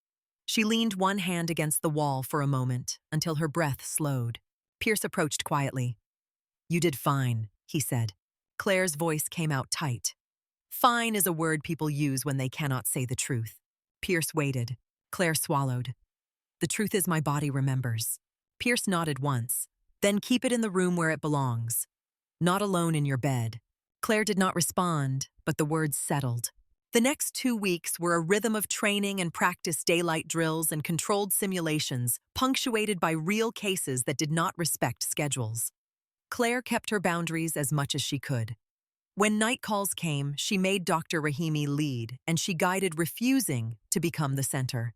Speaker 1: She leaned one hand against the wall for a moment until her breath slowed. Pierce approached quietly. You did fine, he said. Claire's voice came out tight. Fine is a word people use when they cannot say the truth. Pierce waited. Claire swallowed. The truth is my body remembers. Pierce nodded once. Then keep it in the room where it belongs. Not alone in your bed. Claire did not respond, but the words settled. The next 2 weeks were a rhythm of training and practice, daylight drills and controlled simulations, punctuated by real cases that did not respect schedules. Claire kept her boundaries as much as she could. When night calls came, she made Dr. Rahimi lead, and she guided, refusing to become the center.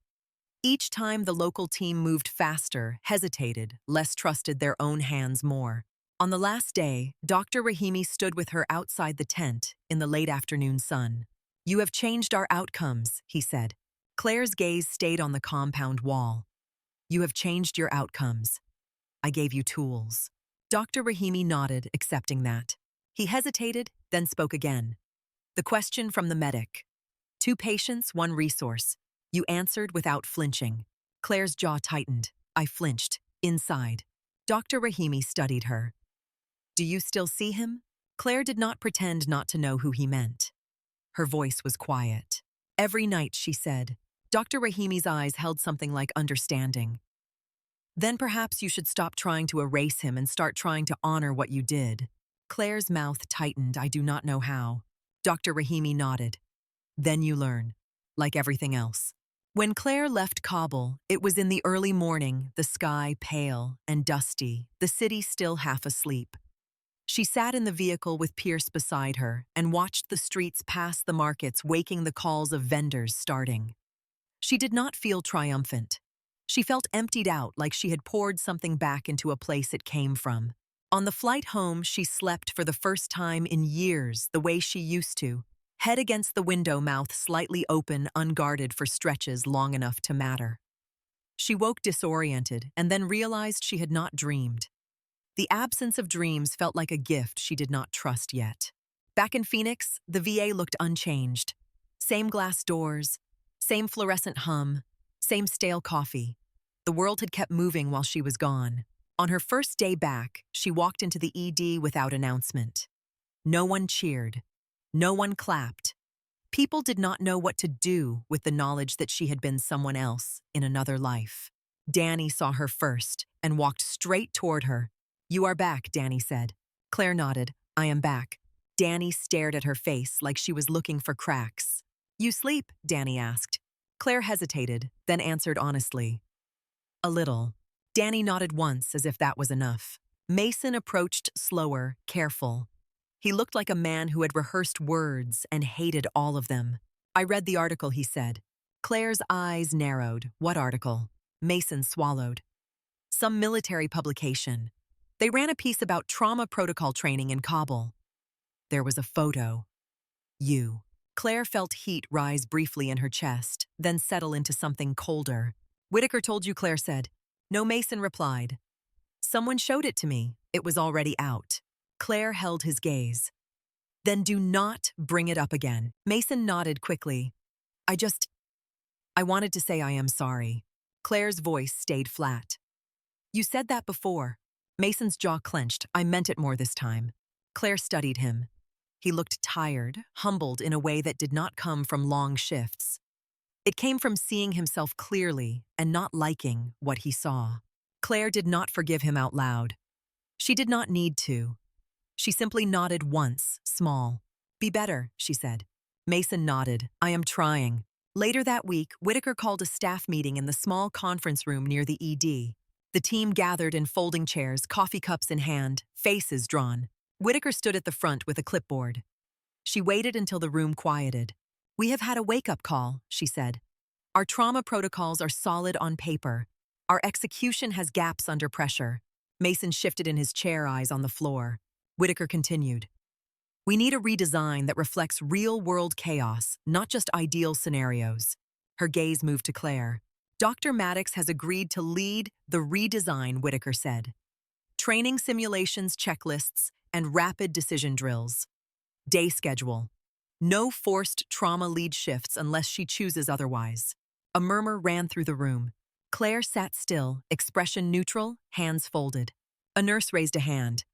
Speaker 1: Each time the local team moved faster, hesitated, less trusted their own hands more. On the last day, Dr. Rahimi stood with her outside the tent in the late afternoon sun. You have changed our outcomes, he said. Claire's gaze stayed on the compound wall. You have changed your outcomes. I gave you tools. Dr. Rahimi nodded, accepting that. He hesitated, then spoke again. The question from the medic. 2 patients, 1 resource. You answered without flinching. Claire's jaw tightened. I flinched. Inside. Dr. Rahimi studied her. Do you still see him? Claire did not pretend not to know who he meant. Her voice was quiet. Every night, she said. Dr. Rahimi's eyes held something like understanding. Then perhaps you should stop trying to erase him and start trying to honor what you did. Claire's mouth tightened. I do not know how. Dr. Rahimi nodded. Then you learn. Like everything else. When Claire left Kabul, it was in the early morning, the sky pale and dusty, the city still half asleep. She sat in the vehicle with Pierce beside her and watched the streets pass the markets, waking the calls of vendors starting. She did not feel triumphant. She felt emptied out, like she had poured something back into a place it came from. On the flight home, she slept for the first time in years the way she used to, head against the window, mouth slightly open, unguarded for stretches long enough to matter. She woke disoriented and then realized she had not dreamed. The absence of dreams felt like a gift she did not trust yet. Back in Phoenix, the VA looked unchanged. Same glass doors, same fluorescent hum, same stale coffee. The world had kept moving while she was gone. On her first day back, she walked into the ED without announcement. No one cheered. No one clapped. People did not know what to do with the knowledge that she had been someone else in another life. Danny saw her first and walked straight toward her. "You are back," Danny said. Claire nodded. "I am back." Danny stared at her face like she was looking for cracks. "You sleep?" Danny asked. Claire hesitated, then answered honestly. "A little." Danny nodded once as if that was enough. Mason approached slower, careful. He looked like a man who had rehearsed words and hated all of them. "I read the article," he said. Claire's eyes narrowed. "What article?" Mason swallowed. "Some military publication. They ran a piece about trauma protocol training in Kabul." There was a photo. "You." Claire felt heat rise briefly in her chest, then settle into something colder. "Whitaker told you," Claire said. No, Mason replied. "Someone showed it to me. It was already out." Claire held his gaze. "Then do not bring it up again." Mason nodded quickly. I wanted to say I am sorry." Claire's voice stayed flat. "You said that before." Mason's jaw clenched. "I meant it more this time." Claire studied him. He looked tired, humbled in a way that did not come from long shifts. It came from seeing himself clearly and not liking what he saw. Claire did not forgive him out loud. She did not need to. She simply nodded once, small. "Be better," she said. Mason nodded. "I am trying." Later that week, Whitaker called a staff meeting in the small conference room near the ED. The team gathered in folding chairs, coffee cups in hand, faces drawn. Whitaker stood at the front with a clipboard. She waited until the room quieted. "We have had a wake-up call," she said. "Our trauma protocols are solid on paper. Our execution has gaps under pressure." Mason shifted in his chair, eyes on the floor. Whitaker continued. "We need a redesign that reflects real-world chaos, not just ideal scenarios." Her gaze moved to Claire. "Dr. Maddox has agreed to lead the redesign," Whitaker said. "Training simulations, checklists, and rapid decision drills. Day schedule. No forced trauma lead shifts unless she chooses otherwise." A murmur ran through the room. Claire sat still, expression neutral, hands folded. A nurse raised a hand.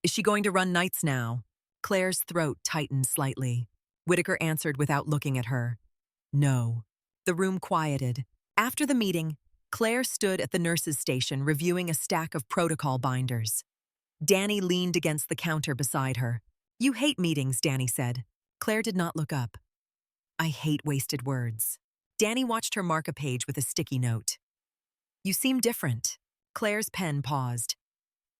Speaker 1: "Is she going to run nights now?" Claire's throat tightened slightly. Whitaker answered without looking at her. "No." The room quieted. After the meeting, Claire stood at the nurse's station reviewing a stack of protocol binders. Danny leaned against the counter beside her. "You hate meetings," Danny said. Claire did not look up. "I hate wasted words." Danny watched her mark a page with a sticky note. "You seem different." Claire's pen paused.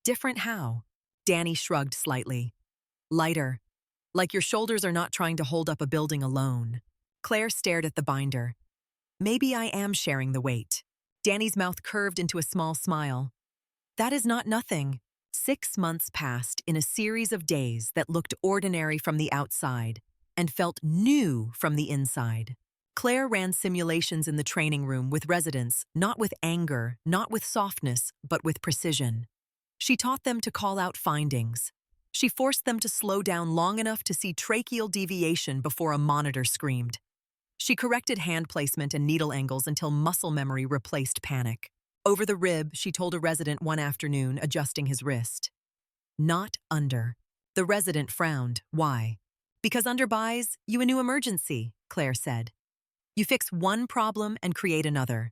Speaker 1: "Different how?" Danny shrugged slightly. "Lighter. Like your shoulders are not trying to hold up a building alone." Claire stared at the binder. "Maybe I am sharing the weight." Danny's mouth curved into a small smile. "That is not nothing." 6 months passed in a series of days that looked ordinary from the outside and felt new from the inside. Claire ran simulations in the training room with residents, not with anger, not with softness, but with precision. She taught them to call out findings. She forced them to slow down long enough to see tracheal deviation before a monitor screamed. She corrected hand placement and needle angles until muscle memory replaced panic. Over the rib, she told a resident one afternoon, adjusting his wrist. "Not under." The resident frowned. "Why?" "Because under buys you a new emergency," Claire said. "You fix one problem and create another.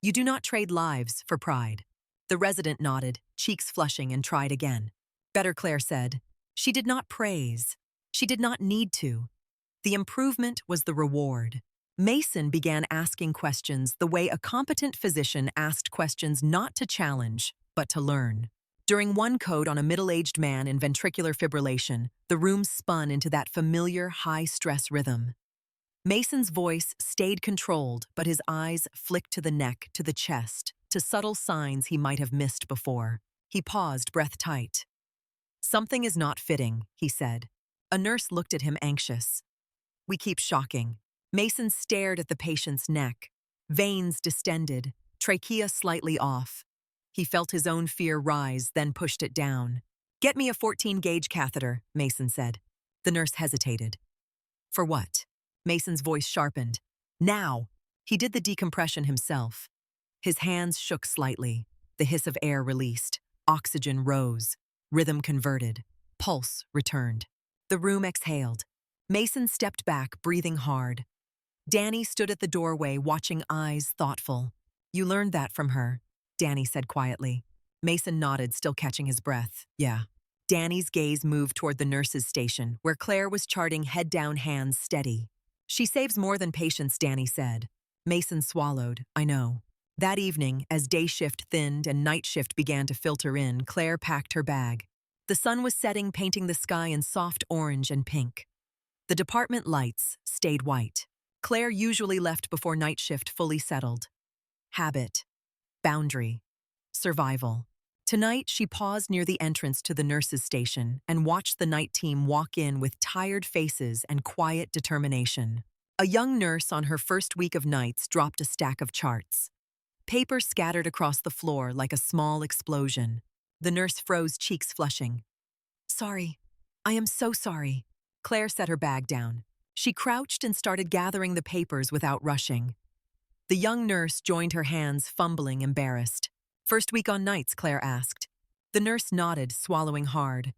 Speaker 1: You do not trade lives for pride." The resident nodded, cheeks flushing, and tried again. "Better," Claire said. She did not praise. She did not need to. The improvement was the reward. Mason began asking questions the way a competent physician asked questions, not to challenge, but to learn. During one code on a middle-aged man in ventricular fibrillation, the room spun into that familiar high-stress rhythm. Mason's voice stayed controlled, but his eyes flicked to the neck, to the chest, to subtle signs he might have missed before. He paused, breath tight. "Something is not fitting," he said. A nurse looked at him, anxious. "We keep shocking." Mason stared at the patient's neck. Veins distended, trachea slightly off. He felt his own fear rise, then pushed it down. "Get me a 14-gauge catheter," Mason said. The nurse hesitated. "For what?" Mason's voice sharpened. "Now!" He did the decompression himself. His hands shook slightly. The hiss of air released. Oxygen rose. Rhythm converted. Pulse returned. The room exhaled. Mason stepped back, breathing hard. Danny stood at the doorway, watching, eyes thoughtful. "You learned that from her," Danny said quietly. Mason nodded, still catching his breath. "Yeah." Danny's gaze moved toward the nurse's station, where Claire was charting, head down, hands steady. "She saves more than patients," Danny said. Mason swallowed. "I know." That evening, as day shift thinned and night shift began to filter in, Claire packed her bag. The sun was setting, painting the sky in soft orange and pink. The department lights stayed white. Claire usually left before night shift fully settled. Habit. Boundary. Survival. Tonight, she paused near the entrance to the nurses' station and watched the night team walk in with tired faces and quiet determination. A young nurse on her first week of nights dropped a stack of charts. Paper scattered across the floor like a small explosion. The nurse froze, cheeks flushing. "Sorry. I am so sorry." Claire set her bag down. She crouched and started gathering the papers without rushing. The young nurse joined her hands, fumbling, embarrassed. "First week on nights?" Claire asked. The nurse nodded, swallowing hard.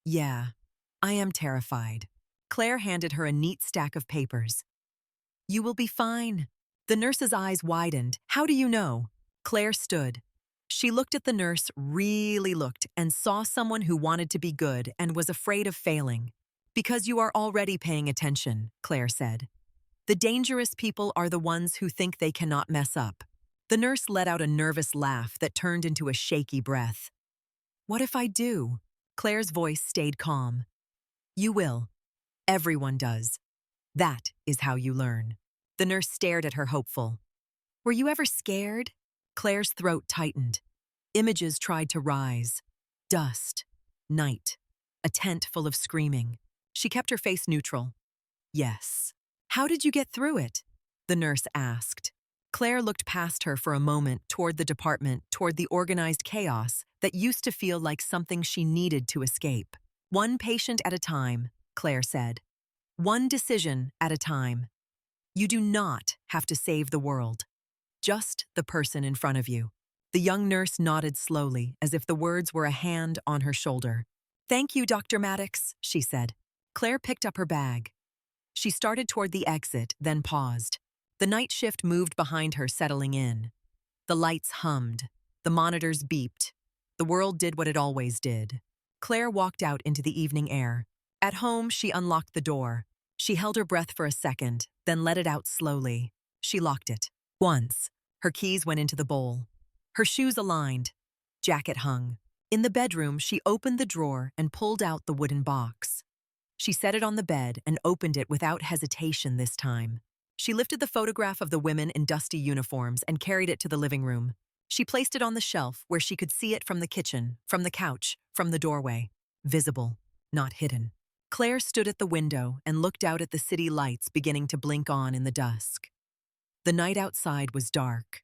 Speaker 1: "Yeah, I am terrified." Claire handed her a neat stack of papers. "You will be fine." The nurse's eyes widened. "How do you know?" Claire stood. She looked at the nurse, really looked, and saw someone who wanted to be good and was afraid of failing. "Because you are already paying attention," Claire said. "The dangerous people are the ones who think they cannot mess up." The nurse let out a nervous laugh that turned into a shaky breath. "What if I do?" Claire's voice stayed calm. "You will. Everyone does. That is how you learn." The nurse stared at her, hopeful. "Were you ever scared?" Claire's throat tightened. Images tried to rise. Dust. Night. A tent full of screaming. She kept her face neutral. "Yes." "How did you get through it?" the nurse asked. Claire looked past her for a moment, toward the department, toward the organized chaos that used to feel like something she needed to escape. "One patient at a time," Claire said. "One decision at a time. You do not have to save the world. Just the person in front of you." The young nurse nodded slowly, as if the words were a hand on her shoulder. "Thank you, Dr. Maddox," she said. Claire picked up her bag. She started toward the exit, then paused. The night shift moved behind her, settling in. The lights hummed. The monitors beeped. The world did what it always did. Claire walked out into the evening air. At home, she unlocked the door. She held her breath for a second, then let it out slowly. She locked it. Once, her keys went into the bowl. Her shoes aligned. Jacket hung. In the bedroom, she opened the drawer and pulled out the wooden box. She set it on the bed and opened it without hesitation this time. She lifted the photograph of the women in dusty uniforms and carried it to the living room. She placed it on the shelf where she could see it from the kitchen, from the couch, from the doorway. Visible, not hidden. Claire stood at the window and looked out at the city lights beginning to blink on in the dusk. The night outside was dark.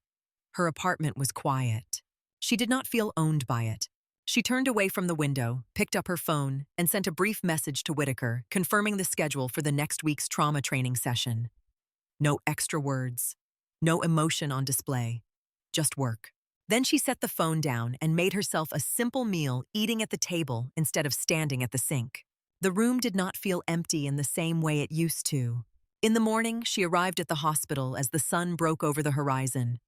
Speaker 1: Her apartment was quiet. She did not feel owned by it. She turned away from the window, picked up her phone, and sent a brief message to Whitaker, confirming the schedule for the next week's trauma training session. No extra words. No emotion on display. Just work. Then she set the phone down and made herself a simple meal, eating at the table instead of standing at the sink. The room did not feel empty in the same way it used to. In the morning, she arrived at the hospital as the sun broke over the horizon.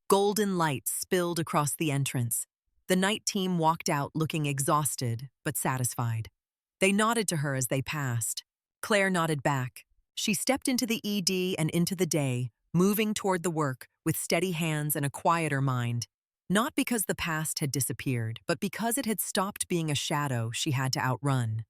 Speaker 1: Golden light spilled across the entrance. The night team walked out looking exhausted but satisfied. They nodded to her as they passed. Claire nodded back. She stepped into the ED and into the day, moving toward the work with steady hands and a quieter mind. Not because the past had disappeared, but because it had stopped being a shadow she had to outrun.